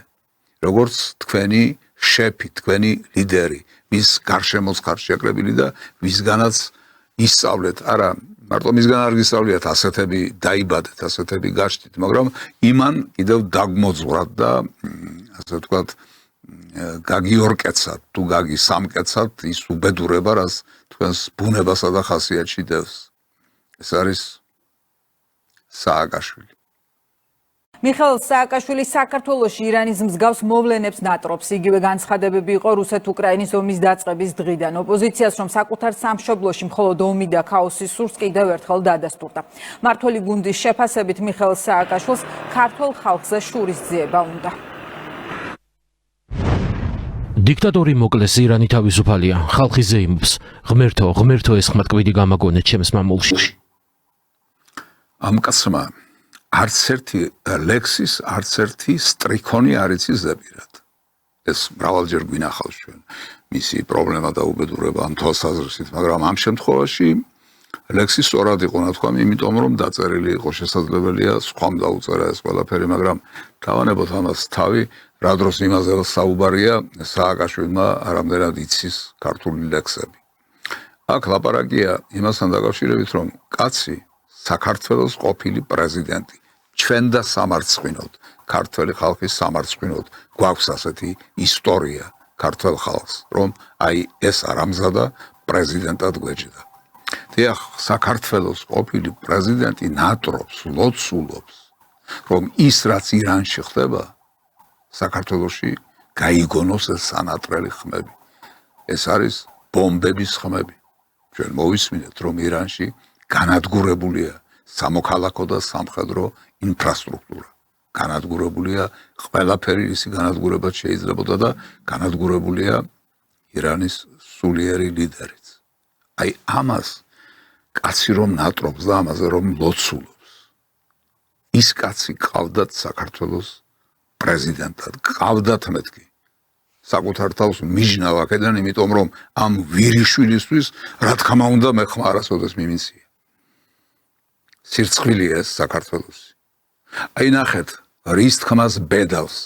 Speaker 1: როგორც თქვენი შეფი, თქვენი ლიდერი, ვის გარშემოც ხართ შეკრებილი და ვისგანაც ისწავლეთ, არა მარტო მისგან არ გისწავლიათ, ასეთები დაიბადეთ, ასეთები გაჩნდით, მაგრამ იმან კიდევ დაგმოძღვრათ და ასე ვთქვათ, გაგიორკეცათ, თუ გაგისამკეცათ ის უბედურება, რაც თქვენს ბუნებასა და ხასიათში დევს. ეს არის სააკაშვილი.
Speaker 8: მიხეილ სააკაშვილი საქართველოში ირანის მსგავს მოვლენებს ნატრობს. იგივე განცხადებები იყო რუსეთ-უკრაინის ომის დაწყების დღიდან. ოპოზიციას რომ საკუთარ სამშობლოში მხოლოდ ომი და ქაოსი სურს, კიდევ ერთხელ დადასტურდა. მმართველი გუნდის შეფასებით მიხეილ სააკაშვილს ქართულ ხალხზე შურისძიება უნდა.
Speaker 10: დიქტატორი მოკლეს, ირანი თავისუფალია, ხალხი ზეიმობს. ღმერთო ეს ხმატკვიდი გამაგონეთ ჩემს მამულში.
Speaker 1: ამ კაცმა არც ერთი ლექსის, არც ერთი სტრიქონი არ იცის ზეპირად. ეს მრავალჯერ გვინახავს ჩვენ მისი პრობლემა და უბედურება ამ თვალსაზრისით, მაგრამ ამ შემთხვევაში ლექსი სწორად იყო, ნათქვამი, იმიტომ რომ დაწერილი იყო, შესაძლებელია სხვამ დაუწერა ეს ყველაფერი, მაგრამ დავანებოთ ამას თავი, რა დროს იმაზე საუბარია, სააკაშვილმა არამდენად იცის ქართული ლექსები. აქ ლაპარაკია იმასთან დაკავშირებით, რომ კაცი საქართველოს ყოფილი პრეზიდენტი, ჩვენ და სამარცხვინოდ, ქართველი ხალხის სამარცხვინოდ გვაქვს ასეთი ისტორია ქართველ ხალხს, რომ აი ეს არ ამზადა პრეზიდენტად გვეჭდა. დიახ, საქართველოს ყოფილი პრეზიდენტი ნატრობს, ლოცულობს, რომ ის რაც ირანში ხდება, საქართველოში გაიგონოს ეს სანატრელი ხმები. ეს არის ბომბების ხმები. ჩვენ მოვისმინეთ, რომ ირანში განადგურებულია სამოქალაქო და სამხედრო ინფრასტრუქტურა. განადგურებულია ყველაფერი, ისი განადგურება შეიძლებოდა და განადგურებულია ირანის სულიერი ლიდერიც. აი ამას კაცი რომ ნატრობს და ამაზე რომ ლოცულობს. ის კაცი ყავდათ საქართველოს პრეზიდენტად, ყავდათ მეთქი. საკუთარ თავს მიჯნავ აქედან, იმიტომ რომ ამ ვირიშვილისთვის, რა თქმა უნდა, მე ხმა არასოდეს მიმიცია. სირცხვილია ეს საქართველოსი. აი ნახეთ, რის თქმას ბედავს.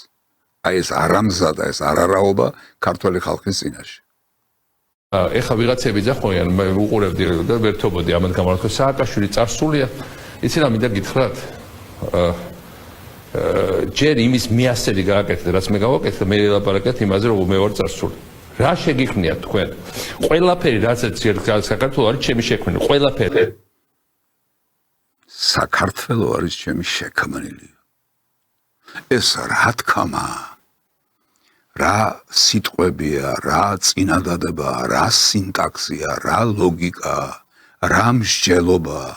Speaker 1: აი ეს არამზადა, ეს არარაობა ქართველი ხალხის წინაშე.
Speaker 11: ეხა ვიღაცები ძახმიან, მე უყურებდი და ვერთობოდი ამან გამარჯვება. სააკაშვილი წარსულია. იცი რა მინდა გითხრათ? ჯერ იმის მიასწრები გააკეთეთ, რაც მე გავაკეთე, მე ლაპარაკეთ იმაზე, რომ მე ვარ წარსული. რა შეგიხნიათ თქვენ? ყველაფერი, რაც საქართველოს არის ჩემი შექმნილი, ყველაფერი.
Speaker 1: საქართველოს არის ჩემი შექმნილი. ეს რა თქმაა? რა სიტყვებია, რა წინადადებაა, რა სინტაქსია, რა ლოგიკაა, რა მსჯელობაა,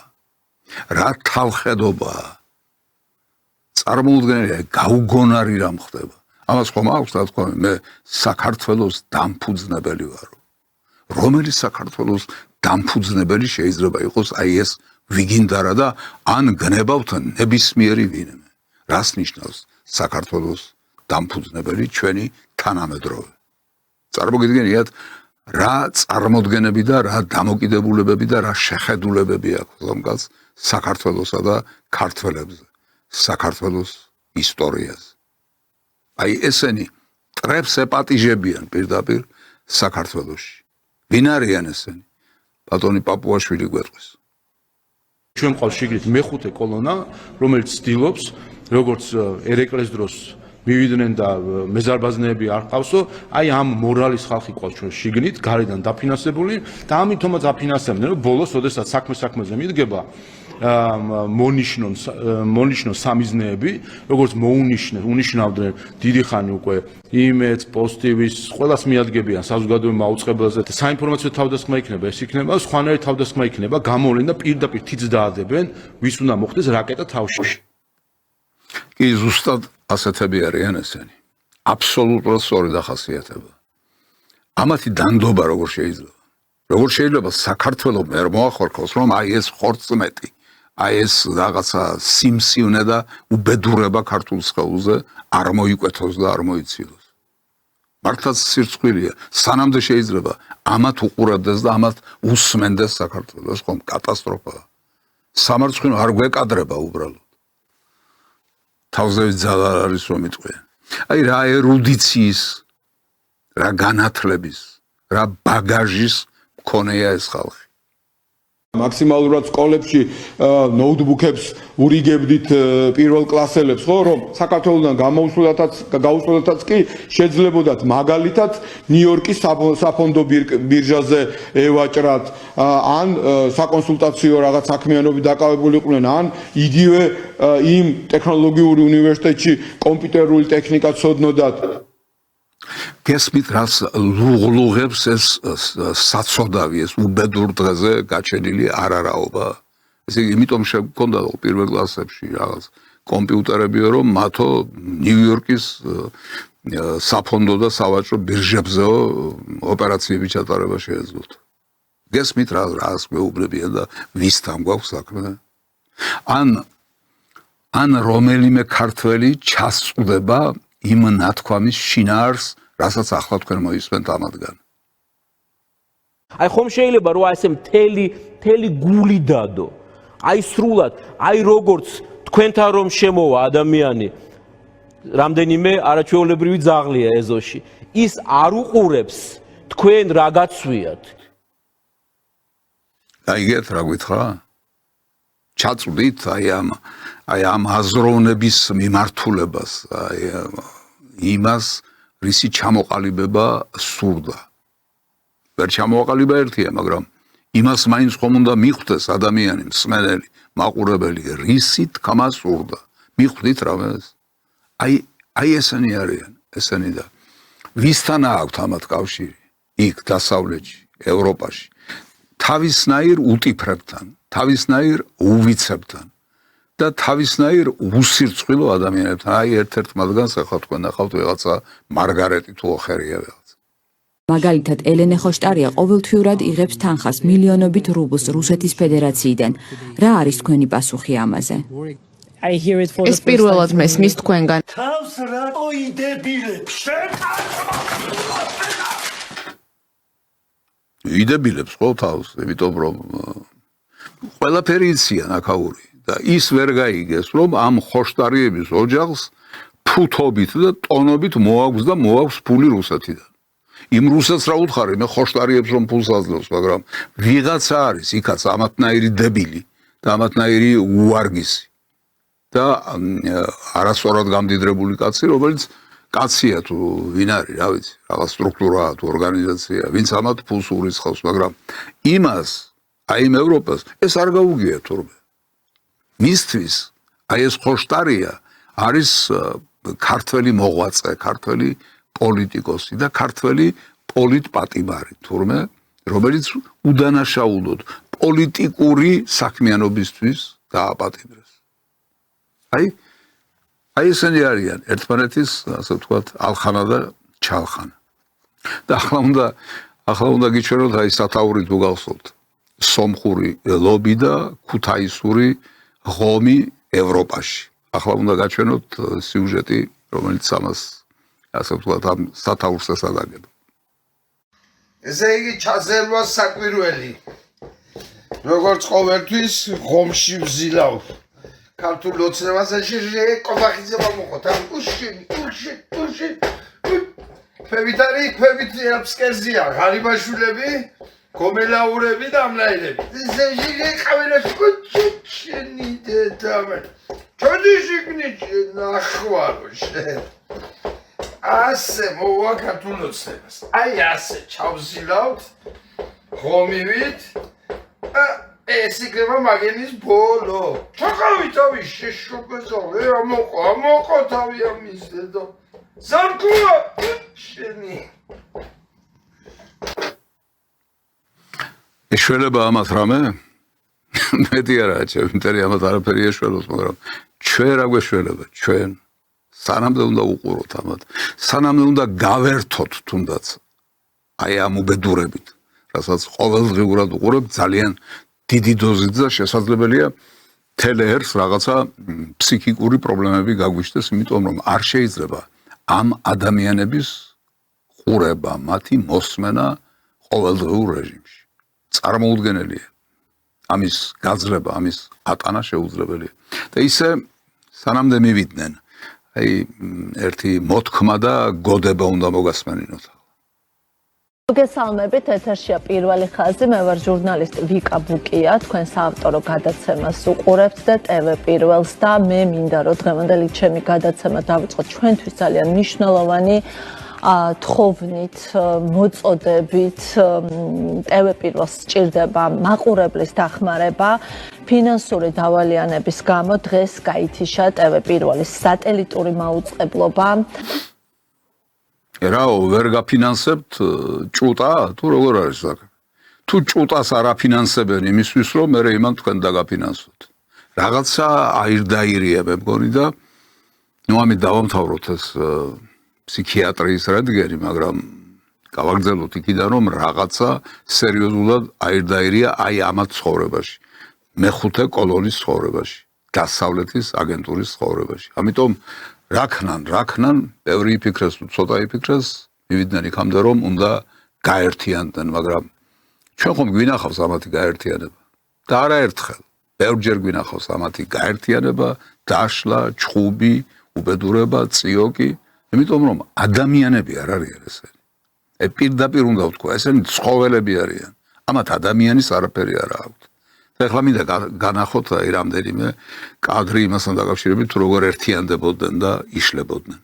Speaker 1: რა თავხედობაა. წარმოუდგენელია, გაუგონარი რამ ხდება. ამას ხომ აქვს რა თქმა უნდა, მე საქართველოს დამფუძნებელი ვარ. რომელი საქართველოს დამფუძნებელი შეიძლება იყოს აი ეს ვიგინდარა და ან გნებავთ ნებისმიერი ვინმე. რას ნიშნავს საქართველოს დამფუძნებელი ჩვენი თანამედროვე? წარმოგიდგენიათ რა წარმოდგენები და რა დამოკიდებულებები და რა შეხედულებები აქვს ამ კაცს საქართველოსა და ქართველებზე, საქართველოს ისტორიაზე. აი ესენი ტრებს ეპატიჟებიან პირდაპირ საქართველოში. ვინ არიან ესენი? ბატონი პაპუაშვილი გვეტყვის.
Speaker 13: ჩვენ ყავს შიგნით მეხუთე კოლონა, რომელიც ცდილობს, როგორც ერეკლეს დროს მივიდნენ და მეზარბაზნეები არ ყავსო, აი ამ მორალის ხალხი ყავს ჩვენ შიგნით, გარედან დაფინანსებული და ამიტომაც აფინანსებდნენ, რომ ბოლოს, ოდესაც საქმეზე მიდგება, მონიშნონ სამიზნეები, როგორც უნიშნავდნენ დიდი ხანი უკვე იმედს, პოზიტივის, ყველას მიადგებიან საზოგადოებრივ მაუწყებელზე. საინფორმაციო თავდასხმა იქნება, ეს იქნება, სხვანაირი თავდასხმა იქნება, გამოვლენ და პირდაპირ თითს დაადებენ, ვის უნდა მოხდეს რაკეტა თავში.
Speaker 1: კი, ზუსტად ასეთები არიან ესენი. აბსოლუტურად სწორი დახასიათება. ამათი დანდობა როგორ შეიძლება? როგორ შეიძლება საქართველოს ვერ მოახორქოს, რომ აი ეს ხორცმეტი, აი ეს რაღაცა სიმსივნე და უბედურება ქართულ სხეულზე არ მოიკვეთოს და არ მოიცილოს. მართლაც სირცხვილია, სანამდე შეიძლება ამათ უყურებდეს და ამათ უსმენდეს საქართველოს, ხომ კატასტროფაა. სამარცხვინო არ გვეკადრება უბრალოდ. თავზევით ძალა არის რომ იტყვიან. აი რა ერუდიციის, რა განათლების, რა ბაგაჟის მქონეა ეს ხალხი.
Speaker 15: მაქსიმალურად სკოლებში ნოუთბუქებს ურიგებდით პირველ კლასელებს, ხო, რომ საქართველოსთან გაუსვლელთაც კი შეძლებოდათ მაგალითად ნიუ-იორკის საფონდო ბირჟაზე ევაჭრათ, ან საკონსულტაციო რაღაც საქმიანობით დაკავებულიყვნენ, ან იგივე იმ ტექნოლოგიური უნივერსიტეტში კომპიუტერული ტექნიკა ცოდნოდათ.
Speaker 1: გესმით რას ლუღლუღებს ეს საცოდავი, ეს უბედურ დღეზე გაჩენილი არარაობა. ესე იგი, იმიტომ შეგვქონდა პირველ კლასებში რაღაც კომპიუტერებიო, რომ მათო ნიუ-იორკის საფონდო და სავაჭრო ბირჟებზეო ოპერაციები ჩატარება შეეძლოთ. გესმით რას გვეუბნებიან და ვისთან გვაქვს საქმე? ან რომელიმე ქართველი ჩასწვდება იმ ნათქვამის შინაარს, რასაც ახლა თქვენ მოისმენთ ამათგან.
Speaker 16: აი ხომ შეიძლება რომ ასე მთელი გული დადო. აი სრულად, აი როგორც თქვენთან რომ შემოვა ადამიანი, რამდენიმე არაჩვეულებრივი ძაღლია ეზოში. ის არ უყურებს თქვენ რა გაცვიათ.
Speaker 1: აიგეთ რა გითხრა? ჩაწვდით აი ამ აზროვნების მიმართულებას, აი იმას, რისი ჩამოყალიბება სურდა. ვერ ჩამოყალიბება ერთია, მაგრამ იმას მაინც ხომ უნდა მიხვდეს ადამიანი, მსმენელი, მაყურებელი, რისი თქმა სურდა. მიხვდით რამეს? აი ესენი არიან, ესენი და ვისთან აქვთ ამათ კავშირი? იქ დასავლეთში, ევროპაში. თავისნაირ უტიფრებთან, თავისნაირ უვიცებთან და თავისნაირ უსირწყვილო ადამიანებთან. აი ერთ-ერთ მათგანს ახლა თქვენ ნახავთ ვიღაცა მარგარეტი თუ ოხერია ვიღაცა.
Speaker 17: მაგალითად, ელენე ხოშტარია ყოველთვიურად იღებს თანხას მილიონობით რუბლს რუსეთის ფედერაციიდან. რა არის თქვენი პასუხი ამაზე?
Speaker 18: ეს პირველად მესმის თქვენგან.
Speaker 20: თავს რატო იდებილებს?
Speaker 1: იდებილებს ხო თავს, იმიტომ რომ ყველაფერი იციან აქაური და ის ვერ გაიგეს, რომ ამ ხოშტარიების ოჯახს ფუთობით და ტონობით მოაქვს და მოაქვს ფული რუსეთიდან. იმ რუსეთს რა უთხარი, მე ხოშტარიებს რომ ფულს აძლევს, მაგრამ ვიღაცა არის იქაც ამათნაირი დებილი და ამათნაირი უარგისი და არასწორად გამდიდრებული კაცი, რომელიც კაცია თუ ვინ არის, რა ვიცი, რაღაც სტრუქტურაა თუ ორგანიზაცია, ვინც ამათ ფულს ურიცხავს, მაგრამ იმას, აი იმ ევროპას, ეს არ გაუგია თურმე. მისთვის აი ეს ხოშტარია არის ქართველი მოღვაწე, ქართველი პოლიტიკოსი და ქართველი პოლიტპატიმარი, თურმე, რომელიც უდანაშაულოდ პოლიტიკური საქმიანობისთვის დააპატიმრეს. აი ესენი არიან ერთმანეთის, ასე ვთქვათ, ალხანა და ჩალხანა. და ახლა უნდა გიჩვენოთ აი სათაური თუ გახსოვთ. სომხური ლობი და ქუთაისური ღომი ევროპაში. ახლა უნდა გაჩვენოთ სიუჟეტი, რომელიც ამას, ასე ვთქვათ, ამ სათაურს ესადაგება.
Speaker 26: ესე იგი ჩაძელვა საკვირველი. როგორც ყოველთვის ღომში ვზილავ. ქართულ ოცნებაში ყოხახიძე მომხოთ. უშ. ფებიტარი, ფებიტიაფსკერზია, ღარიბაშვილები, გომელაურები და ამნაირები. ზეჟიგე ყაველაში კუჩჩენი დედამე. ჩოდი შიგნიჩი ნახვარო შენ. ასე მოვა ქართულ ოცნებას. აი ასე ჩავზილავთ ღომივით. ეს იქნება მაგენის ბოლო. ჩაყავი თავი შეშობეზო, ამოყო თავი ამის დედო. ზარკუა შენი.
Speaker 1: ეშველება ამათ რამე? მეტი არაა ჩემი ამათ არაფერი ეშველოს, მაგრამ ჩვენ რა გვეშველება, ჩვენ სანამდე უნდა უყუროთ ამათ, სანამდე უნდა გავერთოთ თუნდაც აი ამ უბედურებით, რასაც ყოველდღიურად უყურებ ძალიან დიდი დოზით და შესაძლებელია თელეერს რაღაცა ფსიქიკური პრობლემები გაგვიჩნდეს, იმიტომ რომ არ შეიძლება ამ ადამიანების ყურება, მათი მოსმენა ყოველდღიურ რეჟიმში. წარმოუდგენელია. ამის გაძლება, ამის ატანა შეუძლებელია. და ისე სანამდე მივიდნენ, აი ერთი მოთქმა და გოდება უნდა მოგასმენინოთ.
Speaker 2: მოგესალმებით, ეთერშია პირველი ხაზი, მე ვარ ჟურნალისტი ვიკა ბუკია, თქვენ საავტორო გადაცემას უყურებთ და TV პირველს და მე მინდა რომ დღევანდელი ჩემი გადაცემა დავიწყოთ ჩვენთვის ძალიან მნიშვნელოვანი თხოვნით, მოწოდებით, TV პირველს სჭირდება მაყურებლის დახმარება, ფინანსური დავალიანების გამო დღეს გაითიშა TV პირველის სატელიტური მაუწყებლობა.
Speaker 1: რაო, ვერ გაფინანსებთ ჭუტა, თუ როგორ არის საქმე? თუ ჭუტას არ აფინანსებენ იმისთვის, რომ მე იმან თქვენ დაგაფინანსოთ. რაღაცა აირდაირია მე მგონი და ნუ ამით დავამთავროთ ეს ფსიქიატრიის რადგენი, მაგრამ გავაგრძელოთ იქიდან, რომ რაღაცა სერიოზულად აირდაირია აი ამათ ცხოვრებაში. მეხუთე კოლონის ცხოვრებაში, დასავლეთის აგენტურის ცხოვრებაში. ამიტომ რაქნან, ბევრი იფიქრეს, ცოტა იფიქრეს, მივიდნენ იქამდე, რომ უნდა გაერთიანდნენ, მაგრამ ჩვენ ხომ გვინახავს ამათი გაერთიანება. და არაერთხელ, ბევრჯერ გვინახავს ამათი გაერთიანება, დაშლა, ჩხუბი, უბედურება, წიოკი, იმიტომ რომ ადამიანები არ არიან ესენი. პირდაპირ უნდა ვთქვა, ესენი ცხოველები არიან. ამათ ადამიანის არაფერი არ აქვს. ეხლა მინდა განახოთ აი რამდენიმე კადრი იმასთან დაკავშირებით, თუ როგორ ერთიანდებოდნენ და იშლებოდნენ.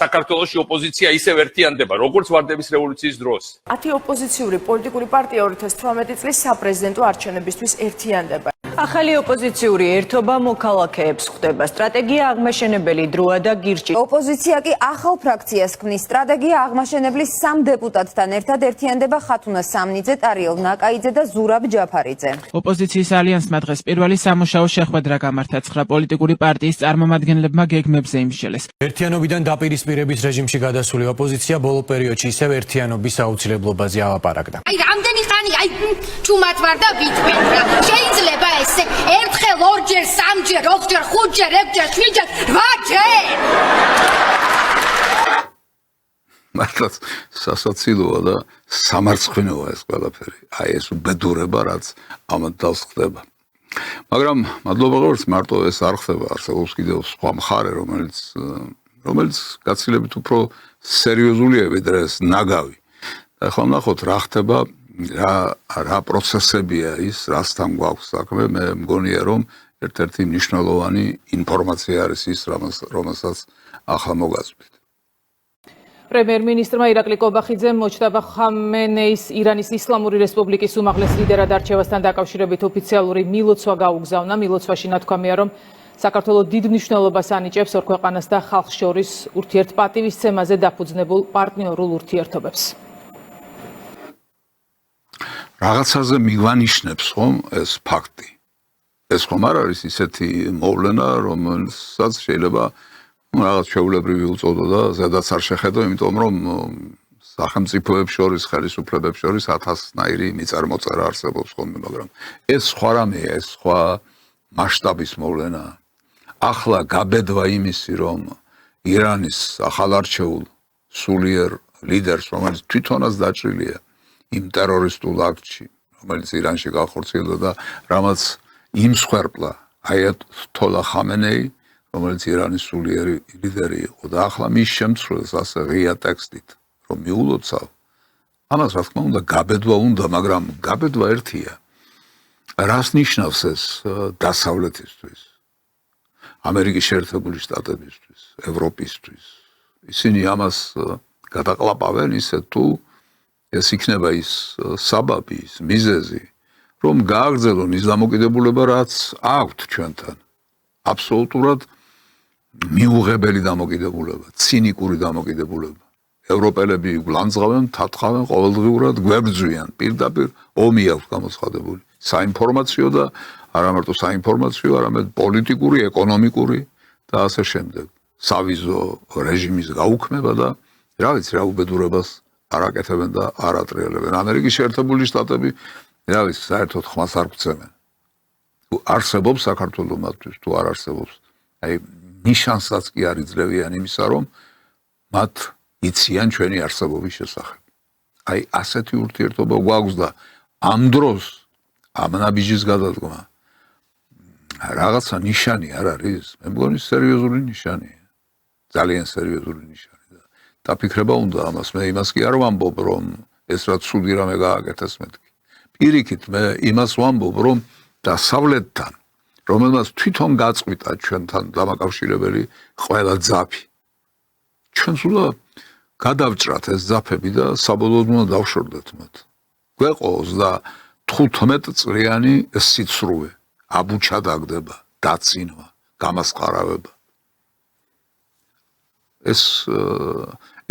Speaker 11: საქართველოში ოპოზიცია ისევ ერთიანდება, როგორც ვარდების რევოლუციის დროს.
Speaker 12: 10 ოპოზიციური პოლიტიკური პარტია 2018 წლის საპრეზიდენტო არჩევნებისთვის ერთიანდება.
Speaker 8: ახალი ოპოზიციური ერთობა მოქალაქეებს ხვდება. სტრატეგია აღმაშენებელი დროა და გირჩი.
Speaker 14: ოპოზიცია კი ახალ ფრაქციას ქმნის. სტრატეგია აღმაშენებლის 3 დეპუტატთან ერთად ერთიანდება ხათუნა სამნიძე, ტარიელ ნაკაიძე და ზურაბ ჯაფარიძე.
Speaker 19: ოპოზიციის ალიანსმა დღეს პირველი სამუშაო შეხვედრა გამართა 9 პოლიტიკური პარტიის წარმომადგენლებმა გეგმებზე იმსჯელეს.
Speaker 21: ერთიანობიდან დაპირისპირების რეჟიმში გადასული ოპოზიცია ბოლო პერიოდში ისევ ერთიანობის აუცილებლობაზე ალაპარაკდა.
Speaker 22: აი რამდენი ხანი აი ჩუმად ვარ და ვიტყვით რა. შეიძლება ესე ერთხელ, ორჯერ, სამჯერ, ოთხჯერ, ხუთჯერ, ექვსჯერ, შვიდჯერ, 8ჯერ.
Speaker 1: მართლაც სასაცილოა და სამარცხვინოა ეს ყველაფერი. აი ეს უბედურება, რაც ამათ თავს ხდება. მაგრამ მადლობა ღორს მარტო ეს არ ხდება, არსებობს კიდევ სხვა მხარე, რომელიც გაცილებით უფრო სერიოზულია ვიდრე ეს ნაგავი. და ახლა ნახოთ რა ხდება, რა პროცესებია ის, რასთან გვაქვს საქმე. მე მგონია რომ ერთ-ერთი მნიშვნელოვანი ინფორმაცია არის ის, რომელსაც ახლა მოგაზრდით.
Speaker 12: პრემიერ-მინისტრმა ირაკლი კობახიძემ მოჩტაბა ხამენეის ირანის ისლამური რესპუბლიკის უმაღლეს ლიდერად არჩევასთან დაკავშირებით ოფიციალური მილოცვა გაუგზავნა. მილოცვაში ნათქვამია, რომ საქართველოს დიდ მნიშვნელობას ანიჭებს ორ ქვეყანას და ხალხს შორის ურთიერთპატივისცემაზე დაფუძნებულ პარტნიორულ ურთიერთობებს.
Speaker 1: რაღაცაზე მიგვანიშნებს ხომ ეს ფაქტი. ეს ხომ არ არის ისეთი მოვლენა, რომელსაც შეიძლება რაღაც შეულებრივი უწოდო და ზედაც არ შეხედო, იმიტომ რომ სახელმწიფოებს შორის, ხელისუფლებებს შორის 1000-ნაირი მიწარმოწერა არსებობს ხოლმე, მაგრამ ეს სხვა რამეა, ეს სხვა მასშტაბის მოვლენა. ახლა გაბედვა იმისი, რომ ირანის ახალარჩეულ სულიერ ლიდერს, რომელიც თვითონაც დაჭრილია იმ ტერორისტულ აქტში, რომელიც ირანში განხორციელდა და რამაც იმსხვერპლა აიათოლა ხამენეი, რომელიც ირანის სულიერი ლიდერი იყო და ახლა მის შემცვლელს ასე ღია ტექსტით რომ მიულოცავ, ამას რა თქმა უნდა გაბედვა უნდა, მაგრამ გაბედვა ერთია. რას ნიშნავს ეს დასავლეთისთვის, ამერიკის შეერთებული შტატებისთვის, ევროპისთვის? ისინი ამას გადაყლაპავენ ისე თუ ეს იქნება ის საბაბი, ის მიზეზი, რომ გააგრძელონ ის დამოკიდებულება, რაც აქვთ ჩვენთან. აბსოლუტურად მიუღებელი დამოკიდებულება, ცინიკური დამოკიდებულება. ევროპელები გლანძღავენ, თათხავენ, ყოველდღიურად გვებრძვიან, პირდაპირ ომი აქვს გამოცხადებული. საინფორმაციო და არა მარტო საინფორმაციო, არამედ პოლიტიკური, ეკონომიკური და ასე შემდეგ. სავიზო რეჟიმის გაუქმება და რა ვიცი, რა უბედურებას არ აკეთებენ და არ ატრიალებენ. ამერიკის შეერთებული შტატები, რა ვიცი, საერთოდ ხმას არ გვცემენ. თუ არსებობს საქართველოს მათთვის, თუ არ არსებობს, აი ნიშანსაც კი არ იძლევიან იმისა, რომ მათ იციან ჩვენი არსებობის შესახებ. აი ასეთი ურთიერთობა გვაქვს და ამ დროს ამ ნაბიჯის გადადგმა რაღაცა ნიშანი არ არის? მე მგონი სერიოზული ნიშანია. ძალიან სერიოზული ნიშანი და დაფიქრება უნდა ამას. მე იმას კი არ ვამბობ, რომ ეს რა ცუდი რამე გააკეთეს მეთქი. პირიქით მე იმას ვამბობ, რომ დასავლეთთან, რომელმაც თვითონ გაწყვიტა ჩვენთან დამაკავშირებელი ყველა ძაფი. ჩვენ სულა გადავჭრათ ეს ძაფები და საბოლოოდ უნდა დავშორდეთ მათ. გვეყო 35 წლიანი სიცრუე, აბუჩა დაგდება, დაცინვა, გამასხარავება.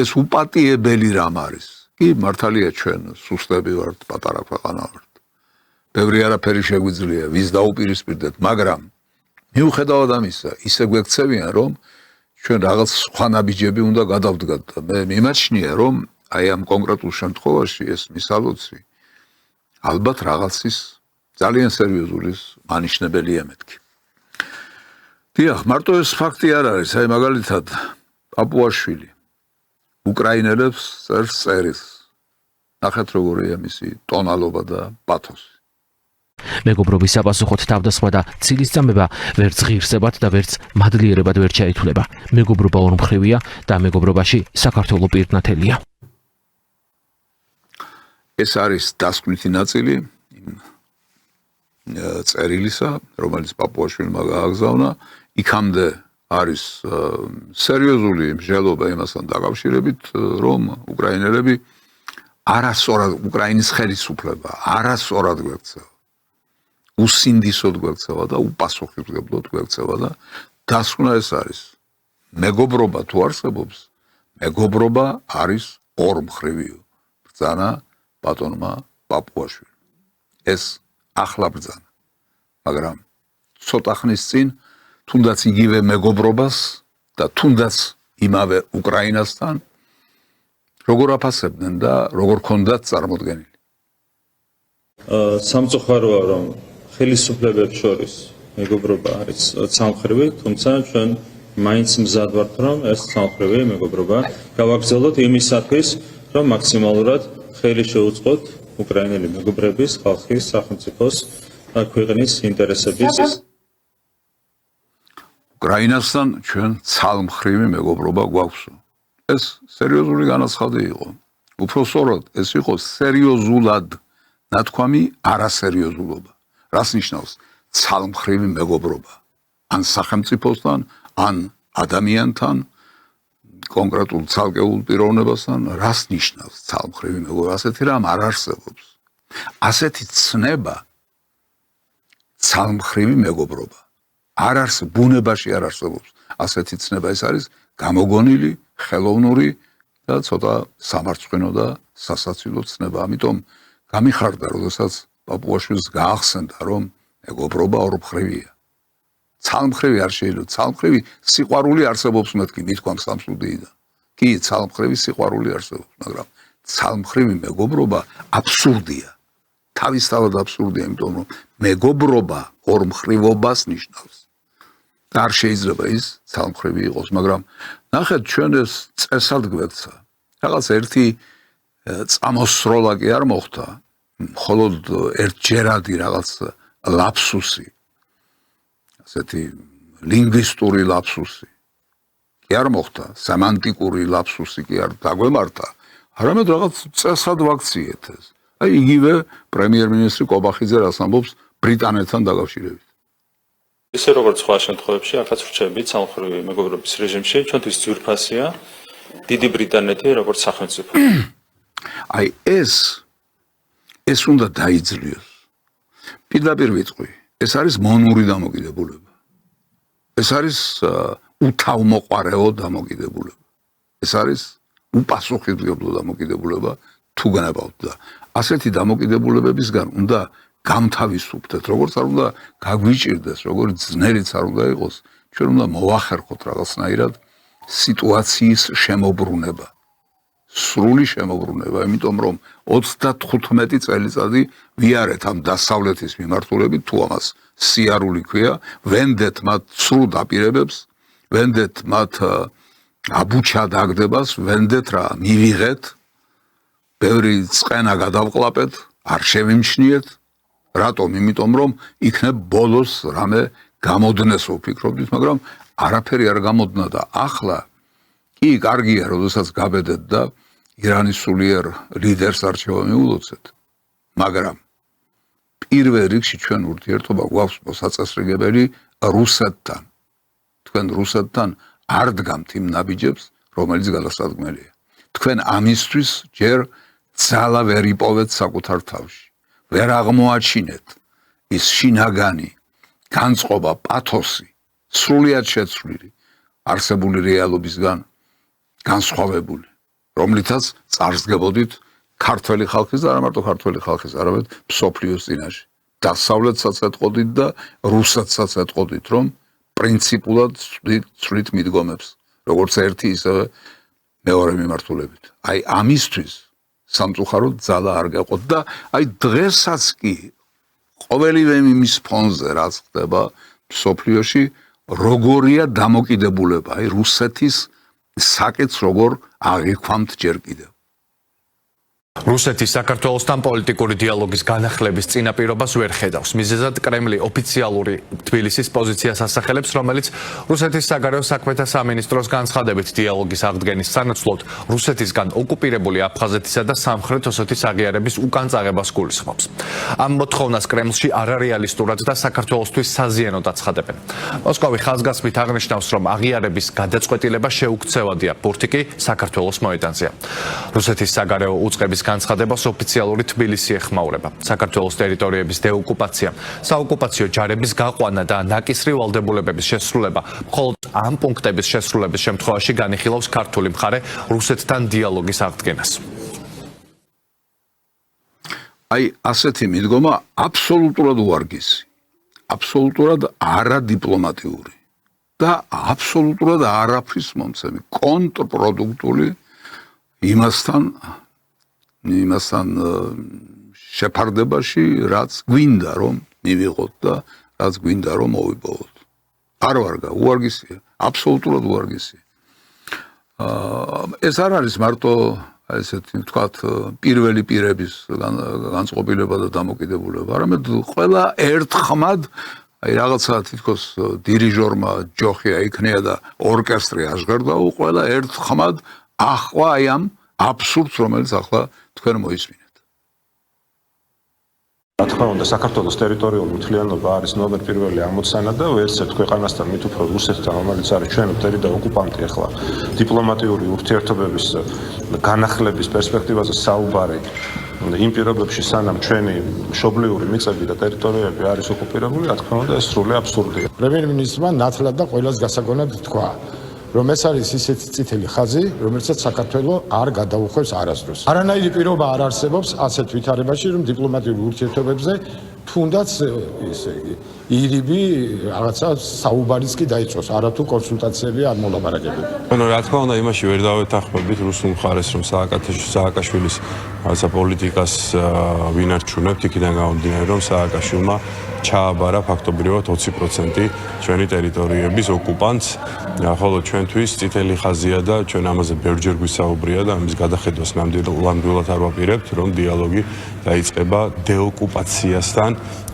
Speaker 1: ეს უპატიებელი რამ არის. კი, მართალია ჩვენ სუსტები ვართ, პატარა ქვეყანა ვართ. ბევრი არაფერი შეგვიძლია, ვის დაუპირისპირდეთ, მაგრამ მიუხედავად ამისა, ისე გვექცევიან, რომ ჩვენ რაღაც სხვა ნაბიჯები უნდა გადავდგათ და მე მიმაჩნია, რომ აი ამ კონკრეტულ შემთხვევაში ეს მისალოცი ალბათ რაღაცის ძალიან სერიოზული მანიშნებელია მეთქი. დიახ, მარტო ეს ფაქტი არ არის, აი მაგალითად პაპუაშვილი უკრაინელებს წერს. ნახეთ როგორია მისი ტონალობა და პათოსი.
Speaker 10: მეგობრობის საპასუხოდ თავდასხმა და ცილისწამება ვერც ღირსებად და ვერც მადლიერებად ვერ ჩაითვლება. მეგობრობა ორმხრივია და მეგობრობაში საქართველო პირნათელია.
Speaker 1: ეს არის დასკვნითი ნაწილი წერილისა, რომელიც პაპუაშვილმა გააგზავნა. იქამდე არის სერიოზული მსჯელობა იმასთან დაკავშირებით, რომ უკრაინელები არასწორად უკრაინის ხელისუფლება არასწორად გვექცევა. უსინდისოდ გვექცევა და უპასუხისმგებლოდ გვექცევა და დასკვნა ეს არის. მეგობრობა თუ არსებობს, მეგობრობა არის ორმხრივი. ბრძანა ბატონმა პაპუაშვილმა. ეს ახლა ბრძანა. მაგრამ ცოტა ხნის წინ თუნდაც იგივე მეგობრობას და თუნდაც იმავე უკრაინასთან როგორ აფასებდნენ და როგორ ქონდათ წარმოდგენილი.
Speaker 4: სამწუხაროა, რომ ხელისუფლებებს შორის მეგობრობა არის ცალმხრივი, თუმცა ჩვენ მაინც მზად ვართ, რომ ეს ცალმხრივი მეგობრობა გავაგრძელოთ იმისათვის, რომ მაქსიმალურად ხელი შეუწყოთ უკრაინელი მეგობრების, ხალხის, სახელმწიფოს და ქვეყნის ინტერესების.
Speaker 1: უკრაინასთან ჩვენ ცალმხრივი მეგობრობა გვაქვს. ეს სერიოზული განაცხადი იყო. უფრო სწორად, ეს იყო სერიოზულად ნათქვამი არასერიოზულობა. რას ნიშნავს ცალმხრივი მეგობრობა? ან სახელმწიფოსთან, ან ადამიანთან, კონკრეტულ ცალკეულ პიროვნებასთან, რას ნიშნავს ცალმხრივი მეგობრობა? ასეთი რამ არ არსებობს. ასეთი ცნება ცალმხრივი მეგობრობა არ არსებობს, ბუნებაში არ არსებობს. ასეთი ცნება ეს არის გამოგონილი, ხელოვნური და ცოტა სამარცხვინო და სასაცილო ცნება. ამიტომ გამიხარდა, როდესაც პაპუაშვილს გაახსენდა, რომ მეგობრობა ორმხრივია. ცალმხრივი არ შეიძლება, ცალმხრივი სიყვარული არსებობს მეთქი მithქვამ სამსუდიიდან. კი, ცალმხრივი სიყვარული არსებობს, მაგრამ ცალმხრივი მეგობრობა აბსურდია. თავისთავად აბსურდია, იმიტომ რომ მეგობრობა ორმხრივობას ნიშნავს. არ შეიძლება ის ცალმხრივი იყოს, მაგრამ ნახეთ, ჩვენ ეს წესად გვექცა. რაღაც ერთი წამოსროლა კი არ მოხდა, მხოლოდ ერთჯერადი რაღაც ლაფსუსი, ასეთი ლინგვისტური ლაფსუსი კი არ მოხდა, სემანტიკური ლაფსუსი კი არ დაგვემართა, არამედ რაღაც წესად ვაქციეთ ეს. აი იგივე პრემიერ-მინისტრი კობახიძე რას ამბობს ბრიტანეთთან დაკავშირებით.
Speaker 4: ისე როგორც სხვა შემთხვევებში, აქაც რჩებით ცალმხრივი მეგობრობის რეჟიმში, ჩვენთვის ძვირფასია დიდი ბრიტანეთი როგორც სახელმწიფო.
Speaker 1: აი ეს უნდა დაიძლიოს. პირდაპირ ვიტყვი, ეს არის მონური დამოკიდებულება. ეს არის უთავმოყარეო დამოკიდებულება. ეს არის უპასუხისმგებლო დამოკიდებულება თუ განაბავთ და ასეთი დამოკიდებულებებისგან უნდა გამთავისუფლდეთ, როგორც არ უნდა გაგვიჭირდეს, როგორც ძნელიც არ უნდა იყოს, ჩვენ უნდა მოვახერხოთ რაღაცნაირად სიტუაციის შემოbrunება. სრული შემოbrunება, იმიტომ რომ 35 წელიწადი ვიარეთ ამ დასავლეთის მიმართულებით, თუ ამას სიარული ქვია, ვენდეთ მათ სრულ დაპირებებს, ვენდეთ მათ აბუჩა დაგდებას, ვენდეთ რა მივიღეთ, ბევრი წყენა გადავყლაპეთ, არ შევიმჩნიეთ, რატომ? იმიტომ რომ იქნებ ბოლოს რამე გამოდნეს ვფიქრობთ, მაგრამ არაფერი არ გამოდნა და ახლა კი კარგია, როდესაც გაბედეთ და ირანის სულიერ ლიდერს არჩევა მიულოცეთ, მაგრამ პირველ რიგში ჩვენ ურთიერთობა გვაქვს მოსაწესრიგებელი რუსეთთან. თქვენ რუსეთთან არ დგამთ იმ ნაბიჯებს, რომელიც გადასადგმელია. თქვენ ამისთვის ჯერ ძალა ვერ იპოვეთ საკუთარ თავში. ვერ აღმოაჩინეთ ის შინაგანი განწყობა, პათოსი, სრულიად შეცვლილი არსებული რეალობისგან განსხვავებული, რომლითაც წარსდგებოდით ქართველი ხალხის და არა მარტო ქართველი ხალხის, არამედ მსოფლიოს წინაშე. დასავლეთსაც ეტყოდით და რუსეთსაც ეტყოდით, რომ პრინციპულად ცვლით მიდგომებს, როგორც ერთი ისევე მეორე მიმართულებით. აი ამისთვის სამწუხაროდ ძალა არ გაყოთ და აი დღესაც კი ყოველივე იმის ფონზე რაც ხდება მსოფლიოში როგორია დამოკიდებულება, აი რუსეთის საკეთს როგორ აღიქვამთ ჯერ კიდევ.
Speaker 3: რუსეთის საქართველოსთან პოლიტიკური დიალოგის განახლების წინაპირობას ვერ ხედავს. მიზეზად კრემლი ოფიციალური თბილისის პოზიციას ასახელებს, რომელიც რუსეთის საგარეო საქმეთა სამინისტროს განცხადებით დიალოგის აღდგენის სანაცვლოდ რუსეთისგან ოკუპირებული აფხაზეთისა და სამხრეთ ოსეთის აღიარების უკან წაღებას გულისხმობს. ამ მოთხოვნას კრემლში არარეალისტურად და საქართველოსთვის საზიანოდ აცხადებენ. მოსკოვი ხაზგასმით აღნიშნავს, რომ აღიარების გადაწყვეტილება შეუქცევადია, ბურთი კი საქართველოს მოედანზეა. რუსეთის საგარეო უწყების განცხადებას ოფიციალური თბილისი ეხმაურება. საქართველოს ტერიტორიების დეოკუპაცია, საოკუპაციო ჯარების გაყვანა და ნაკისრი ვალდებულებების შესრულება მხოლოდ ამ პუნქტების შესრულების შემთხვევაში განიხილავს ქართული მხარე რუსეთთან დიალოგის აღდგენას.
Speaker 1: აი ასეთი მიდგომა აბსოლუტურად უარგისი, აბსოლუტურად არადიპლომატიური და აბსოლუტურად არაფრის მომცემი, კონტრპროდუქტული იმასთან შეფარდებაში, რაც გვინდა რომ მივიღოთ და რაც გვინდა რომ მოვიპოვოთ. არ ვარგა, უარგისია, აბსოლუტურად უარგისია. ეს არ არის მარტო ესეთი ვთქვათ პირველი პირების განწყობილება და დამოკიდებულება, არამედ ყველა ერთხმად აი რაღაცა თითქოს დირიჟორმა ჯოხია იქნია და ორკესტრი აღჟღერდა, ყველა ერთხმად ახლა აი ამ აბსურდს, რომელიც ახლა თქვენ მოისმინეთ.
Speaker 6: რა თქმა უნდა, საქართველოს ტერიტორიული მთლიანობა არის ნომერ პირველი ამოცანა და ვერც ერთ ქვეყანასთან მით უფრო რუსეთთან, რომელიც არის ჩვენი მტერი და ოკუპანტი, ახლა დიპლომატიური ურთიერთობების განახლების პერსპექტივაზე საუბარი იმ პირობებში, სანამ ჩვენი მშობლიური მიწები და ტერიტორიები არის ოკუპირებული, რა თქმა უნდა, ეს სრული აბსურდია.
Speaker 7: პრემიერ-მინისტრმა ნათლად და ყველას გასაგონად თქვა, რომ ეს არის ისეთი წითელი ხაზი, რომელსაც საქართველო არ გადაუხვევს არასდროს. არანაირი პირობა არ არსებობს ასეთ ვითარებაში, რომ დიპლომატიურ ურთიერთობებზე თუნდაც ესე იგი ირიბი რაღაცა საუბარიც კი დაიწყოს, არათუ კონსულტაციები არ მოლაპარაკებები.
Speaker 6: ანუ რა თქმა უნდა, იმაში ვერ დავეთანხმებით რუსულ მხარეს, რომ სააკაშვილის რაღაცა პოლიტიკას ვინარჩუნებთ, იქიდან გამომდინარე, რომ სააკაშვილმა ჩააბარა ფაქტობრივად 20% ჩვენი ტერიტორიების ოკუპანტს, ხოლო ჩვენთვის წითელი ხაზია და ჩვენ ამაზე ბევრჯერ გვისაუბრია და ამის გადახედვას ნამდვილად არ ვაპირებთ, რომ დიალოგი დაიწყება დეოკუპაციასთან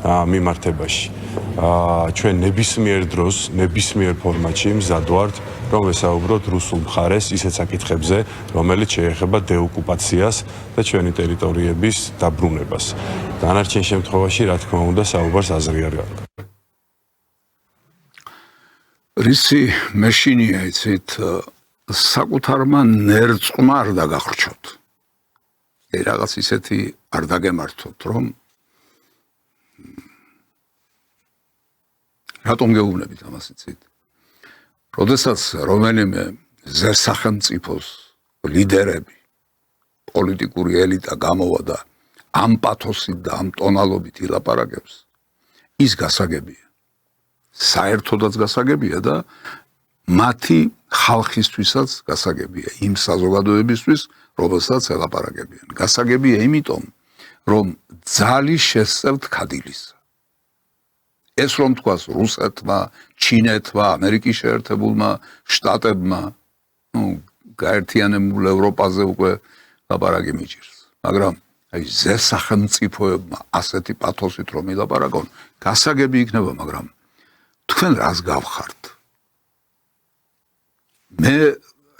Speaker 6: მიმართებაში. ჩვენ ნებისმიერ დროს, ნებისმიერ ფორმატში მზად ვართ, რომ ვესაუბროთ რუსულ მხარეს ისეთ საკითხებზე, რომელიც შეეხება დეოკუპაციას და ჩვენი ტერიტორიების დაბრუნებას. დანარჩენ შემთხვევაში, რა თქმა უნდა, საუბარს აზრი არ გაქვს.
Speaker 1: რისი მეშინია იცით, საკუთარმა ნერწყვმა არ დაგახრჩოთ. რაღაც ისეთი არ დაგემართოთ, რომ რატომ გეუბნებით ამას იცით? როდესაც რომელიმე ზერსახელმწიფოს ლიდერები, პოლიტიკური ელიტა გამოვა და ამ პათოსით და ამ ტონალობით ილაპარაკებს, ის გასაგებია. საერთოდაც გასაგებია და მათი ხალხისთვისაც გასაგებია, იმ საზოგადოებისთვის, რომელსაც ელაპარაკებიან. გასაგებია იმიტომ, რომ ძალი შესწევთ ქადილისა. ეს რომ თქვას რუსეთმა, ჩინეთმა, ამერიკის შეერთებულმა შტატებმა, გაერთიანებულ ევროპაზე უკვე ლაპარაკი მიჭირს. მაგრამ აი ზესახელმწიფოებმა ასეთი პათოსით რომ ილაპარაკონ, გასაგები იქნება, მაგრამ თქვენ რას გავხართ? მე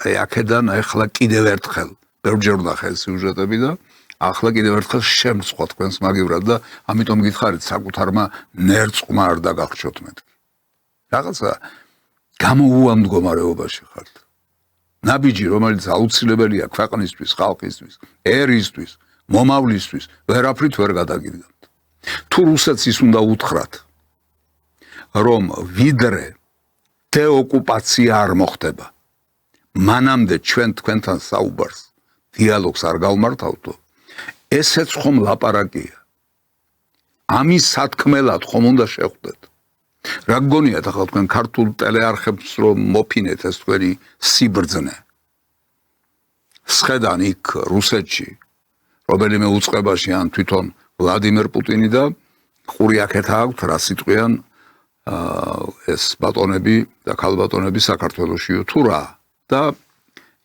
Speaker 1: აი აქედან ახლა კიდევ ერთხელ ბევრჯერ ვნახე სიუჟეტები და ახლა კიდევ ერთხელ შემწყვა თქვენს მაგივრად და ამიტომ გითხარით საკუთარმა ნერწყვმა არ დაგახჩოთ მეთქი. რაღაცა გამოუვალ მდგომარეობაში ხართ. ნაბიჯი, რომელიც აუცილებელია ქვეყნისთვის, ხალხისთვის, ერისთვის, მომავლისთვის, ვერაფრით ვერ გადაგიდგამთ. თუ რუსეთს ის უნდა უთხრათ, რომ ვიდრე დეოკუპაცია არ მოხდება, მანამდე ჩვენ თქვენთან საუბარს, დიალოგს არ გავმართავთო, ესეც ხომ ლაპარაკია. ამის სათქმელად ხომ უნდა შეხვდეთ. რა გგონიათ ახლა თქვენ ქართულ ტელეარხებს რომ მოფინეთ ეს თქვენი სიბრძნე? სხედან იქ რუსეთში, რომელიმე უწყებაში ან თვითონ ვლადიმერ პუტინი და ყური აქეთ აქვთ, რა სიტყვიან ეს ბატონები და ქალბატონები საქართველოშიო თუ რა და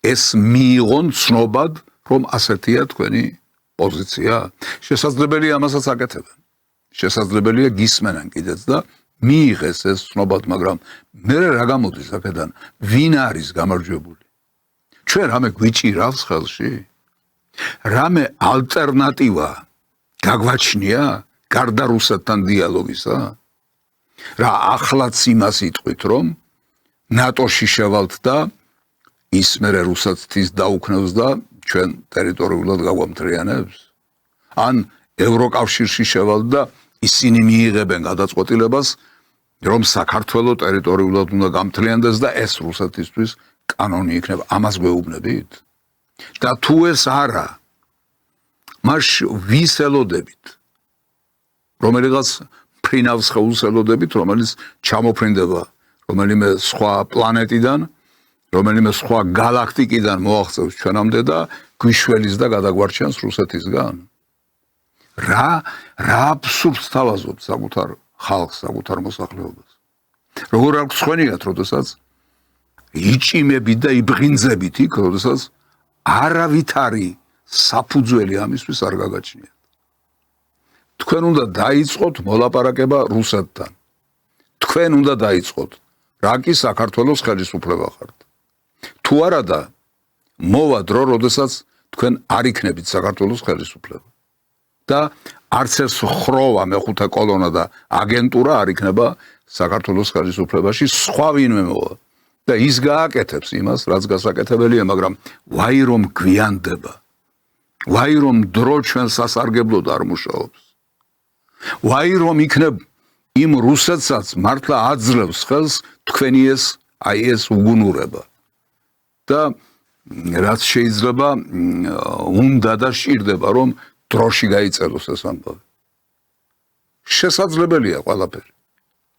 Speaker 1: ეს მიიღონ ცნობად, რომ ასეთია თქვენი პოზიცია. შესაძლებელია ამასაც აკეთებენ. შესაძლებელია გისმენან კიდეც და მიიღეს ეს ცნობად, მაგრამ მე რა გამოდის აქედან? ვინ არის გამარჯვებული? ჩვენ რამე გვიჭირავს ხელში? რამე ალტერნატივა გაგვაჩნია გარდა რუსეთთან დიალოგისა? რა ახლაც იმას იტყვით, რომ ნატოში შევალთ და ის მერე რუსეთს დაუქნევს და ჩვენ ტერიტორიულად გაგვამტრიანებს? ან ევროკავშირში შევალთ და ისინი მიიღებენ გადაწყვეტილებას, რომ საქართველოს ტერიტორიულად უნდა გამთლიანდეს და ეს რუსეთისთვის კანონი იქნება. ამას გვეუბნებით? და თუ ეს არა, მას ვის ელოდებით? რომელიღაც ფრინავს ხელს ელოდებით, რომელიც ჩამოფრინდება რომელიმე სხვა პლანეტიდან, რომელიმე სხვა galaktikიდან მოაღწევს ჩვენამდე და გვიშველის და გადაგვარჩენს რუსეთისგან. რა აბსურდს თავაზობთ საკუთარ ხალხს, საკუთარ მოსახლეობას. როგორ არ გსხვენიათ, როდესაც იჭიმებით და იბღინძებით იქ, როდესაც არავითარი საფუძველი ამისთვის არ გაგაჩნიათ. თქვენ უნდა დაიწყოთ მოლაპარაკება რუსეთთან. თქვენ უნდა დაიწყოთ, რა კი საქართველოს ხელისუფლება ხართ. თუ არადა, მოვა დრო, როდესაც თქვენ არ იქნებით საქართველოს ხელისუფლება. და არც ეს ხროვა მეხუთე კოლონა და აგენტურა არ იქნება საქართველოს ხელისუფლებაში, სხვა ვინმე მოვა. და ის გააკეთებს იმას, რაც გასაკეთებელია, მაგრამ ვაი რომ გვიანდება. ვაი რომ დრო ჩვენ სასარგებლოდ არ მუშაობს. ვაი რომ იქნებ იმ რუსეთსაც მართლა აძლევს ხელს თქვენი ეს უგუნურება. და რაც შეიძლება უნდა და სჭირდება რომ დროში გაიწეროს ეს ამბავი. შესაძლებელია ყველაფერი.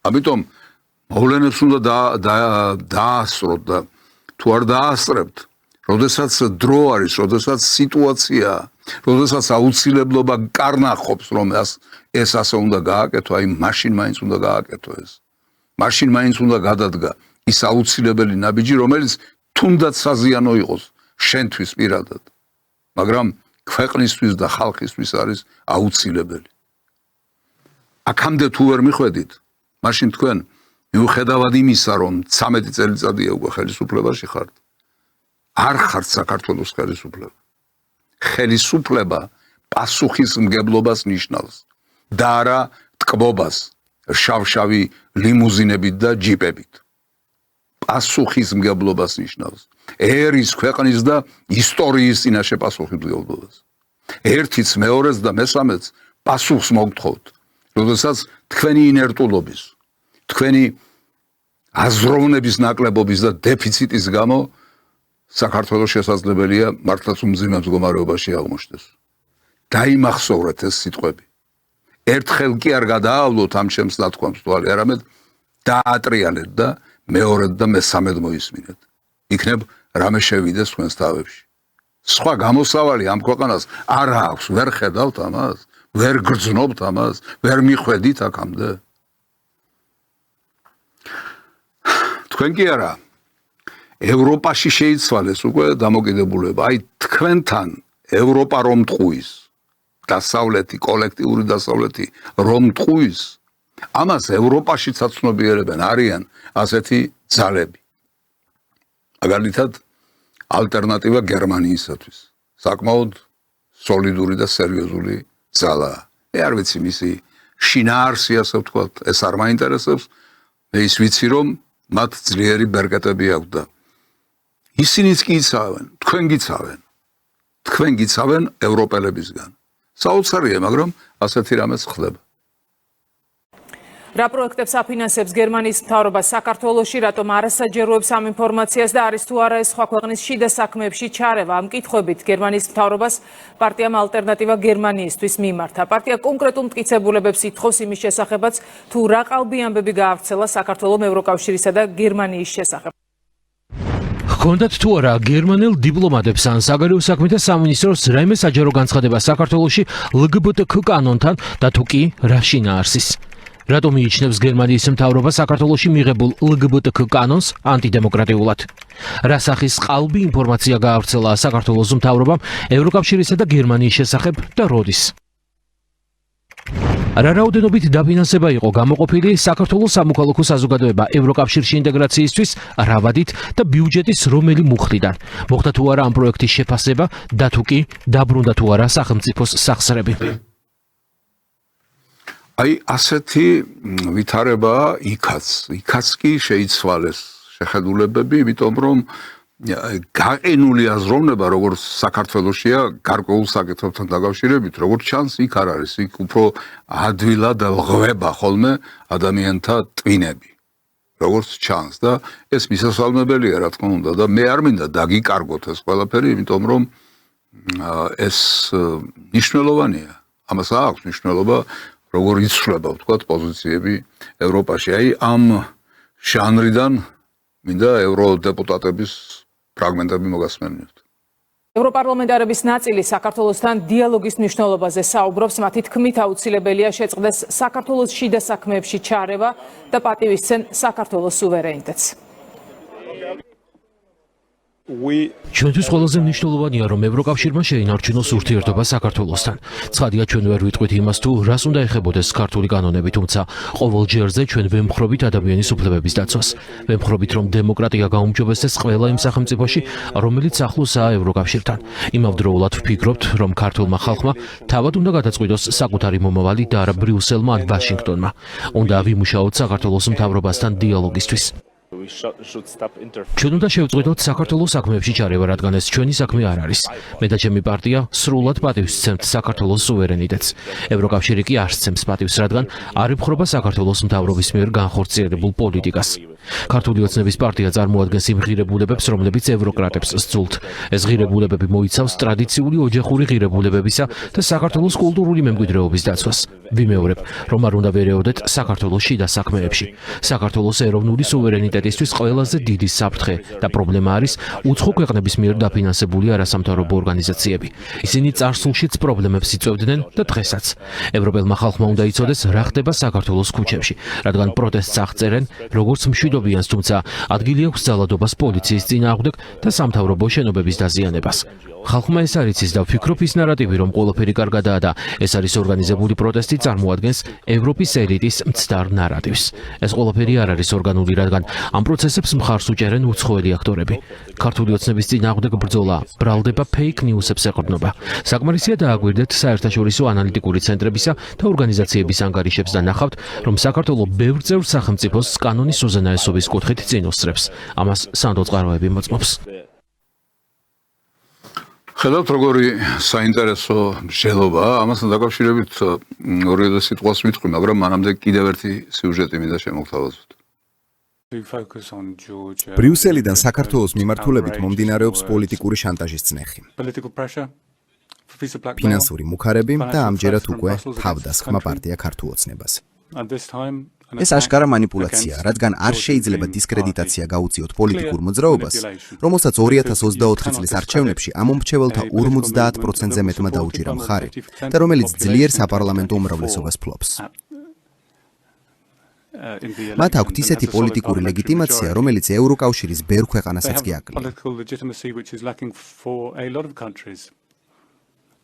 Speaker 1: ამიტომ მოვლენებს უნდა დაასწროთ და თუ არ დაასწრებთ, როდესაც დრო არის, როდესაც სიტუაცია, როდესაც აუცილებლობა კარნახობს, რომ ეს ასე უნდა გააკეთო, აი მაშინ მაინც უნდა გააკეთო ეს. მაშინ მაინც უნდა გადადგა ის აუცილებელი ნაბიჯი, რომელიც თუნდაც საზიანო იყოს შენთვის პირადად. მაგრამ ქვეყნისთვის და ხალხისთვის არის აუცილებელი. აქამდე თუ ვერ მიხვედით, მაშინ თქვენ მიუხედავად იმისა, რომ 13 წელიწადია უკვე ხელისუფლებაში ხართ, არ ხართ საქართველოს ხელისუფლება. ხელისუფლება პასუხისმგებლობას ნიშნავს და არა ტკბობას შავ-შავი ლიმუზინებით და ჯიპებით. პასუხისმგებლობას ნიშნავს. ერის ქვეყნის და ისტორიის წინაშე პასუხისმგებლობას. ერთიც მეორეს და მესამეც პასუხს მოგთხოვთ, როდესაც თქვენი ინერტულობის, თქვენი აზროვნების ნაკლებობის და დეფიციტის გამო საქართველოს შესაძლებელია მართლაც უმძიმე მდგომარეობაში აღმოჩნდეს. დაიმახსოვრეთ ეს სიტყვები. ერთხელ კი არ გადაავლოთ ამ ჩემს ნათქვამს თვალი, არამედ დაატრიალეთ და მეორედ და მესამედ მოისმინეთ. იქნებ რამე შევიდეს თქვენს თავებში. სხვა გამოსავალი ამ ქვეყანას არ აქვს, ვერ ხედავთ ამას, ვერ გრძნობთ ამას, ვერ მიხვედით აქამდე. თქვენ კი არა ევროპაში შეიცვალეს უკვე დამოკიდებულება. აი თქვენთან ევროპა რომ ტყუის, დასავლეთი, კოლექტიური დასავლეთი რომ ტყუის, ამას ევროპაშიც აცნობიერებენ, არიან ასეთი ძალები. მაგალითად, ალტერნატივა გერმანიისათვის. საკმაოდ სოლიდური და სერიოზული ძალაა. არ ვიცი მისი შინაარსი, ასე ვთქვათ, ეს არ მაინტერესებს. მე ის ვიცი, რომ მათ ძლიერი ბერკეტები აქვს და ისინიც კი იცავენ, თქვენ გიცავენ ევროპელებისგან. საოცარია, მაგრამ ასეთი რამეც ხდება.
Speaker 12: რა პროექტებს აფინანსებს გერმანიის მთავრობა საქართველოში, რატომ არასაჯეროებს ამ ინფორმაციას და არის თუ არა ეს სხვა ქვეყნის შიდა საქმეებში ჩარევა? ამ კითხვებით გერმანიის მთავრობას პარტიამ ალტერნატივა გერმანიისთვის მიმართა. პარტია კონკრეტულ მტკიცებულებებს ითხოვს იმის შესახებაც, თუ რა ყალბი ამბები გაავრცელა საქართველოს ევროკავშირისა და გერმანიის შესახებ.
Speaker 10: ჰქონდათ თუ არა გერმანელ დიპლომატებს ან საგარეო საქმეთა სამინისტროს რაიმე საჯარო განცხადება საქართველოში LGBT კანონთან და თუ კი რა შინაარსის? რატომ მიიჩნევს გერმანიის მთავრობა საქართველოში მიღებულ LGBT კანონს ანტიდემოკრატიულად? რა სახის ყალბი ინფორმაცია გაავრცელა საქართველოს მთავრობამ ევროკავშირისა და გერმანიის შესახებ და როდის? რა რაოდენობით დაფინანსება იყო გამოყოფილი საქართველოს სამოქალაქო საზოგადოება ევროკავშირში ინტეგრაციისთვის რავადით და ბიუჯეტის რომელი მუხლიდან? მოხდა თუ არა ამ პროექტის შეფასება და თუ კი დაბრუნდა თუ არა სახელმწიფოს სახსრები?
Speaker 1: აი ასეთი ვითარებაა იქაც კი შეიცვალეს შეხედულებები, იმიტომ რომ გაყინული აზროვნება როგორც საქართველოსია გარკვეულ საკითხებთან დაკავშირებით, როგორც ჩანს, იქ არ არის, იქ უფრო ადვილად ღვება ხოლმე ადამიანთა ტვინები, როგორც ჩანს და ეს მისასალმებელია, რა თქმა უნდა, და მე არ მინდა დაგიკარგოთ ეს ყველაფერი, იმიტომ რომ ეს მნიშვნელოვანია, ამას აქვს მნიშვნელობა, როგორ იცვლება, ვთქვათ, პოზიციები ევროპაში. აი ამ ჟანრიდან მინდა ევროდეპუტატების ფრაგმენტები მოგასმენიოთ.
Speaker 12: ევროპარლამენტარების ნაწილი საქართველოსთან დიალოგის მნიშვნელობაზე საუბრობს, მათი თქმით აუცილებელია შეწყდეს საქართველოს შიდა საქმეებში ჩარევა და პატივისცენ საქართველოს სუვერენიტეტს.
Speaker 10: ჩვენთვის ყველაზე მნიშვნელოვანია, რომ ევროკავშირმა შეინარჩუნოს ურთიერთობა საქართველოსთან. ცხადია, ჩვენ ვერ ვიტყვით იმას, თუ რას უნდა ეხებოდეს ქართული კანონები, თუმცა ყოველ ჯერზე ჩვენ ვემხრობით ადამიანის უფლებების დაცვას. ვემხრობით, რომ დემოკრატია გაუმჯობესდეს ყველა იმ სახელმწიფოში, რომელიც ახლოსაა ევროკავშირთან. იმავდროულად ვფიქრობთ, რომ ქართულმა ხალხმა თავად უნდა გადაწყვიტოს საკუთარი მომავალი და არა ბრიუსელმა ან ვაშინგტონმა. უნდა ვიმუშაოთ საქართველოს მთავრობასთან დიალოგისთვის. ჩვენ უნდა შევწყვიტოთ საქართველოს საქმეებში ჩარევა, რადგან ეს ჩვენი საქმე არ არის. მე და ჩემი პარტია სრულად პატივს ვცემთ საქართველოს სუვერენიტეტს. ევროკავშირი კი არ სცემს პატივს, რადგან არ იფხრობა საქართველოს მთავრობის მიერ განხორციელებულ პოლიტიკას. ქართული ოცნების პარტია წარმოადგენს იმ ღირებულებებს, რომლებიც ევროკრატებს სძულთ. ეს ღირებულებები მოიცავს ტრადიციული ოჯახური ღირებულებებისა და საქართველოს კულტურული მემკვიდრეობის დაცვას. ვიმეორებ, რომ არ უნდა ვერეოდეთ საქართველოს შიდა საქმეებში. საქართველოს ეროვნული სუვერენიტეტისთვის ყველაზე დიდი საფრთხე და პრობლემა არის უცხო ქვეყნების მიერ დაფინანსებული არასამთავრობო ორგანიზაციები. ისინი წარსულშიც პრობლემებს იწვევდნენ და დღესაც. ევროპელმა ხალხმა უნდა იცოდეს, რა ხდება საქართველოს ქუჩებში, რადგან პროტესტს აღწერენ როგორც მშვიდობიანს, თუმცა ადგილი აქვს ძალადობას პოლიციის წინააღმდეგ და სამთავრობო შენობების დაზიანებას. ხალხმა ეს არ იცის და ვფიქრობ, ის ნარატივი, რომ ყველაფერი კარგადაა და ეს არის ორგანიზებული პროტესტი, წარმოადგენს ევროპის ელიტის მცდარ ნარატივს. ეს ყველაფერი არ არის ორგანული, რადგან ამ პროცესებს მხარს უჭერენ უცხოელი აქტორები. ქართული ოცნების წინააღმდეგ ბრძოლა ბრალდება ფეიქ ნიუსებს ეყრდნობა. საკმარისია დააგვირდეთ საერთაშორისო ანალიტიკური ცენტრებისა და ორგანიზაციების ანგარიშებს და ნახავთ, რომ საქართველოს ბევრ წევრ სახელმწიფოს კანონის უზენაესობის კუთხით წინ უსწრებს. ამას სანდო წყაროები მოწმობს.
Speaker 1: ხედავთ როგორი საინტერესო მსჯელობაა, ამასთან დაკავშირებით ორივე სიტყვას ვიტყვი, მაგრამ მანამდე კიდევ ერთი სიუჟეტი მინდა შემოგთავაზოთ.
Speaker 5: ბრიუსელიდან საქართველოს მიმართულებით მომდინარეობს პოლიტიკური შანტაჟის წნეხი. ფინანსური მუქარები და ამჯერად უკვე თავდასხმა პარტია ქართულ ოცნებას. ეს აშკარა манипуляცია, რადგან არ შეიძლება დისკრედიტაცია გაუწიოთ პოლიტიკურ მოძრაობას, რომელსაც 2024 წლის არჩევნებში ამ მომრჩეველთა 50%-ზე მეტმა დაუჭირა მხარი და რომელიც ძლიერ საპარლამენტო უმრავლესობას ფლობს. მათ აქვთ ისეთი პოლიტიკური ლეგიტიმაცია, რომელიც ევროკავშირის ბევრ ქვეყანასაც კი აკლია.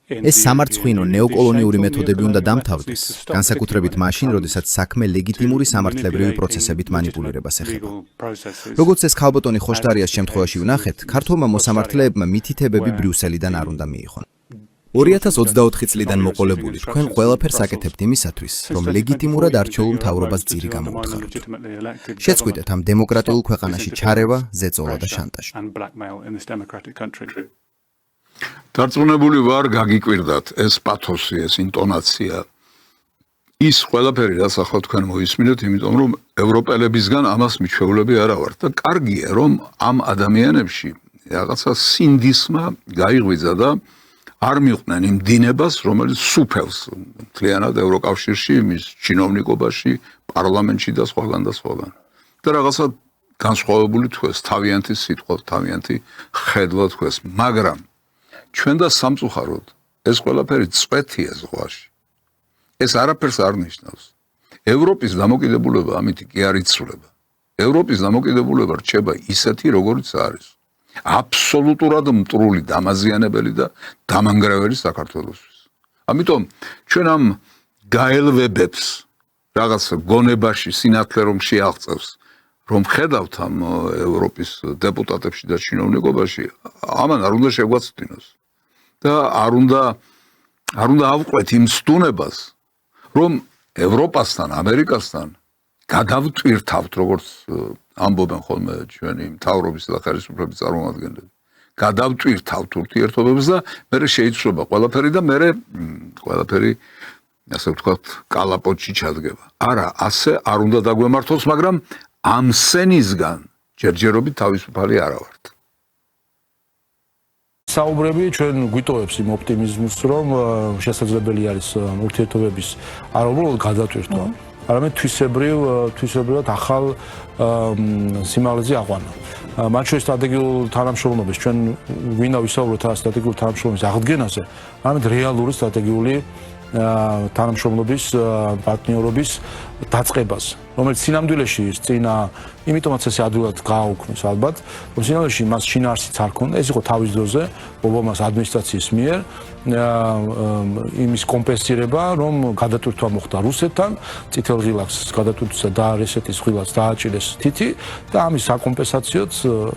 Speaker 5: ეს სამარცხვინო ნეოკოლონიური მეთოდები უნდა დამთავრდეს, განსაკუთრებით მაშინ, როდესაც საქმე ლეგიტიმური სამართლებრივი პროცესებით манипуლირებას ეხება. როგორც ეს ქალბატონი ხოშტარიას შემთხვევაში ვნახეთ, ქართულმა მოსამართლეებმა მითითებები ბრიუსელიდან არ უნდა მიიღონ. 2024 წლიდან მოყოლებული თქვენ ყველაფერს აკეთებთ იმისათვის, რომ ლეგიტიმურად არჩეულ მთავრობას ძირი გამოუთხაროთ. შეწყვიტეთ ამ დემოკრატიულ ქვეყანაში ჩარევა, ზეწოლა და შანტაჟი.
Speaker 1: დარწმუნებული ვარ, გაგიკვირდათ ეს პათოსი, ეს ინტონაცია. ის ყველაფერი, რაც ახლა თქვენ მოისმინეთ, იმიტომ რომ ევროპელებისგან ამას მიჩვეულები არა ვართ და კარგია, რომ ამ ადამიანებში რაღაცა სინდისმა გაიღვიძა და არ მიყვნენ იმ დინებას, რომელიც სუფევს მთლიანად ევროკავშირში, მის ჩინოვნიკობაში, პარლამენტში და სხვაგან და სხვაგან. და რაღაცა განსხვავებული თქვეს, თავიანთი სიტყვა, თავიანთი ხედვა თქვეს, მაგრამ ჩვენ და სამწუხაროდ ეს ყველაფერი წვეთია ზღვაში. ეს არაფერს არ ნიშნავს. ევროპის დამოკიდებულება ამით კი არ იცვლება. ევროპის დამოკიდებულება რჩება ისეთი, როგორიც არის. აბსოლუტურად მტრული, დამაზიანებელი და დამანგრეველი საქართველოსთვის. ამიტომ ჩვენ ამ გაელვებებს რაღაც გონებაში, სინათლე რომ შეაღწევს, რომ ხედავთ ამ ევროპის დეპუტატებში და ჩინოვნიკობაში, ამან არ უნდა შეგვაცდინოს. და არ უნდა ავყვეთ იმ სტუნებას, რომ ევროპასთან, ამერიკასთან გადავტვირთავთ, როგორც ამბობენ ხოლმე ჩვენი მთავრობის და ხელისუფლების წარმომადგენლები. გადავტვირთავთ ურთიერთობებს და მერე შეიცვლება ყველაფერი და მერე ყველაფერი, ასე ვთქვათ, კალაპოტში ჩადგება. არა, ასე არ უნდა დაგვემართოს, მაგრამ ამ სენისგან ჯერჯერობით თავისუფალი არა ვართ.
Speaker 9: საუბრები ჩვენ გვიტოვებს იმ ოპტიმიზმს, რომ შესაძლებელი არის ურთიერთობების არა უბრალოდ გადატვირთვა, არამედ თვისებრივად ახალ სიმაღლეზე აყვანა. მათ შორის სტრატეგიულ თანამშრომლობის ჩვენ გვინდა ვისაუბროთ რა სტრატეგიულ თანამშრომლობის აღდგენაზე, არამედ რეალური სტრატეგიული თანამშრომლობის პარტნიორობის დაწყებას, რომელიც სინამდვილეში წინა იმიტომაც ესე ადვილად გააუქმეს ალბათ, რომ სინამდვილეში მას შინაარსიც არ ქონდა, ეს იყო თავის დროზე ობამას ადმინისტრაციის მიერ იმის კომპენსირება, რომ გადატვირთვა მოხდა რუსეთთან, წითელ ღილაკს გადატვირთვისა და რუსეთის ღილაკს დააჭირეს თითი და ამის საკომპენსაციოდ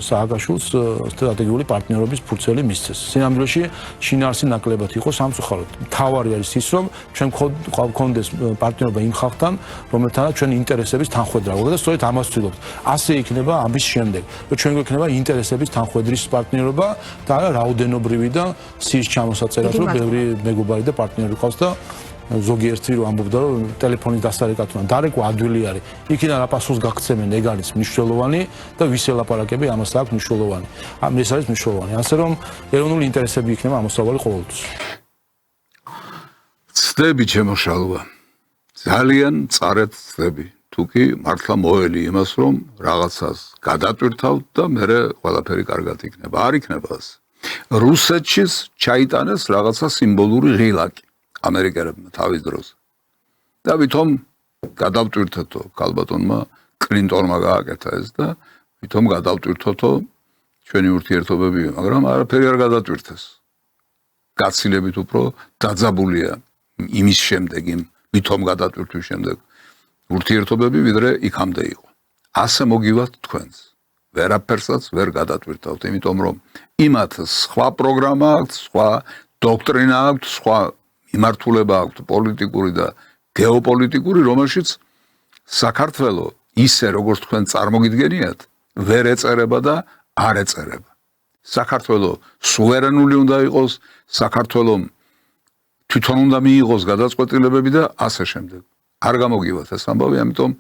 Speaker 9: სააკაშვილს სტრატეგიული პარტნიორობის ფურცელი მისცეს. სინამდვილეში შინაარსი ნაკლებად იყო სამწუხაროდ. მთავარი არის ის, რომ ჩვენ გვქონდეს პარტნიორობა იმ ხალხთან, რომელთანაც ჩვენ ინტერესების თანხვედრა გვაქვს და სწორედ ამას ვცდილობთ. ასე იქნება ამის შემდეგ, რომ ჩვენ გვექნება ინტერესების თანხვედრის პარტნიორობა და არა რაოდენობრივი და სიის ჩამოსაწერად, რომ ბევრი მეგობარი და პარტნიორი ყავს და ზოგიერთი რომ ამბობდა, რომ ტელეფონის დასარეკად უნდა დარეკვა ადვილი არის. იქიდან რა პასუხს გაგცემენ, ეგ არის მნიშვნელოვანი და ვის ელაპარაკები ამას აქვს მნიშვნელოვანი. ეს არის მნიშვნელოვანი. ასე რომ ეროვნული ინტერესები იქნება ამოსავალი ყოველთვის.
Speaker 1: ცდები ჩემოშალვა. ძალიან მწარედ ცდები. თუკი მართლა მოელი იმას, რომ რაღაცას გადატვირთავთ და მერე ყველაფერი კარგად იქნება. არ იქნება ასე. რუსეთშიც ჩაიტანეს რაღაცა სიმბოლური ღილაკი ამერიკელებმა თავის დროზე. და ვითომ გადავტვირთეთო, ქალბატონმა კლინტონმა გააკეთა ეს და ვითომ გადავტვირთოთო ჩვენი ურთიერთობები, მაგრამ არაფერი არ გადატვირთეს. გაცილებით უფრო დაძაბულია იმის შემდეგ, იმ ვითომ გადატვირთვის შემდეგ ურთიერთობები, ვიდრე იქამდე იყო. ასე მოგივათ თქვენს. ვერაფერსაც ვერ გადატვირთავთ, იმიტომ რომ იმათ სხვა პროგრამა აქვს, სხვა დოქტრინა აქვს, სხვა მიმართულება აქვს პოლიტიკური და გეოპოლიტიკური, რომელშიც საქართველო ისე როგორც თქვენ წარმოგიდგენიათ, ვერ ეწერება და არ ეწერება. საქართველოს სუვერენული უნდა იყოს, საქართველოს თვითონ უნდა მიიღოს გადაწყვეტილებები და ასე შემდეგ. არ გამოგივათ ეს ამბავი, ამიტომ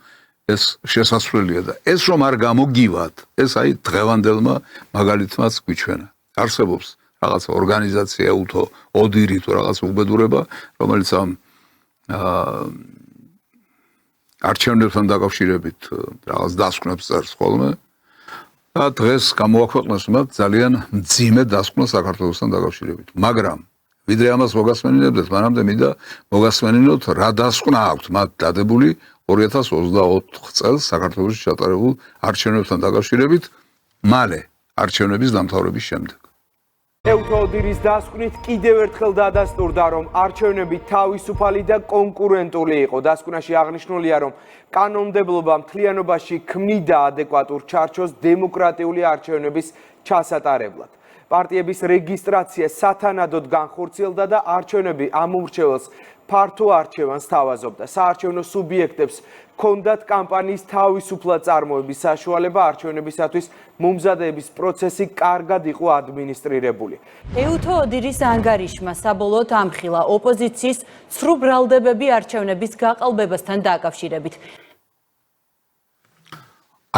Speaker 1: ეს შესაძლებელია და ეს რომ არ გამოგივათ, ეს აი დღევანდელმა მაგალითმაც გვიჩვენა. არსებობს რაღაც ორგანიზაცია უთო ოდირი თუ რაღაც უბედურება, რომელიც ამ არჩევნებთან დაკავშირებით რაღაც დასკვნებს წერს ხოლმე და დღეს გამოაქვეყნეს მათ ძალიან მძიმე დასკვნა საქართველოსთან დაკავშირებით. მაგრამ ვიდრე ამას მოგასმენინებდეთ, მანამდე მინდა მოგასმენინოთ რა დასკვნა აქვთ მათ დადებული 2024 წელს საქართველოში ჩატარებულ არჩევნებთან დაკავშირებით მალე არჩევნების დამთავრების შემდეგ.
Speaker 13: ევთოდირის დასკვნით კიდევ ერთხელ დადასტურდა, რომ არჩევნები თავისუფალი და კონკურენტული იყო. დასკვნაში აღნიშნულია, რომ კანონმდებლობა მთლიანობაში ქმნიდა ადეკვატურ ჩარჩოს დემოკრატიული არჩევნების ჩასატარებლად. პარტიების რეგისტრაცია სათანადოდ განხორციელდა და არჩევნები ამომრჩეველს ფართო არჩევანს თავაზობდა. საარჩევნო სუბიექტებს ჰქონდათ კამპანიის თავისუფლად წარმოების საშუალება, არჩევნებისათვის მომზადების პროცესი კარგად იყო ადმინისტრირებული.
Speaker 15: ევთოდირის ანგარიშმა საბოლოოდ ამხილა ოპოზიციის ცრუ ბრალდებები არჩევნების გაყალბებასთან დაკავშირებით.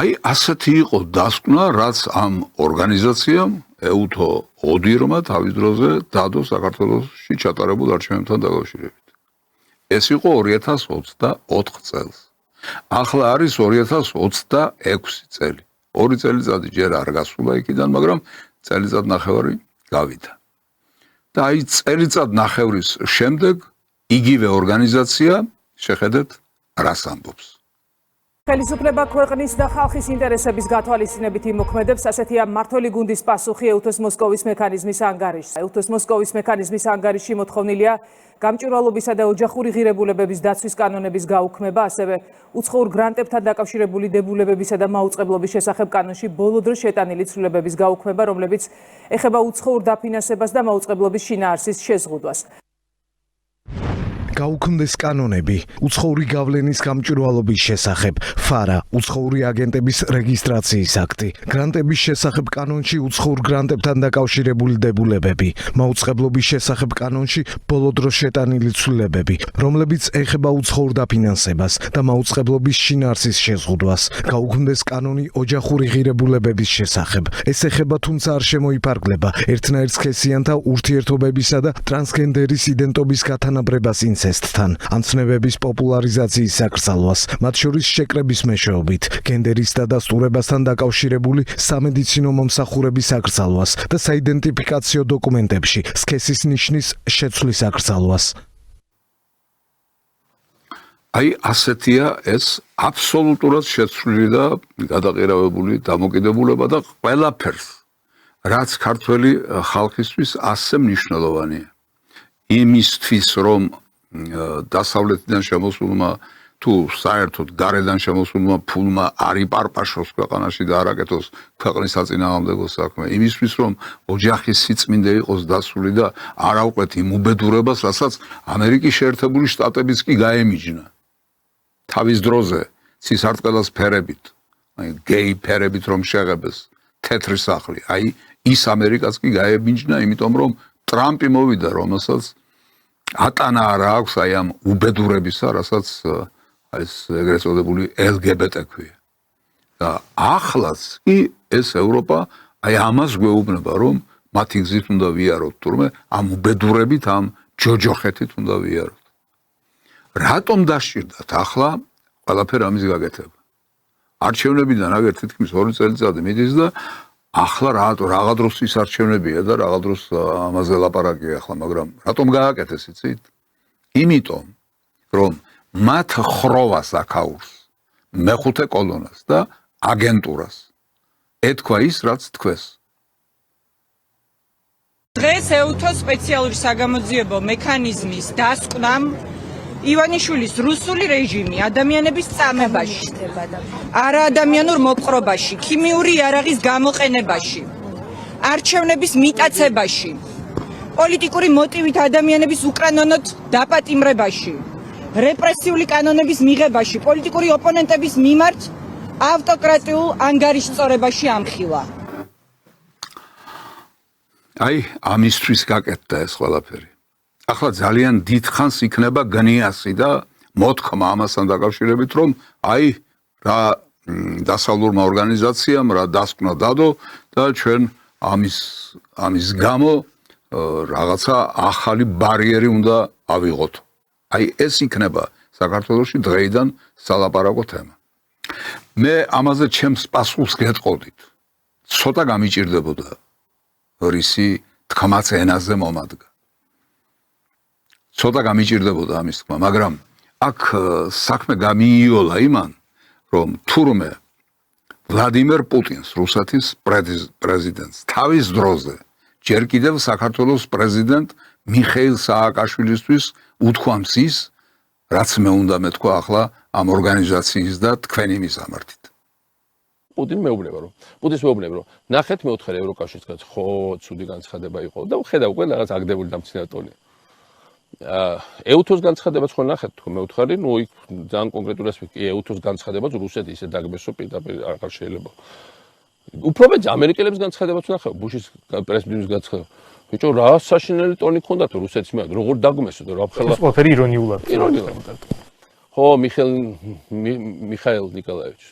Speaker 1: აი ასეთი იყო დასკვნა, რაც ამ ორგანიზაციამ ევთო ოდირმა თავის დროზე დადო საქართველოში ჩატარებულ არჩევნებთან დაკავშირებით. ეს იყო 2024 წელს. ახლა არის 2026 წელი. 2 წელიწადი ჯერ არ გასულა იქიდან, მაგრამ წელიწად ნახევარი გავიდა. და აი წელიწად ნახევრის შემდეგ იგივე ორგანიზაცია შეხედეთ რას ამბობს.
Speaker 12: ხელისუფლება ქვეყნის და ხალხის ინტერესების გათვალისწინებით იმოქმედებს, ასეთია მმართველი გუნდის პასუხი ევთოს მოსკოვის მექანიზმის ანგარიშს. ევთოს მოსკოვის მექანიზმის ანგარიშში მოთხოვნილია გამჭვირვალობისა და ოჯახური ღირებულებების დაცვის კანონების გაუქმება, ასევე უცხოურ გრანტებთან დაკავშირებული დებულებებისა და მაუწყებლობის შესახებ კანონში ბოლო დროს შეტანილი ცვლილებების გაუქმება, რომლებიც ეხება უცხოურ დაფინანსებას და მაუწყებლობის შინაარსის შეზღუდვას.
Speaker 16: გაუქმდეს კანონები უცხოური გავლენის გამჭვირვალობის შესახებ, ფარა, უცხოური აგენტების რეგისტრაციის აქტი, გრანტების შესახებ კანონში უცხოურ გრანტებთან დაკავშირებული დებულებები, მაუწყებლობის შესახებ კანონში ბოლო დროს შეტანილი ცვლილებები, რომლებიც ეხება უცხოურ დაფინანსებას და მაუწყებლობის შინაარსის შეზღუდვას. გაუქმდეს კანონი ოჯახური ღირებულებების შესახებ. ეს ეხება, თუმცა არ შემოიფარგლება ერთნაირსქესიანთა ურთიერთობებისა და ტრანსგენდერის იდენტობის გათანაბრებას ინცესტთან, ამცნებების პოპულარიზაციის საკრძალვას, მათ შორის შეკრების მეშვეობით, გენდერის დადასტურებასთან დაკავშირებული სამედიცინო მომსახურების საკრძალვას და საიდენტიფიკაციო დოკუმენტებში სქესის ნიშნის შეცვლის საკრძალვას.
Speaker 1: აი ასეთია ეს აბსოლუტურად შეცვლილი და გადაყირავებული დამოკიდებულება და ყველაფერს, რაც ქართველი ხალხისთვის ასე მნიშვნელოვანია. იმისთვის, რომ დასავლეთიდან შემოსულმა თუ საერთოდ გარედან შემოსულმა ფულმა არ იპარპაშოს ქვეყანაში და არ აკეთოს ქვეყნის საწინააღმდეგო საქმე, იმისთვის, რომ ოჯახის სიწმინდე იყოს დასული და არ ავყვეთ იმ უბედურებას, რასაც ამერიკის შეერთებული შტატებიც კი გაემიჯნა. თავის დროზე ცისარტყელას ფერებით, აი გეი ფერებით რომ შეღებეს თეთრი სახლი, აი ის ამერიკაც კი გაემიჯნა, იმიტომ რომ ტრამპი მოვიდა, რომელსაც ატანა არა აქვს აი ამ უბედურებისა, რასაც ეს ეგრეთ წოდებული LGBT ქვია. და ახლაც კი ეს ევროპა აი ამას გვეუბნება, რომ მათი გზით უნდა ვიაროთ, თურმე ამ უბედურებით, ამ ჯოჯოხეთით უნდა ვიაროთ. რატომ დასჭირდათ ახლა ყველაფერი ამის გაკეთება? არჩევნებიდან აგერ თითქმის 2 წელიწადი მიდის და ახლა რაღა დროს ის არჩევნებია და რაღა დროს ამაზე ლაპარაკია ახლა, მაგრამ რატომ გააკეთეს იცით? იმიტომ, რომ მათ ხროვას აქაურს, მეხუთე კოლონას და აგენტურას. ეთქვა ის, რაც თქვეს.
Speaker 23: დღეს ევთოს სპეციალური საგამოძიებო მექანიზმის დასკვნამ ივანიშვილის რუსული რეჟიმი ადამიანების წამებაში, არაადამიანურ მოპყრობაში, ქიმიური იარაღის გამოყენებაში, არჩევნების მიტაცებაში, პოლიტიკური მოტივით ადამიანების უკანონოდ დაპატიმრებაში, რეპრესიული კანონების მიღებაში, პოლიტიკური ოპონენტების მიმართ ავტოკრატიულ ანგარიშწორებაში ამხილა.
Speaker 1: აი ამისთვის გაკეთდა ეს ყველაფერი. ახლა ძალიან დიდხანს იქნება გნიასი და მოთქმა ამასთან დაკავშირებით, რომ აი რა დასავლურმა ორგანიზაციამ რა დასკვნა დადო და ჩვენ ამის გამო რაღაცა ახალი ბარიერი უნდა ავიღოთ. აი ეს იქნება საქართველოში დღეიდან სალაპარაკო თემა. მე ამაზე ჩემს პასუხს გეტყოდით. ცოტა გამიჭირდებოდა რისი თქმაც ენაზე მომადგა. ცოტა გამიჭირდებოდა ამის თქმა, მაგრამ აქ საქმე გამიიოლა იმან, რომ თურმე ვლადიმერ პუტინს, რუსეთის პრეზიდენტს, თავის დროზე ჯერ კიდევ საქართველოს პრეზიდენტ მიხეილ სააკაშვილისთვის უთქვამს ის, რაც მე უნდა მეთქვა ახლა ამ ორგანიზაციის და თქვენი მისამართით.
Speaker 11: პუტინს მეუბნება, რომ ნახეთ მეოთხე ევროკავშირისგან ხო ცუდი განცხადება იყო და ხედავ უკვე რაღაც აგდებული დამცინატონია. ეუთოს განცხადებაც ხო ნახეთ თქო მეუთხარი, ნუ იქ ძალიან კონკრეტულ ასპექტი ეუთოს განცხადებაც რუსეთი ისე დაგმესო პირდაპირ აღარ შეიძლება. უფრო მეტ ამერიკელებს განცხადებაც ნახე, ბუშის პრეზიდენტის განცხადება. ბიჭო, რა საშინელი ტონი ქონდათ რუსეთის მე, როგორ დაგმესო და რა ხელა.
Speaker 17: ყველაფერი ირონიულად.
Speaker 11: ხო, მიხაილ ნიკოლაევიჩ.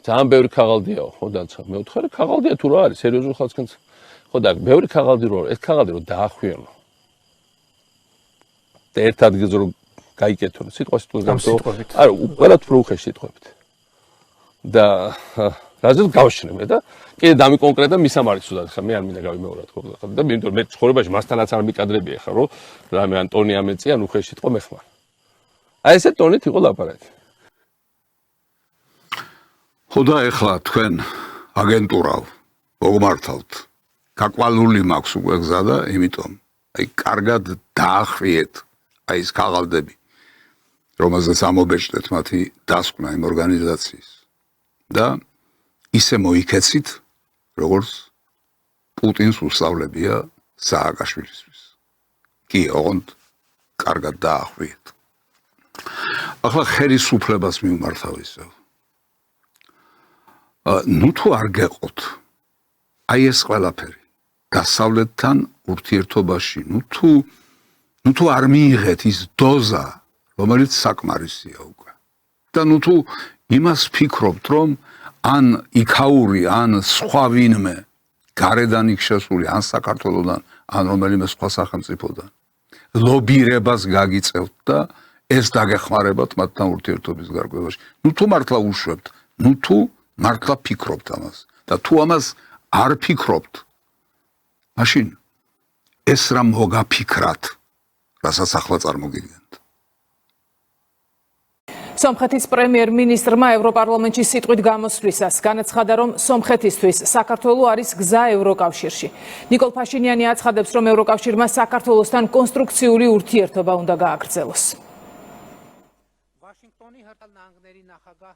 Speaker 11: ძალიან ბევრი ქაღალდიაო, ხო დაცა. მეუთხარი ქაღალდია თუ რა არის, სერიოზულ ხალხს ხო და ბევრი ქაღალდი რო, ეს ქაღალდი რო დაახვიენო. და ერთ ადგილზე რომ გაიკეთო სიტყვას არა ყველა თუ უხეში სიტყვებით და რაზეც გავშნე და კიდე დამიკონკრეტა მისამართი სულად ხა მე არ მინდა გავიმეორა თქო და მე ცხოვრებაში მასთანაც არ მიკადრებია ხა რომ რამე ანტონი ამეწიან უხეში სიტყვა მეხმარ აი ესე ტონით იყო ლაპარაკი
Speaker 1: ხოდა ეხლა თქვენ აგენტურავ მოგმართავთ გაკვალული მაქვს უკვე გზა და იმიტომ აი კარგად დაახვიეთ აი ეს ქაღალდები რომელზეც ამობეჭდეთ მათი დასკვნა იმ ორგანიზაციის და ისე მოიქეცით როგორც პუტინს უსწავლებია სააკაშვილისთვის კი ოღონდ კარგად დაახვიეთ ახლა ხელისუფლებას მიმართავ ისევ ნუ თუ არ გეყოთ აი ეს ყველაფერი დასავლეთთან ურთიერთობაში ნუ თუ არ მიიღეთ ის დოზა რომელიც საკმარისია უკვე და ნუ თუ იმას ფიქრობთ რომ ან იქაური ან სხვა ვინმე გარედან იქ შესული ან საქართველოდან ან რომელიმე სხვა სახელმწიფოდან ლობირებას გაგიწევთ და ეს დაგეხმარებათ მათთან ურთიერთობის გარკვევაში ნუ თუ მართლა უშვებთ ნუ თუ მართლა ფიქრობთ ამას და თუ ამას არ ფიქრობთ მაშინ ეს რა მოგაფიქრათ რასაც ახლა წარმოგიდგენთ
Speaker 12: სომხეთის პრემიერ-მინისტრმა ევროპარლამენტში სიტყვით გამოსვლისას განაცხადა, რომ სომხეთისთვის საქართველო არის გზა ევროკავშირში. ნიკოლ ფაშინიანი აცხადებს, რომ ევროკავშირმა საქართველოსთან კონსტრუქციული ურთიერთობა უნდა გააგრძელოს.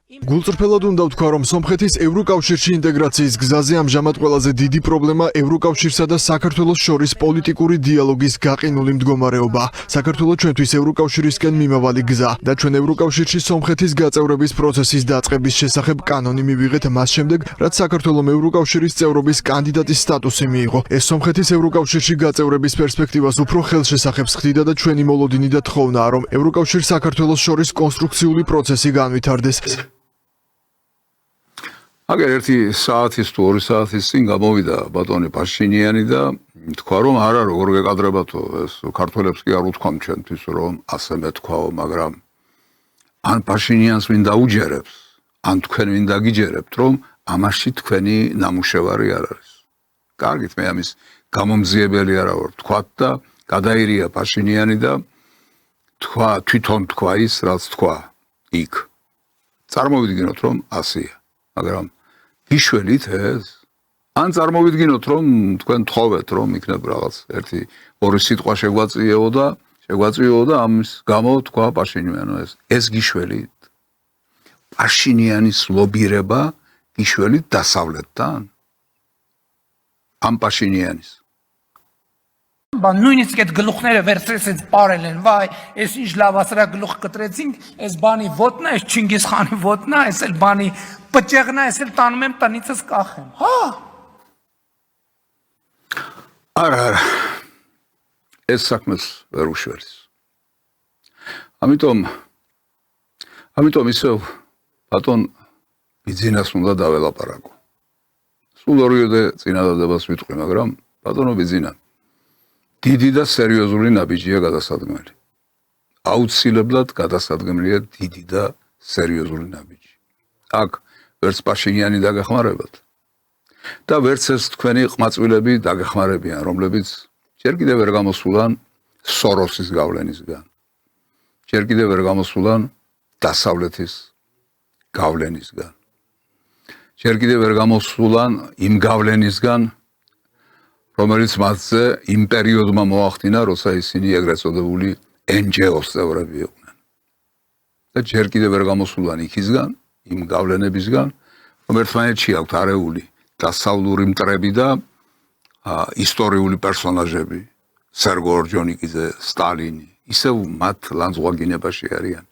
Speaker 18: გულწრფელად უნდა ვთქვა, რომ სომხეთის ევროკავშირში ინტეგრაციის გზაზე ამჟამად ყველაზე დიდი პრობლემა ევროკავშირსა და საქართველოს შორის პოლიტიკური დიალოგის გაყინული მდგომარეობა. საქართველო ჩვენთვის ევროკავშირისკენ მიმავალი გზა და ჩვენ ევროკავშირში სომხეთის გაწევრების პროცესის დაწყების შესახებ კანონი მივიღეთ მას შემდეგ, რაც საქართველომ ევროკავშირის წევრობის კანდიდატის სტატუსი მიიღო. ეს სომხეთის ევროკავშირში გაწევრების პერსპექტივას უფრო ხელშესახებს ხდიდა და ჩვენი მოლოდინი და თხოვნაა, რომ ევროკავშირს საქართველოს შორის კონსტრუქციული პროცესი განვითარდეს.
Speaker 1: აგერ ერთი საათის თუ 2 საათის წინ გამოვიდა ბატონი პაშინიანი და თქვა რომ არა როგორ გეკადრებათო ეს ქართველებს კი არ უთქვამ ჩვენთვის რომ ასე მეთქვაო მაგრამ ან პაშინიანს ვინ დაუჯერებს ან თქვენ ვინ დაგიჯერებთ რომ ამაში თქვენი ნამუშევარი არ არის კარგით მე ამის გამომძიებელი არა ვარ თქვა და გადაირია პაშინიანი და თქვა თვითონ თქვა ის რაც თქვა იქ წარმოვიდგინოთ რომ ასეა მაგრამ გიშველით ეს ან წარმოვიდგინოთ რომ თქვენ თხოვეთ რომ იქნებ რაღაც ერთი ორი სიტყვა შეგვაწიეო და ამის გამო თქვა პაშინიანო ეს გიშველით პაშინიანის ლობირება გიშველით დასავლეთთან ამ პაშინიანის
Speaker 20: Նույնիսկ այդ գլուխները վերցրեցին պարել են, վայ, այս ինչ լավասրա գլուխ կտրեցինք, այս բանի ոտն է, այս Չինգիզ խանի ոտն է, այս էլ բանի պճեղն է, այս էլ տանում եմ տնիցս կախեմ, հա։
Speaker 1: არა. ეს საქმეს ვერ უშველის. ამიტომ ისევ ბატონ ბიძინას უნდა დაველაპარაკო. სულ ორივე წინადადებას ვიტყვი, მაგრამ ბატონო ბიძინა დიდი და სერიოზული ნაბიჯია გადასადგმელი. აუცილებლად გადასადგმელია დიდი და სერიოზული ნაბიჯი. აქ ვერც პაშინიანი დაგეხმარებათ და ვერც ეს თქვენი ყმაწვილები დაგეხმარებიან, რომლებიც ჯერ კიდევ ვერ გამოსულან სოროსის გავლენისგან. ჯერ კიდევ ვერ გამოსულან დასავლეთის გავლენისგან. ჯერ კიდევ ვერ გამოსულან იმ გავლენისგან, რომელიც მათზე იმ პერიოდმა მოახდინა, როცა ისინი ეგრეთ წოდებული NGO-ს წევრები იყვნენ. და ჯერ კიდევ ვერ გამოსულან იქისგან, იმ გავლენებისგან, რომ ერთმანეთში აქვთ არეული დასავლური მტრები და ისტორიული პერსონაჟები, სერგო ორჯონიკიძე, სტალინი, ისევ მათ ლანძღვაგინებაში არიან.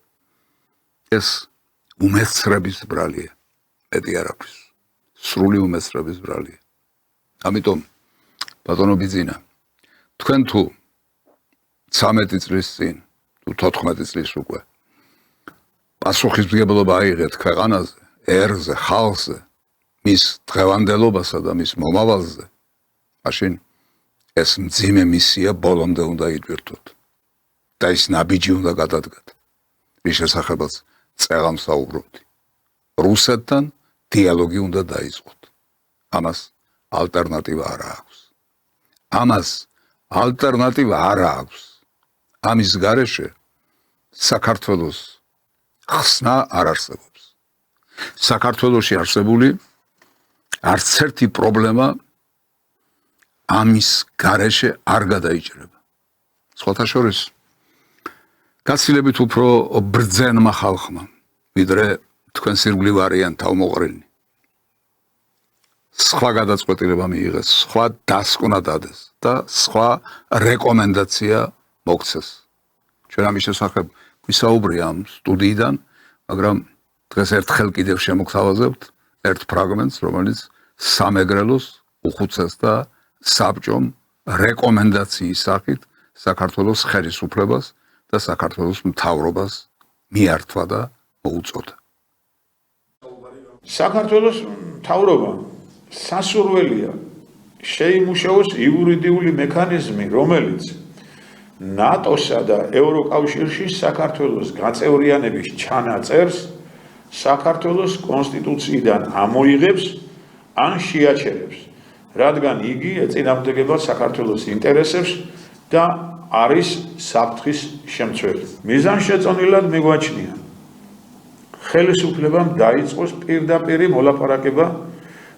Speaker 1: ეს უმეცრების ბრალია, მეტი არ აქვს. სრული უმეცრების ბრალია. ამიტომ ბატონო ბიძინა, თქვენ თუ 13 წლის წინ, თუ 14 წლის უკვე პასუხისმგებლობა აიღეთ ქვეყანაზე, ერზე, ხალხზე, მის დღევანდელობასა და მის მომავალზე, მაშინ ეს მძიმე მისია ბოლომდე უნდა იტვირთოთ და ის ნაბიჯი უნდა გადადგათ, რის შესახებაც წელამ საუბრობდი. რუსეთთან დიალოგი უნდა დაიწყოთ. ამას ალტერნატივა არ აქვს. ამას ალტერნატივა არ აქვს. ამის გარეშე საქართველოს ხსნა არ არსებობს. საქართველოში არსებული არც ერთი პრობლემა ამის გარეშე არ გადაიჭრება. სხვათა შორის გაცილებით უფრო ბრძენმა ხალხმა, ვიდრე თქვენს ირგვლივ არიან თავმოყრილნი. სხვა გადაწყვეტილება მიიღეს, სხვა დასკვნა დადეს და სხვა რეკომენდაცია მოგცეს. ჩვენ ამის შესახებ ვისაუბრია ამ სტუდიიდან, მაგრამ დღეს ერთხელ კიდევ შემოგთავაზებთ ერთ ფრაგმენტს, რომელიც სამეგრელოს უხუცეს და საბჭომ რეკომენდაციის სახით საქართველოს ხელისუფლებას და საქართველოს მთავრობას მიართვა და მოუწოდა.
Speaker 2: საქართველოს მთავრობა სასურველია შეიმუშაოს იურიდიული მექანიზმი, რომელიც ნატოსა და ევროკავშირში საქართველოს გაწევრიანების ჩანაწერს საქართველოს კონსტიტუციიდან ამოიღებს ან შეაჩერებს, რადგან იგი ეწინააღმდეგება საქართველოს ინტერესებს და არის საფრთხის შემცველი. მიზანშეწონილად მიგვაჩნია ხელისუფლებამ დაიწყოს პირდაპირი მოლაპარაკება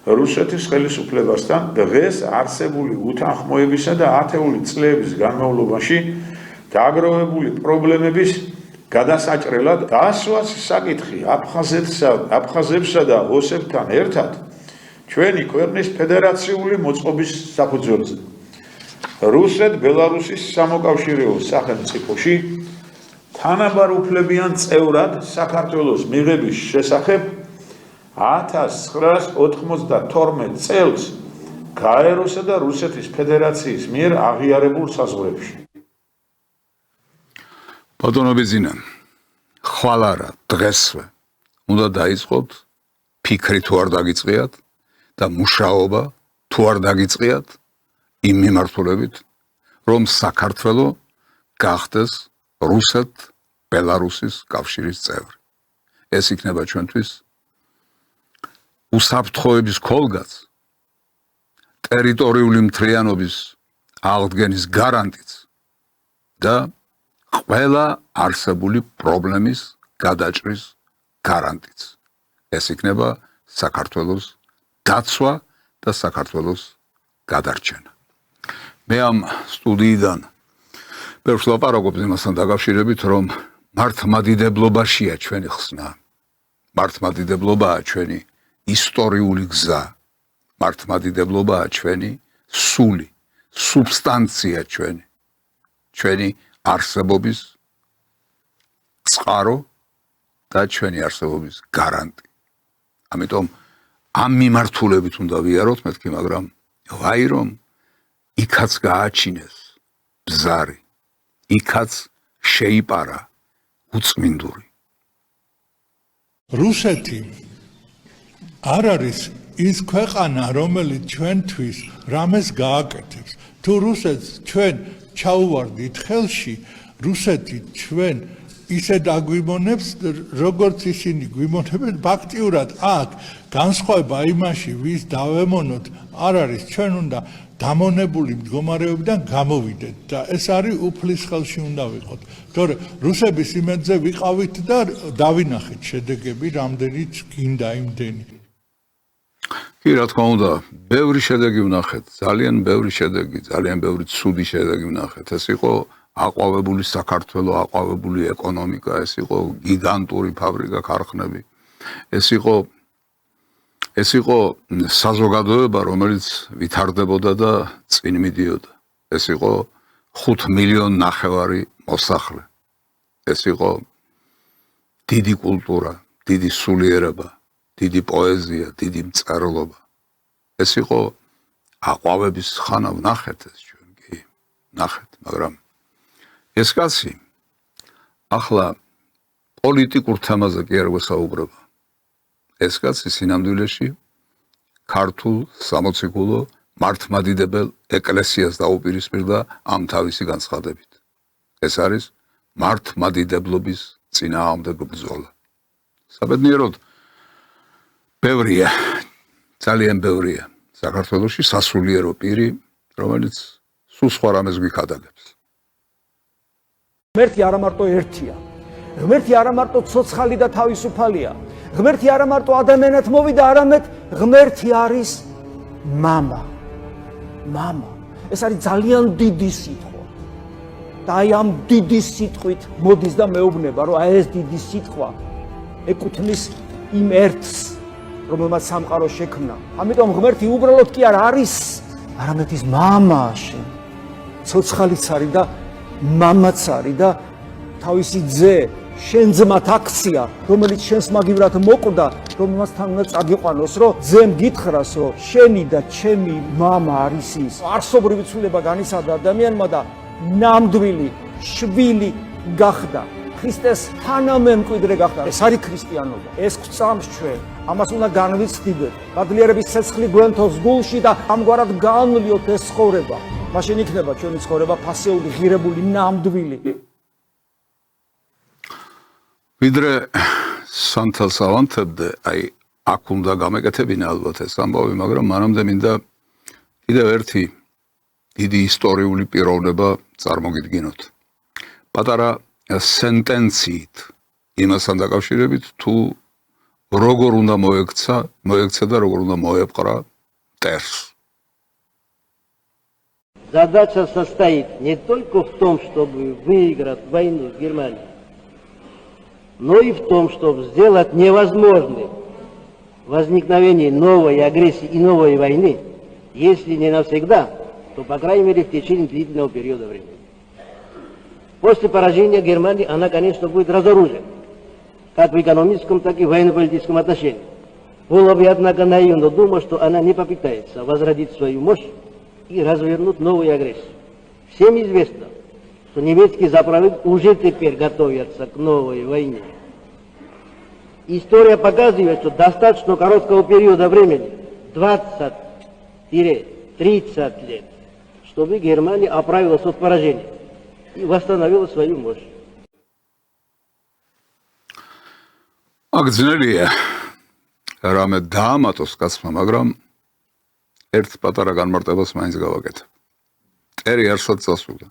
Speaker 2: რუსეთის ხელისუფლებასთან დღეს არსებული უთანხმოებისა და ათეული წლების განმავლობაში დაგროვებული პრობლემების გადასაჭრელად დასვას საკითხი აფხაზებსა და ოსებთან ერთად ჩვენი ქვეყნის ფედერაციული მოწყობის საფუძველზე. რუსეთ-ბელარუსის სამოკავშირეო სახელმწიფოში თანაბარ უფლებიან წევრად საქართველოს მიღების შესახებ 1992 წელს გაეროსა და რუსეთის ფედერაციის მიერ აღიარებულ საზღვრებში.
Speaker 1: ბატონო ბიძინა, ხვალ არა, დღესვე უნდა დაიწყოთ ფიქრი თუ არ დაგიწყიათ და მუშაობა თუ არ დაგიწყიათ იმ მიმართულებით, რომ საქართველო გახდეს რუსეთ-ბელარუსის კავშირის წევრი. ეს იქნება ჩვენთვის უსაფრთხოების ქოლგაც, ტერიტორიული მთლიანობის აღდგენის გარანტიც და ყველა არსებული პრობლემის გადაჭრის გარანტიც. ეს იქნება საქართველოს დაცვა და საქართველოს გადარჩენა. მე ამ სტუდიიდან ბევრს ლაპარაკობ იმასთან დაკავშირებით, რომ მართლმადიდებლობაშია ჩვენი ხსნა. მართლმადიდებლობაა ჩვენი ისტორიული გზა. მართლმადიდებლობაა ჩვენი სული, სუბსტანცია ჩვენი არსებობის წყარო და ჩვენი არსებობის გარანტი. ამიტომ ამ მიმართულებით უნდა ვიაროთ მეთქი, მაგრამ ვაი რომ იქაც გააჩინეს ბზარი, იქაც შეიპარა უწმინდური.
Speaker 8: რუსეთი არ არის ის ქვეყანა, რომელიც ჩვენთვის რამეს გააკეთებს. თუ რუსეთს ჩვენ ჩაუვარდით ხელში, რუსეთი ჩვენ ისე დაგვიმონებს, როგორც ისინი გვიმონებენ, ფაქტიურად აქ განსხვავება იმაში, ვის დავემონოთ, არ არის, ჩვენ უნდა დამონებული მდგომარეობიდან გამოვიდეთ და ეს არის უფლის ხელში უნდა ვიყოთ. თორე რუსების იმედზე ვიყავით და დავინახეთ შედეგები, რამდენიც გინდა იმდენი.
Speaker 1: კი, რა თქმა უნდა, ბევრი შედეგი ვნახეთ, ძალიან ბევრი შედეგი, ძალიან ბევრი ცუდი შედეგი ვნახეთ. ეს იყო აყვავებული საქართველო, აყვავებული ეკონომიკა, ეს იყო გიგანტური ფაბრიკა, ქარხნები. ეს იყო საზოგადოება, რომელიც ვითარდებოდა და წინ მიდიოდა. ეს იყო 5,5 მილიონი მოსახლე. ეს იყო დიდი კულტურა, დიდი სულიერება, დიდი პოეზია, დიდი მწერლობა. ეს იყო აყვავების ხანა, ვნახეთ ეს ჩვენ კი, ვნახეთ, მაგრამ ეს კაცი ახლა პოლიტიკურ თემაზე კი არ გვესაუბრება. ეს კაცი სინამდვილეში ქართულ სამოციქულო მართლმადიდებელ ეკლესიას დაუპირისპირდა ამ თავისი განცხადებით. ეს არის მართლმადიდებლობის წინააღმდეგ ბრძოლა. საბედნიეროდ ბევრია, ძალიან ბევრია საქართველოში სასულიერო პირი, რომელიც სულ სხვა რამეს გვიქადაგებს.
Speaker 14: ღმერთი არა მარტო ერთია. ღმერთი არა მარტო ცოცხალი და თავისუფალია. ღმერთი არა მარტო ადამიანად მოვიდა, არამედ ღმერთი არის მამა. მამა. ეს არის ძალიან დიდი სიტყვა. და აი ამ დიდი სიტყვით მოდის და მეუბნება, რომ აი ეს დიდი სიტყვა ეკუთვნის იმ ერთს, რომელმაც სამყარო შექმნა. ამიტომ ღმერთი უბრალოდ კი არ არის, არამედ ის მამაა შენ. ცოცხალიც არის და მამაც არის და თავისი ძე შენ ძმათ აქცია, რომელიც შენს მაგივრად მოკვდა, რომელმაც თან უნდა წაგიყვანოს, რომ ძემ გითხრას, რომ შენი და ჩემი მამა არის ის. არსობრივი ცვლილება განიცადა ადამიანმა და ნამდვილი შვილი გახდა. ქრისტეს თანამემკვიდრე გახდა. ეს არის ქრისტიანობა. ეს გვწამს ჩვენ. ამას უნდა განვიცდიდეთ. გაძლიერების ცეცხლი გვენთოს გულში და ამგვარად განვლიოთ ეს ცხოვრება. მაშინ იქნება ჩვენი ცხოვრება ფასეული, ღირებული, ნამდვილი.
Speaker 1: ვიდრე სანთელს ავანთებდე, აი აქ უნდა გამეკეთებინა ალბათ ეს ამბავი, მაგრამ მანამდე მინდა კიდევ ერთი დიდი ისტორიული პიროვნება წარმოგიდგინოთ. პატარა სენტენციით იმასთან დაკავშირებით, თუ როგორ უნდა მოექცა და როგორ უნდა მოეპყრა მტერს.
Speaker 17: Задача состоит не только в том, чтобы выиграть войну с Германией, но и в том, чтобы сделать невозможным возникновение новой агрессии и новой войны, если не навсегда, то, по крайней мере, в течение длительного периода времени. После поражения Германии она, конечно, будет разоружена, как в экономическом, так и в военно-политическом отношении. Было бы, однако, наивно думать, что она не попытается возродить свою мощь и развернуть новую агрессию. Всем известно, что немецкие заправки уже теперь готовятся к новой войне. История показывает, что достаточно короткого периода времени, 20-30 лет, чтобы Германия оправилась от поражения и восстановила свою мощь.
Speaker 1: Агзნელია რამე დაამატოს კაცმა, მაგრამ ერთ პატარა განმარტებას მაინც გავაკეთებ. მტერი არსად წასულა.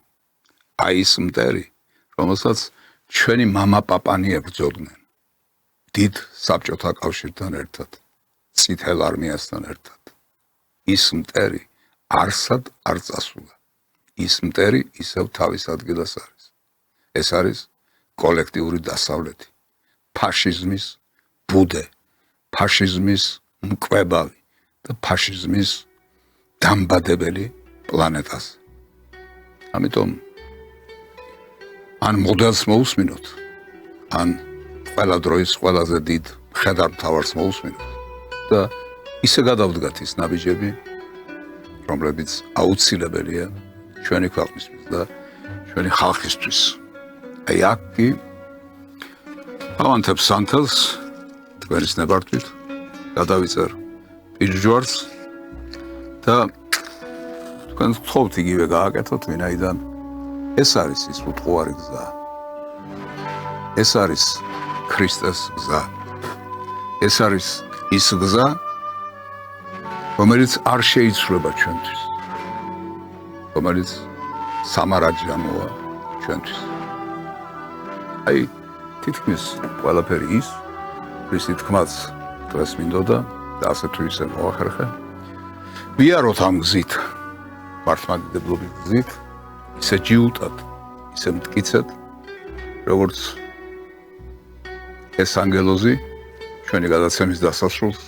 Speaker 1: აი ის მტერი, რომელსაც ჩვენი მამა-პაპანი ებრძოდნენ. დიდ საბჭოთა კავშირთან ერთად, წითელ არმიასთან ერთად. ის მტერი არსად არ წასულა. ის მტერი ისევ თავის ადგილას არის. ეს არის კოლექტიური დასავლეთი, ფაშიზმის ბუდე, ფაშიზმის მკვებავი და ფაშიზმის დამბადებელი პლანეტაზე. ამიტომ ან მოდელს მოусმინოთ, ან ყველა დროის ყველაზე დიდ მხედარ მთავარს მოусმინოთ და ისე გადავდგათ ის ნაბიჯები, რომლებიც აუცილებელია ჩვენი ქვეყნისთვის და ჩვენი ხალხისთვის. აი აქ კი ავანთებ სანთელს თქვენის ნებართვით გადავიწერ პირჯვარს და თქვენ გთხოვთ იგივე გააკეთოთ, ვინაიდან ეს არის ის უტყუარი გზა. ეს არის ქრისტეს გზა. ეს არის ის გზა, რომელიც არ შეიცვლება ჩვენთვის. რომელიც სამარაჯანოა ჩვენთვის. აი თითქმის ყველაფერი ის, რისი თქმაც დღეს მინდოდა და ასე თუ ისე მოახერხე. ვიაროთ ამ გზით, მართლმადიდებლობის გზით, ისე ჯიუტად, ისე მტკიცედ, როგორც ეს ანგელოზი ჩვენი გადაცემის დასასრულს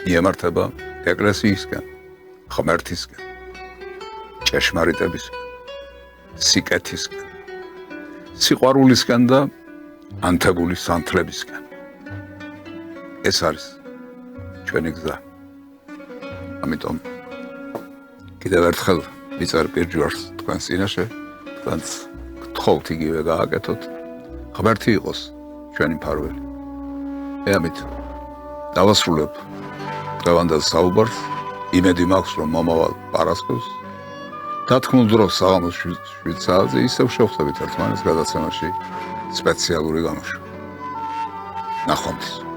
Speaker 1: მიემართება ეკლესიისკენ, ღმერთისკენ, ჭეშმარიტებისკენ, სიკეთისკენ, სიყვარულისკენ და ანთებული სანთლებისკენ. ეს არის ჩვენი გზა. ამიტომ კიდევ ერთხელ ვიწერ პირჯვარს თქვენს წინაშე, თქვენს გთხოვთ იგივე გააკეთოთ. ღმერთი იყოს ჩვენი მფარველი. მე ამით დავასრულებ დღევანდელ საუბარს. იმედი მაქვს, რომ მომავალ პარასკევს დათქმულ დროს საღამოს 7 საათზე ისევ შევხვდებით ერთმანეთს გადაცემაში სპეციალური გამოშვება. ნახვამდის.